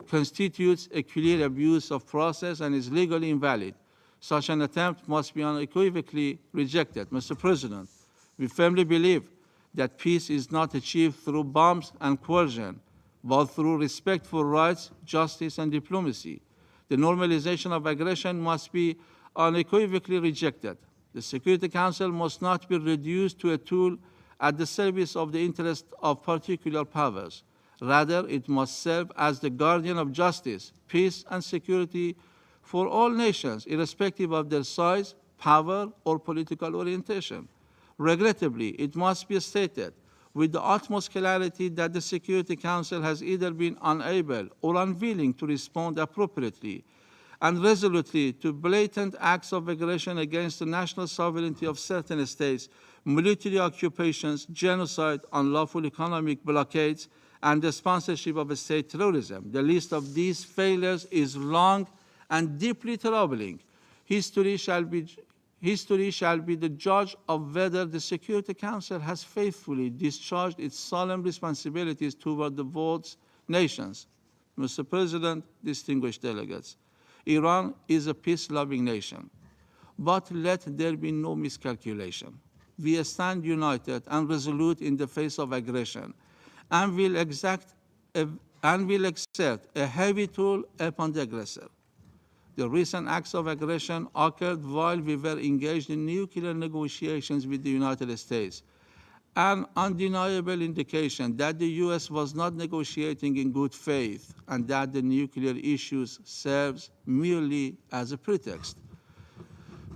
constitutes a clear abuse of process and is legally invalid. Such an attempt must be unequivocally rejected. Mr. President, we firmly believe that peace is not achieved through bombs and coercion, but through respect for rights, justice, and diplomacy. The normalization of aggression must be unequivocally rejected. The Security Council must not be reduced to a tool at the service of the interest of particular powers. Rather, it must serve as the guardian of justice, peace, and security for all nations, irrespective of their size, power, or political orientation. Regrettably, it must be stated with the utmost clarity that the Security Council has either been unable or unwilling to respond appropriately and resolutely to blatant acts of aggression against the national sovereignty of certain states, military occupations, genocide, unlawful economic blockades, and the sponsorship of state terrorism. The list of these failures is long and deeply troubling. History shall be the judge of whether the Security Council has faithfully discharged its solemn responsibilities toward the world's nations. Mr. President, distinguished delegates, Iran is a peace-loving nation, but let there be no miscalculation. We stand united and resolute in the face of aggression, and will exert a heavy toll upon the aggressor. The recent acts of aggression occurred while we were engaged in nuclear negotiations with the United States, an undeniable indication that the U.S. was not negotiating in good faith and that the nuclear issues serves merely as a pretext.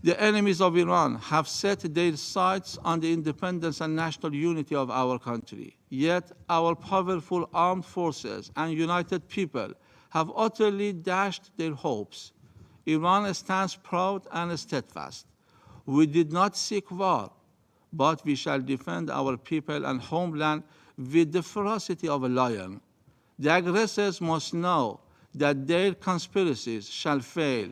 The enemies of Iran have set their sights on the independence and national unity of our country. Yet our powerful armed forces and united people have utterly dashed their hopes. Iran stands proud and steadfast. We did not seek war, but we shall defend our people and homeland with the ferocity of a lion. The aggressors must know that their conspiracies shall fail,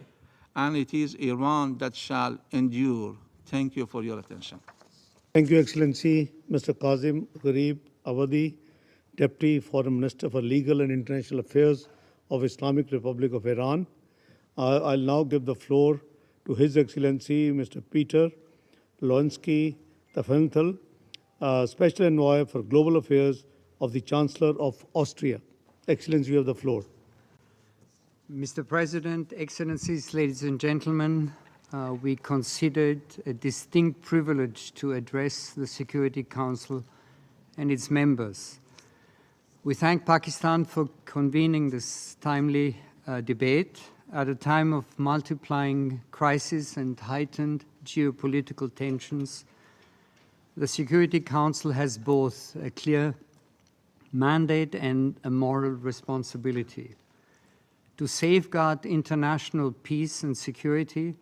and it is Iran that shall endure. Thank you for your attention. Thank you, Excellency, Mr. Kazim Gharib Awadi, Deputy Foreign Minister for Legal and International Affairs of Islamic Republic of Iran. I'll now give the floor to His Excellency, Mr. Peter Lonsky Tafenthal, Special Envoy for Global Affairs of the Chancellor of Austria. Excellency, you have the floor. Mr. President, Excellencies, ladies and gentlemen, we consider it a distinct privilege to address the Security Council and its members. We thank Pakistan for convening this timely debate at a time of multiplying crises and heightened geopolitical tensions. The Security Council has both a clear mandate and a moral responsibility to safeguard international peace and security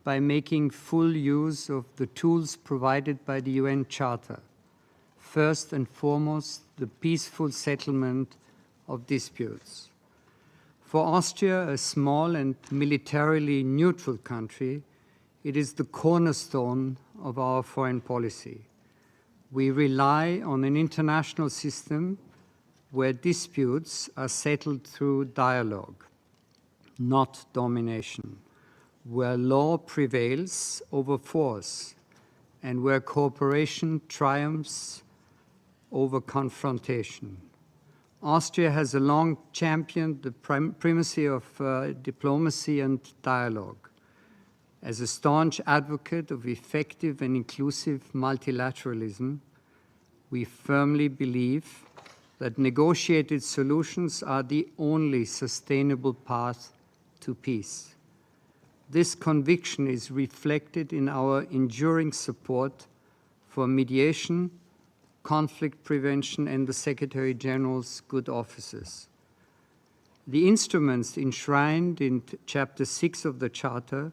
by making full use of the tools provided by the UN Charter. First and foremost, the peaceful settlement of disputes. For Austria, a small and militarily neutral country, it is the cornerstone of our foreign policy. We rely on an international system where disputes are settled through dialogue, not domination, where law prevails over force, and where cooperation triumphs over confrontation. Austria has long championed the primacy of diplomacy and dialogue. As a staunch advocate of effective and inclusive multilateralism, we firmly believe that negotiated solutions are the only sustainable path to peace. This conviction is reflected in our enduring support for mediation, conflict prevention, and the Secretary General's good offices. The instruments enshrined in Chapter 6 of the Charter,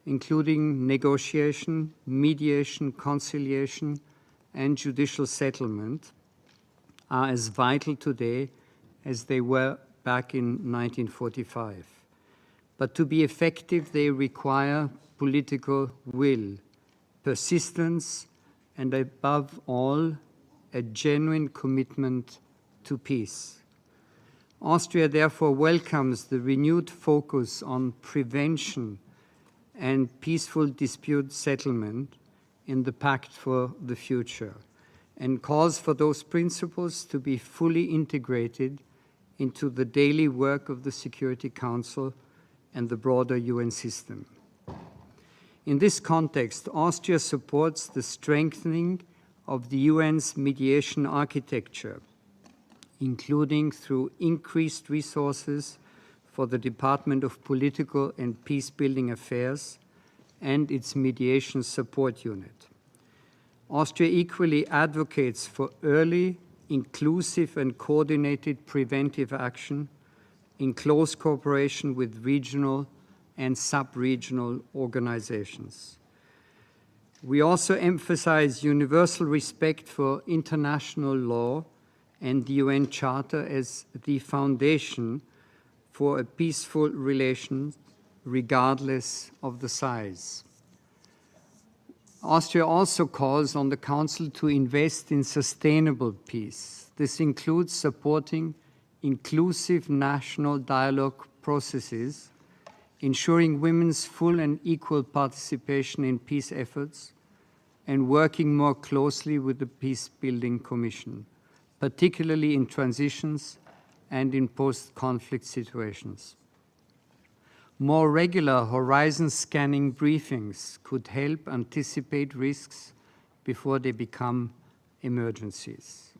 including negotiation, mediation, conciliation, and judicial settlement, are as vital today as they were back in 1945. But to be effective, they require political will, persistence, and above all, a genuine commitment to peace. Austria therefore welcomes the renewed focus on prevention and peaceful dispute settlement in the Pact for the Future, and calls for those principles to be fully integrated into the daily work of the Security Council and the broader UN system. In this context, Austria supports the strengthening of the UN's mediation architecture, including through increased resources for the Department of Political and Peacebuilding Affairs and its Mediation Support Unit. Austria equally advocates for early, inclusive and coordinated preventive action in close cooperation with regional and sub-regional organizations. We also emphasize universal respect for international law and the UN Charter as the foundation for a peaceful relation, regardless of the size. Austria also calls on the Council to invest in sustainable peace. This includes supporting inclusive national dialogue processes, ensuring women's full and equal participation in peace efforts, and working more closely with the Peacebuilding Commission, particularly in transitions and in post-conflict situations. More regular horizon scanning briefings could help anticipate risks before they become emergencies.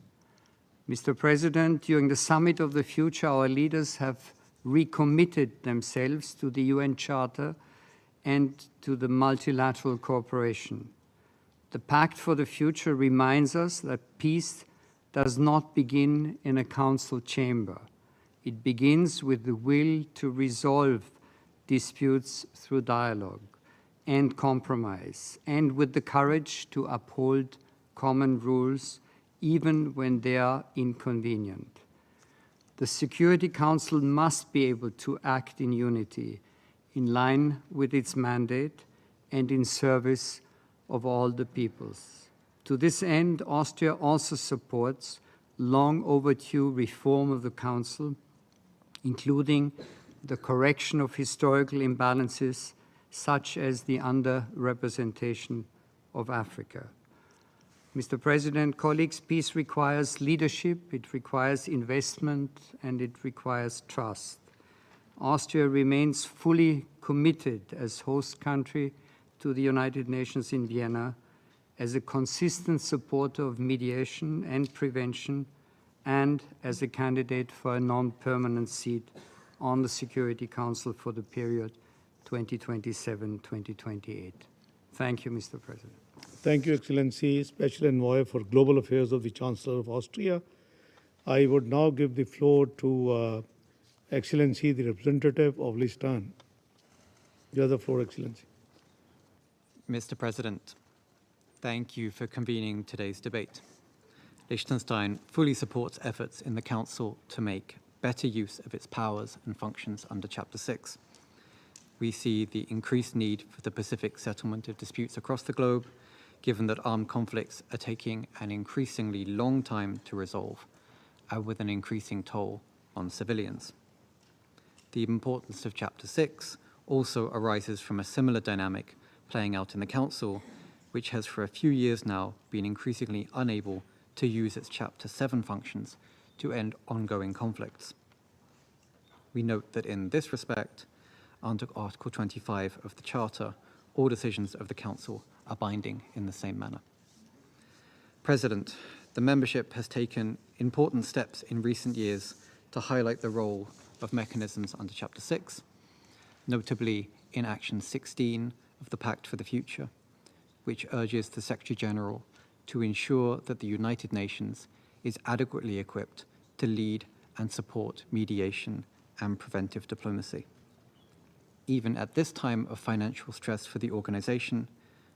Mr. President, during the Summit of the Future, our leaders have recommitted themselves to the UN Charter and to the multilateral cooperation. The Pact for the Future reminds us that peace does not begin in a council chamber. It begins with the will to resolve disputes through dialogue and compromise, and with the courage to uphold common rules even when they are inconvenient. The Security Council must be able to act in unity, in line with its mandate and in service of all the peoples. To this end, Austria also supports long overdue reform of the Council, including the correction of historical imbalances such as the underrepresentation of Africa. Mr. President, colleagues, peace requires leadership, it requires investment, and it requires trust. Austria remains fully committed as host country to the United Nations in Vienna, as a consistent supporter of mediation and prevention, and as a candidate for a non-permanent seat on the Security Council for the period 2027-2028. Thank you, Mr. President. Thank you, Excellency, Special Envoy for Global Affairs of the Chancellor of Austria. I would now give the floor to Excellency, the representative of Liechtenstein. You have the floor, Excellency. Mr. President, thank you for convening today's debate. Liechtenstein fully supports efforts in the Council to make better use of its powers and functions under Chapter 6. We see the increased need for the Pacific settlement of disputes across the globe, given that armed conflicts are taking an increasingly long time to resolve, with an increasing toll on civilians. The importance of Chapter 6 also arises from a similar dynamic playing out in the Council, which has for a few years now been increasingly unable to use its Chapter 7 functions to end ongoing conflicts. We note that in this respect, under Article 25 of the Charter, all decisions of the Council are binding in the same manner. President, the membership has taken important steps in recent years to highlight the role of mechanisms under Chapter 6, notably in Action 16 of the Pact for the Future, which urges the Secretary-General to ensure that the United Nations is adequately equipped to lead and support mediation and preventive diplomacy. Even at this time of financial stress for the organization,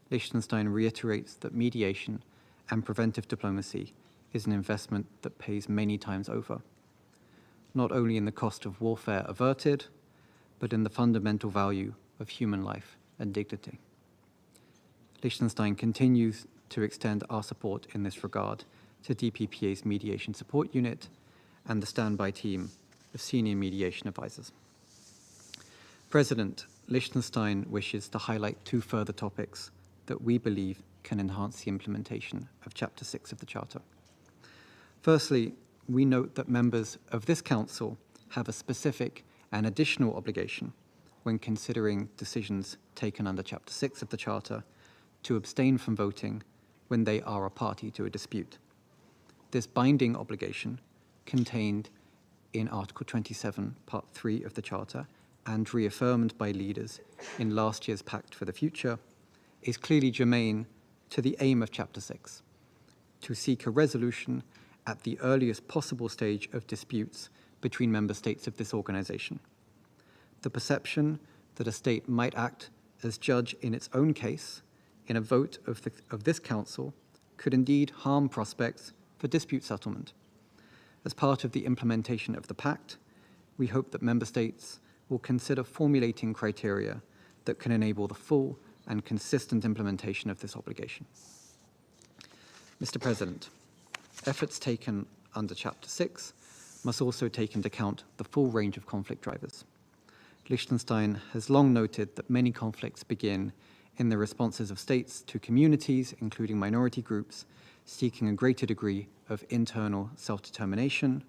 Liechtenstein reiterates that mediation and preventive diplomacy is an investment that pays many times over, not only in the cost of warfare averted, but in the fundamental value of human life and dignity. Liechtenstein continues to extend our support in this regard to DPPA's Mediation Support Unit and the standby team of senior mediation advisors. President, Liechtenstein wishes to highlight two further topics that we believe can enhance the implementation of Chapter 6 of the Charter. Firstly, we note that members of this Council have a specific and additional obligation when considering decisions taken under Chapter 6 of the Charter to abstain from voting when they are a party to a dispute. This binding obligation contained in Article 27, Part 3 of the Charter, and reaffirmed by leaders in last year's Pact for the Future, is clearly germane to the aim of Chapter 6, to seek a resolution at the earliest possible stage of disputes between member states of this organization. The perception that a state might act as judge in its own case in a vote of this Council could indeed harm prospects for dispute settlement. As part of the implementation of the Pact, we hope that member states will consider formulating criteria that can enable the full and consistent implementation of this obligation. Mr. President, efforts taken under Chapter 6 must also take into account the full range of conflict drivers. Liechtenstein has long noted that many conflicts begin in the responses of states to communities, including minority groups, seeking a greater degree of internal self-determination,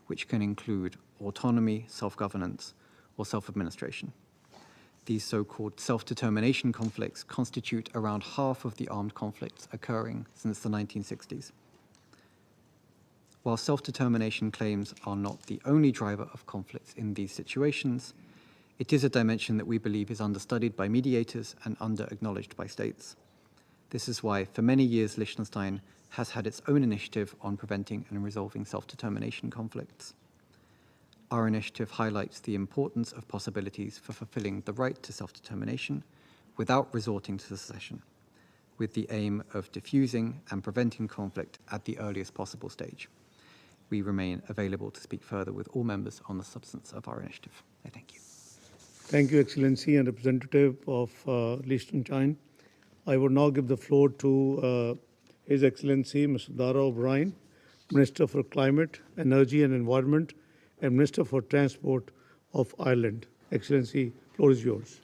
which can include autonomy, self-governance, or self-administration. These so-called self-determination conflicts constitute around half of the armed conflicts occurring since the 1960s. While self-determination claims are not the only driver of conflicts in these situations, it is a dimension that we believe is understudied by mediators and under-acknowledged by states. This is why, for many years, Liechtenstein has had its own initiative on preventing and resolving self-determination conflicts. Our initiative highlights the importance of possibilities for fulfilling the right to self-determination without resorting to secession, with the aim of diffusing and preventing conflict at the earliest possible stage. We remain available to speak further with all members on the substance of our initiative. I thank you. Thank you, Excellency and representative of Liechtenstein. I would now give the floor to His Excellency Mr. Dara O'Brien, Minister for Climate, Energy and Environment, and Minister for Transport of Ireland. Excellency, floor is yours.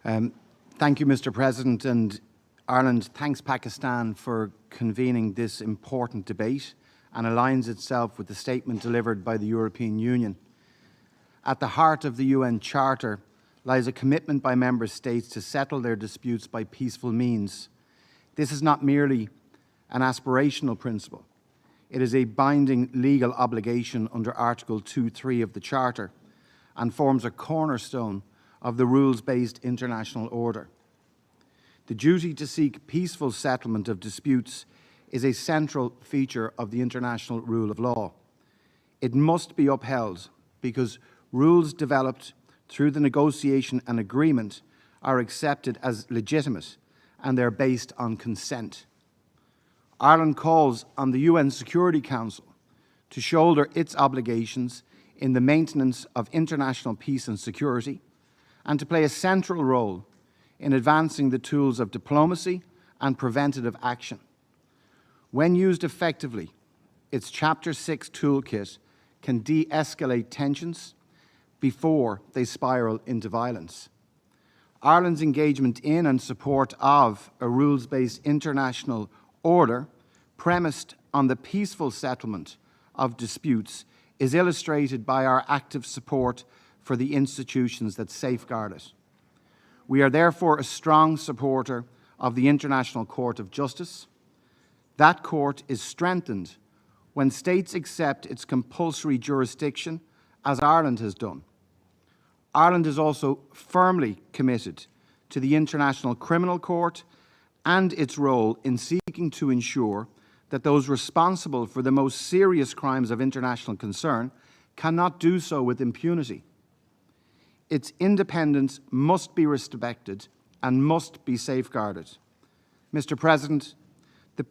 Thank you, Mr. President, and Ireland thanks Pakistan for convening this important debate and aligns itself with the statement delivered by the European Union. At the heart of the UN Charter lies a commitment by member states to settle their disputes by peaceful means. This is not merely an aspirational principle. It is a binding legal obligation under Article 2.3 of the Charter and forms a cornerstone of the rules-based international order. The duty to seek peaceful settlement of disputes is a central feature of the international rule of law. It must be upheld because rules developed through the negotiation and agreement are accepted as legitimate and they're based on consent. Ireland calls on the UN Security Council to shoulder its obligations in the maintenance of international peace and security and to play a central role in advancing the tools of diplomacy and preventative action. When used effectively, its Chapter 6 toolkit can de-escalate tensions before they spiral into violence. Ireland's engagement in and support of a rules-based international order premised on the peaceful settlement of disputes is illustrated by our active support for the institutions that safeguard it. We are therefore a strong supporter of the International Court of Justice. That court is strengthened when states accept its compulsory jurisdiction, as Ireland has done. Ireland is also firmly committed to the International Criminal Court and its role in seeking to ensure that those responsible for the most serious crimes of international concern cannot do so with impunity. Its independence must be respected and must be safeguarded. Mr. President, the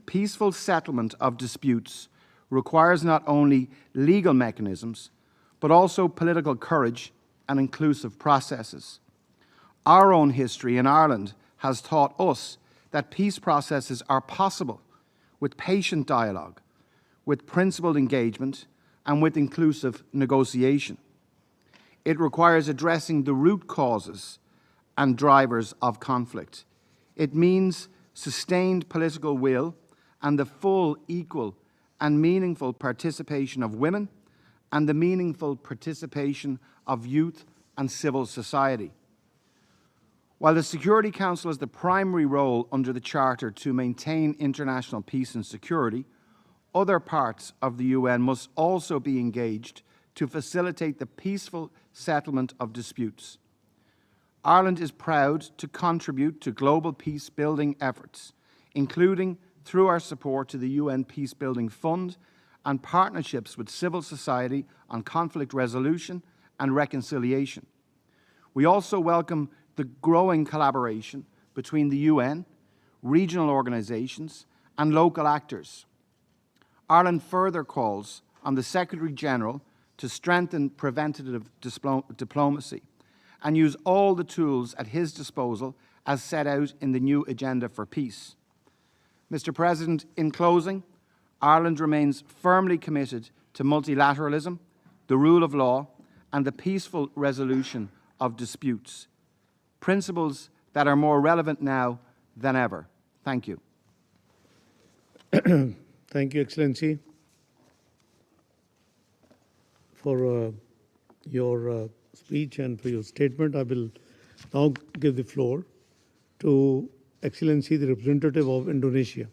peaceful settlement of disputes requires not only legal mechanisms, but also political courage and inclusive processes. Our own history in Ireland has taught us that peace processes are possible with patient dialogue, with principled engagement, and with inclusive negotiation. It requires addressing the root causes and drivers of conflict. It means sustained political will and the full, equal, and meaningful participation of women and the meaningful participation of youth and civil society. While the Security Council has the primary role under the Charter to maintain international peace and security, other parts of the UN must also be engaged to facilitate the peaceful settlement of disputes. Ireland is proud to contribute to global peace-building efforts, including through our support to the UN Peacebuilding Fund and partnerships with civil society on conflict resolution and reconciliation. We also welcome the growing collaboration between the UN, regional organisations and local actors. Ireland further calls on the Secretary-General to strengthen preventative diplomacy and use all the tools at his disposal as set out in the new Agenda for Peace. Mr. President, in closing, Ireland remains firmly committed to multilateralism, the rule of law, and the peaceful resolution of disputes, principles that are more relevant now than ever. Thank you. Thank you, Excellency, for your speech and for your statement. I will now give the floor to Excellency, the representative of Indonesia.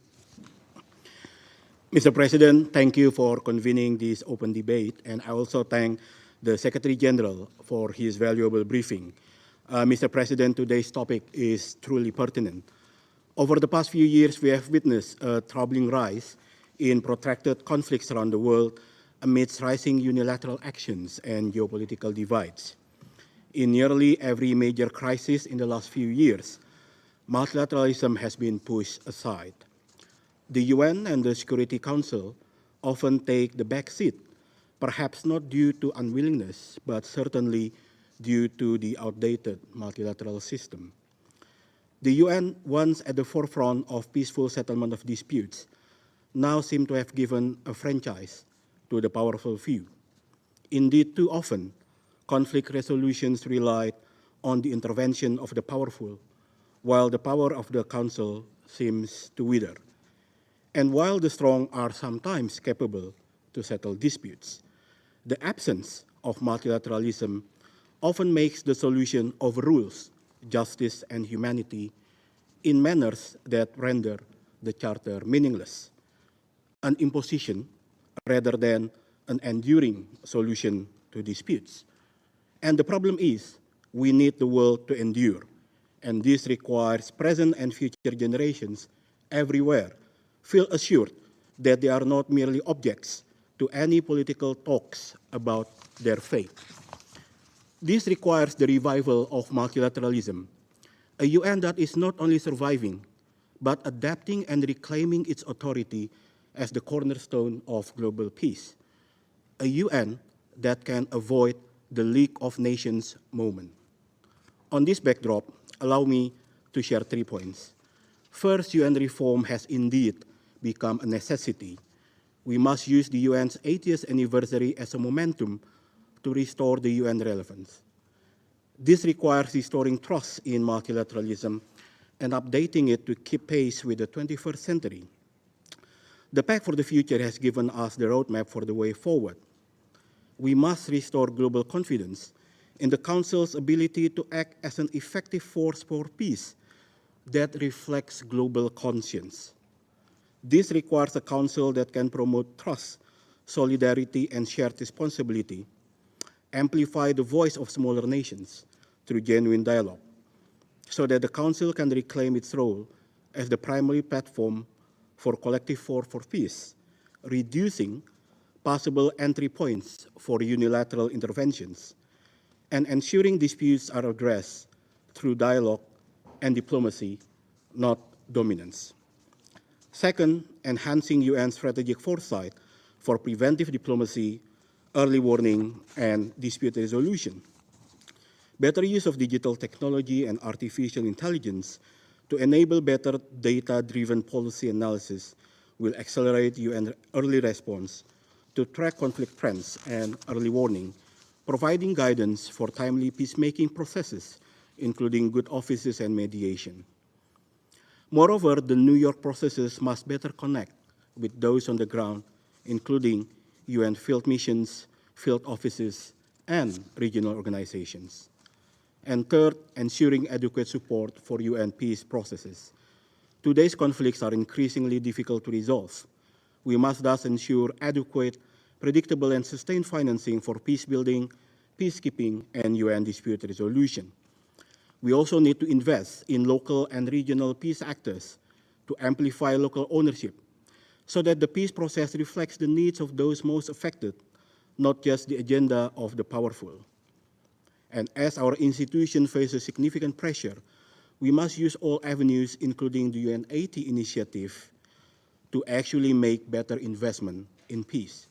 Mr. President, thank you for convening this open debate, and I also thank the Secretary General for his valuable briefing. Mr. President, today's topic is truly pertinent. Over the past few years, we have witnessed a troubling rise in protracted conflicts around the world amidst rising unilateral actions and geopolitical divides. In nearly every major crisis in the last few years, multilateralism has been pushed aside. The UN and the Security Council often take the back seat, perhaps not due to unwillingness, but certainly due to the outdated multilateral system. The UN, once at the forefront of peaceful settlement of disputes, now seem to have given a franchise to the powerful few. Indeed, too often, conflict resolutions relied on the intervention of the powerful, while the power of the Council seems to wither. And while the strong are sometimes capable to settle disputes, the absence of multilateralism often makes the solution of rules, justice, and humanity in manners that render the Charter meaningless, an imposition rather than an enduring solution to disputes. And the problem is, we need the world to endure, and this requires present and future generations everywhere feel assured that they are not merely objects to any political talks about their fate. This requires the revival of multilateralism, a UN that is not only surviving, but adapting and reclaiming its authority as the cornerstone of global peace, a UN that can avoid the League of Nations moment. On this backdrop, allow me to share 3 points. First, UN reform has indeed become a necessity. We must use the UN's 80th anniversary as a momentum to restore the UN relevance. This requires restoring trust in multilateralism and updating it to keep pace with the 21st century. The Pact for the Future has given us the roadmap for the way forward. We must restore global confidence in the Council's ability to act as an effective force for peace that reflects global conscience. This requires a Council that can promote trust, solidarity, and shared responsibility, amplify the voice of smaller nations through genuine dialogue, so that the Council can reclaim its role as the primary platform for collective for peace, reducing possible entry points for unilateral interventions, and ensuring disputes are addressed through dialogue and diplomacy, not dominance. Second, enhancing UN strategic foresight for preventive diplomacy, early warning, and dispute resolution. Better use of digital technology and artificial intelligence to enable better data-driven policy analysis will accelerate UN early response to track conflict trends and early warning, providing guidance for timely peacemaking processes, including good offices and mediation. Moreover, the New York processes must better connect with those on the ground, including UN field missions, field offices, and regional organizations. And third, ensuring adequate support for UN peace processes. Today's conflicts are increasingly difficult to resolve, We must thus ensure adequate, predictable, and sustained financing for peace building, peacekeeping, and UN dispute resolution. We also need to invest in local and regional peace actors to amplify local ownership so that the peace process reflects the needs of those most affected, not just the agenda of the powerful. And as our institution faces significant pressure, we must use all avenues, including the UN80 initiative, to actually make better investment in peace.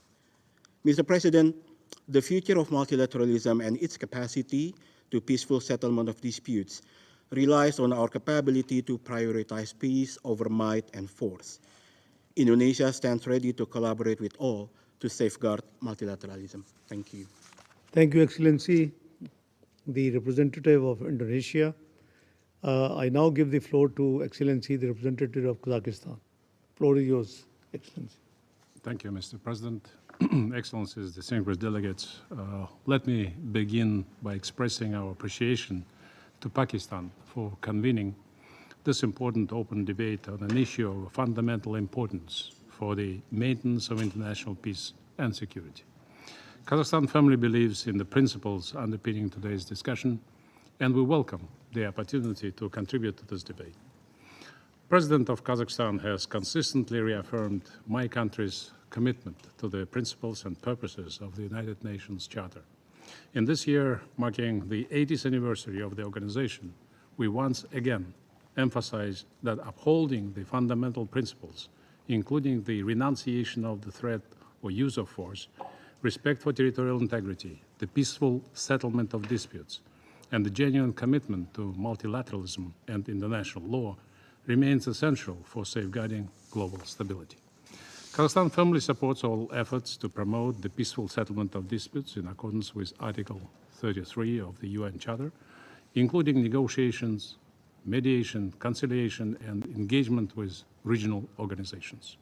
Mr. President, the future of multilateralism and its capacity to peaceful settlement of disputes relies on our capability to prioritize peace over might and force. Indonesia stands ready to collaborate with all to safeguard multilateralism. Thank you. Thank you, Excellency, the representative of Indonesia. I now give the floor to Excellency, the representative of Kazakhstan. Floor is yours, Excellency. Thank you, Mr. President. Excellencies, distinguished delegates, let me begin by expressing our appreciation to Pakistan for convening this important open debate on an issue of fundamental importance for the maintenance of international peace and security. Kazakhstan firmly believes in the principles underpinning today's discussion, and we welcome the opportunity to contribute to this debate. The President of Kazakhstan has consistently reaffirmed my country's commitment to the principles and purposes of the United Nations Charter. In this year, marking the 80th anniversary of the organization, we once again emphasize that upholding the fundamental principles, including the renunciation of the threat or use of force, respect for territorial integrity, the peaceful settlement of disputes, and the genuine commitment to multilateralism and international law remains essential for safeguarding global stability. Kazakhstan firmly supports all efforts to promote the peaceful settlement of disputes in accordance with Article 33 of the UN Charter, including negotiations, mediation, conciliation, and engagement with regional organizations.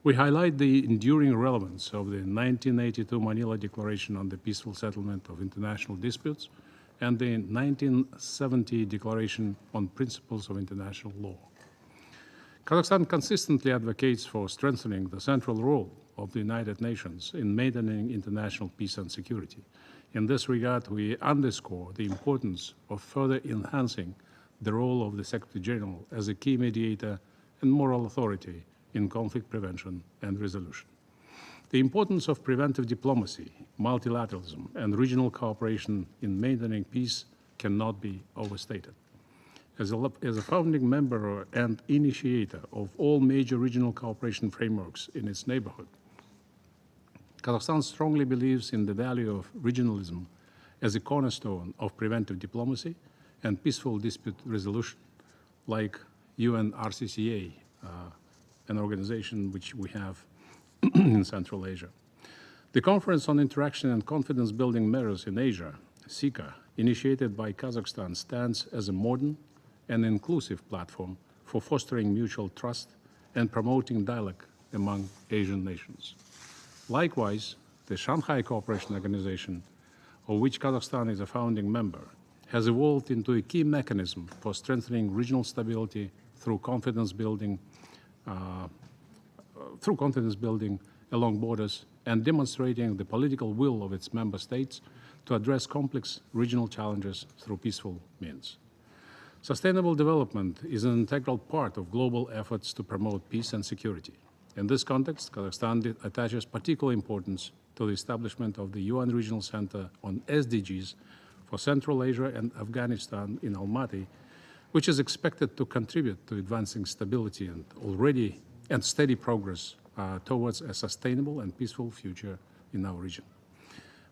We highlight the enduring relevance of the 1982 Manila Declaration on the Peaceful Settlement of International Disputes and the 1970 Declaration on Principles of International Law. Kazakhstan consistently advocates for strengthening the central role of the United Nations in maintaining international peace and security. In this regard, we underscore the importance of further enhancing the role of the Secretary General as a key mediator and moral authority in conflict prevention and resolution. The importance of preventive diplomacy, multilateralism, and regional cooperation in maintaining peace cannot be overstated. As a founding member and initiator of all major regional cooperation frameworks in its neighborhood, Kazakhstan strongly believes in the value of regionalism as a cornerstone of preventive diplomacy and peaceful dispute resolution, like UNRCCA, an organization which we have in Central Asia. The Conference on Interaction and Confidence Building Measures in Asia, SICA, initiated by Kazakhstan, stands as a modern and inclusive platform for fostering mutual trust and promoting dialogue among Asian nations. Likewise, the Shanghai Cooperation Organization, of which Kazakhstan is a founding member, has evolved into a key mechanism for strengthening regional stability through confidence building along borders and demonstrating the political will of its member states to address complex regional challenges through peaceful means. Sustainable development is an integral part of global efforts to promote peace and security. In this context, Kazakhstan attaches particular importance to the establishment of the UN Regional Center on SDGs for Central Asia and Afghanistan in Almaty, which is expected to contribute to advancing stability and steady progress towards a sustainable and peaceful future in our region.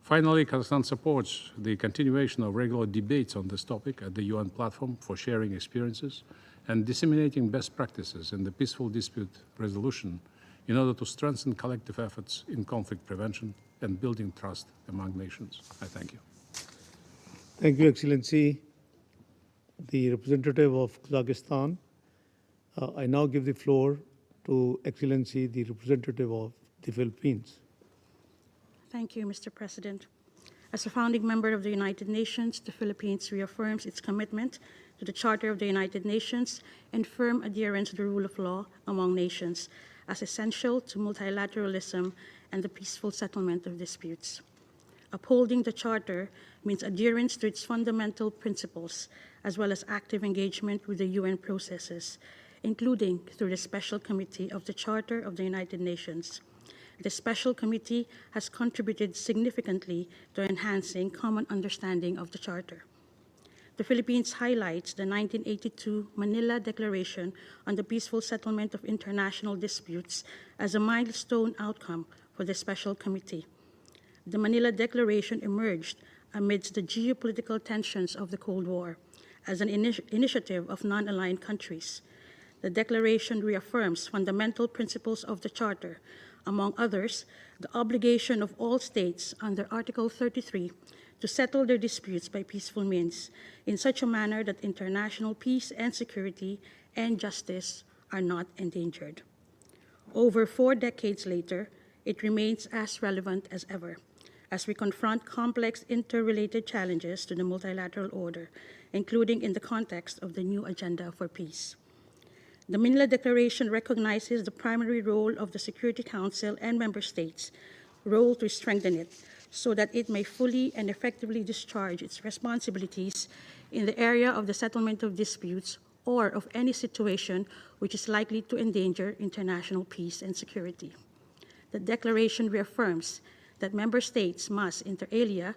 Finally, Kazakhstan supports the continuation of regular debates on this topic at the UN platform for sharing experiences and disseminating best practices in the peaceful dispute resolution in order to strengthen collective efforts in conflict prevention and building trust among nations. I thank you. Thank you, Excellency, the representative of Kazakhstan. I now give the floor to Excellency, the representative of the Philippines. Thank you, Mr. President. As a founding member of the United Nations, the Philippines reaffirms its commitment to the Charter of the United Nations and firm adherence to the rule of law among nations. as essential to multilateralism and the peaceful settlement of disputes. Upholding the Charter means adherence to its fundamental principles, as well as active engagement with the UN processes, including through the Special Committee of the Charter of the United Nations. The Special Committee has contributed significantly to enhancing common understanding of the Charter. The Philippines highlights the 1982 Manila Declaration on the Peaceful Settlement of International Disputes as a milestone outcome for the Special Committee. The Manila Declaration emerged amidst the geopolitical tensions of the Cold War as an initiative of non-aligned countries. The Declaration reaffirms fundamental principles of the Charter, among others, the obligation of all states under Article 33 to settle their disputes by peaceful means in such a manner that international peace and security and justice are not endangered. Over 4 decades later, it remains as relevant as ever as we confront complex interrelated challenges to the multilateral order, including in the context of the new agenda for peace. The Manila Declaration recognizes the primary role of the Security Council and member states' role to strengthen it so that it may fully and effectively discharge its responsibilities in the area of the settlement of disputes or of any situation which is likely to endanger international peace and security. The Declaration reaffirms that member states must, inter alia,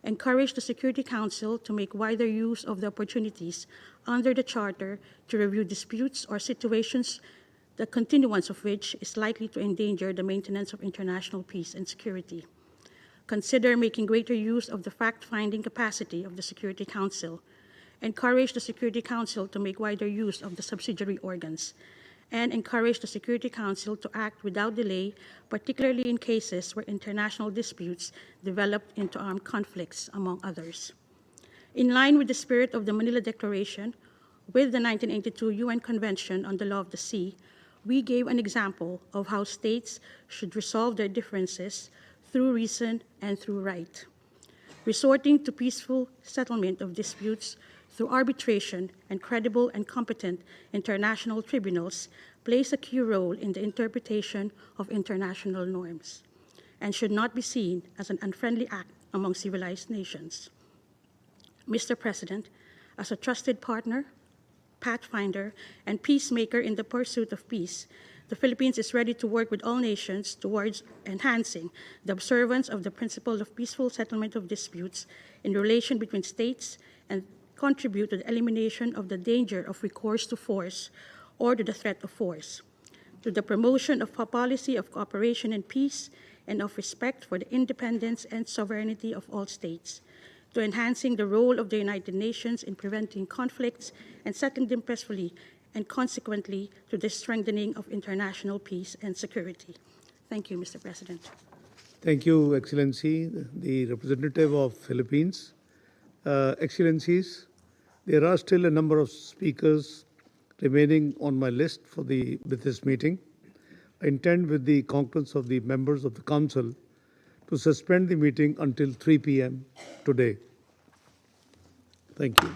encourage the Security Council to make wider use of the opportunities under the Charter to review disputes or situations the continuance of which is likely to endanger the maintenance of international peace and security. Consider making greater use of the fact-finding capacity of the Security Council. Encourage the Security Council to make wider use of the subsidiary organs, and encourage the Security Council to act without delay, particularly in cases where international disputes developed into armed conflicts, among others. In line with the spirit of the Manila Declaration, with the 1982 UN Convention on the Law of the Sea, we gave an example of how states should resolve their differences through reason and through right. Resorting to peaceful settlement of disputes through arbitration and credible and competent international tribunals plays a key role in the interpretation of international norms and should not be seen as an unfriendly act among civilized nations. Mr. President, as a trusted partner, pathfinder, and peacemaker in the pursuit of peace, the Philippines is ready to work with all nations towards enhancing the observance of the principle of peaceful settlement of disputes in relation between states and contribute to the elimination of the danger of recourse to force or to the threat of force, to the promotion of a policy of cooperation and peace and of respect for the independence and sovereignty of all states, to enhancing the role of the United Nations in preventing conflicts and settling them peacefully, and consequently to the strengthening of international peace and security. Thank you, Mr. President. Thank you, Excellency, the representative of Philippines. Excellencies, there are still a number of speakers remaining on my list with this meeting. I intend, with the concurrence of the members of the Council, to suspend the meeting until 3 p.m. today. Thank you.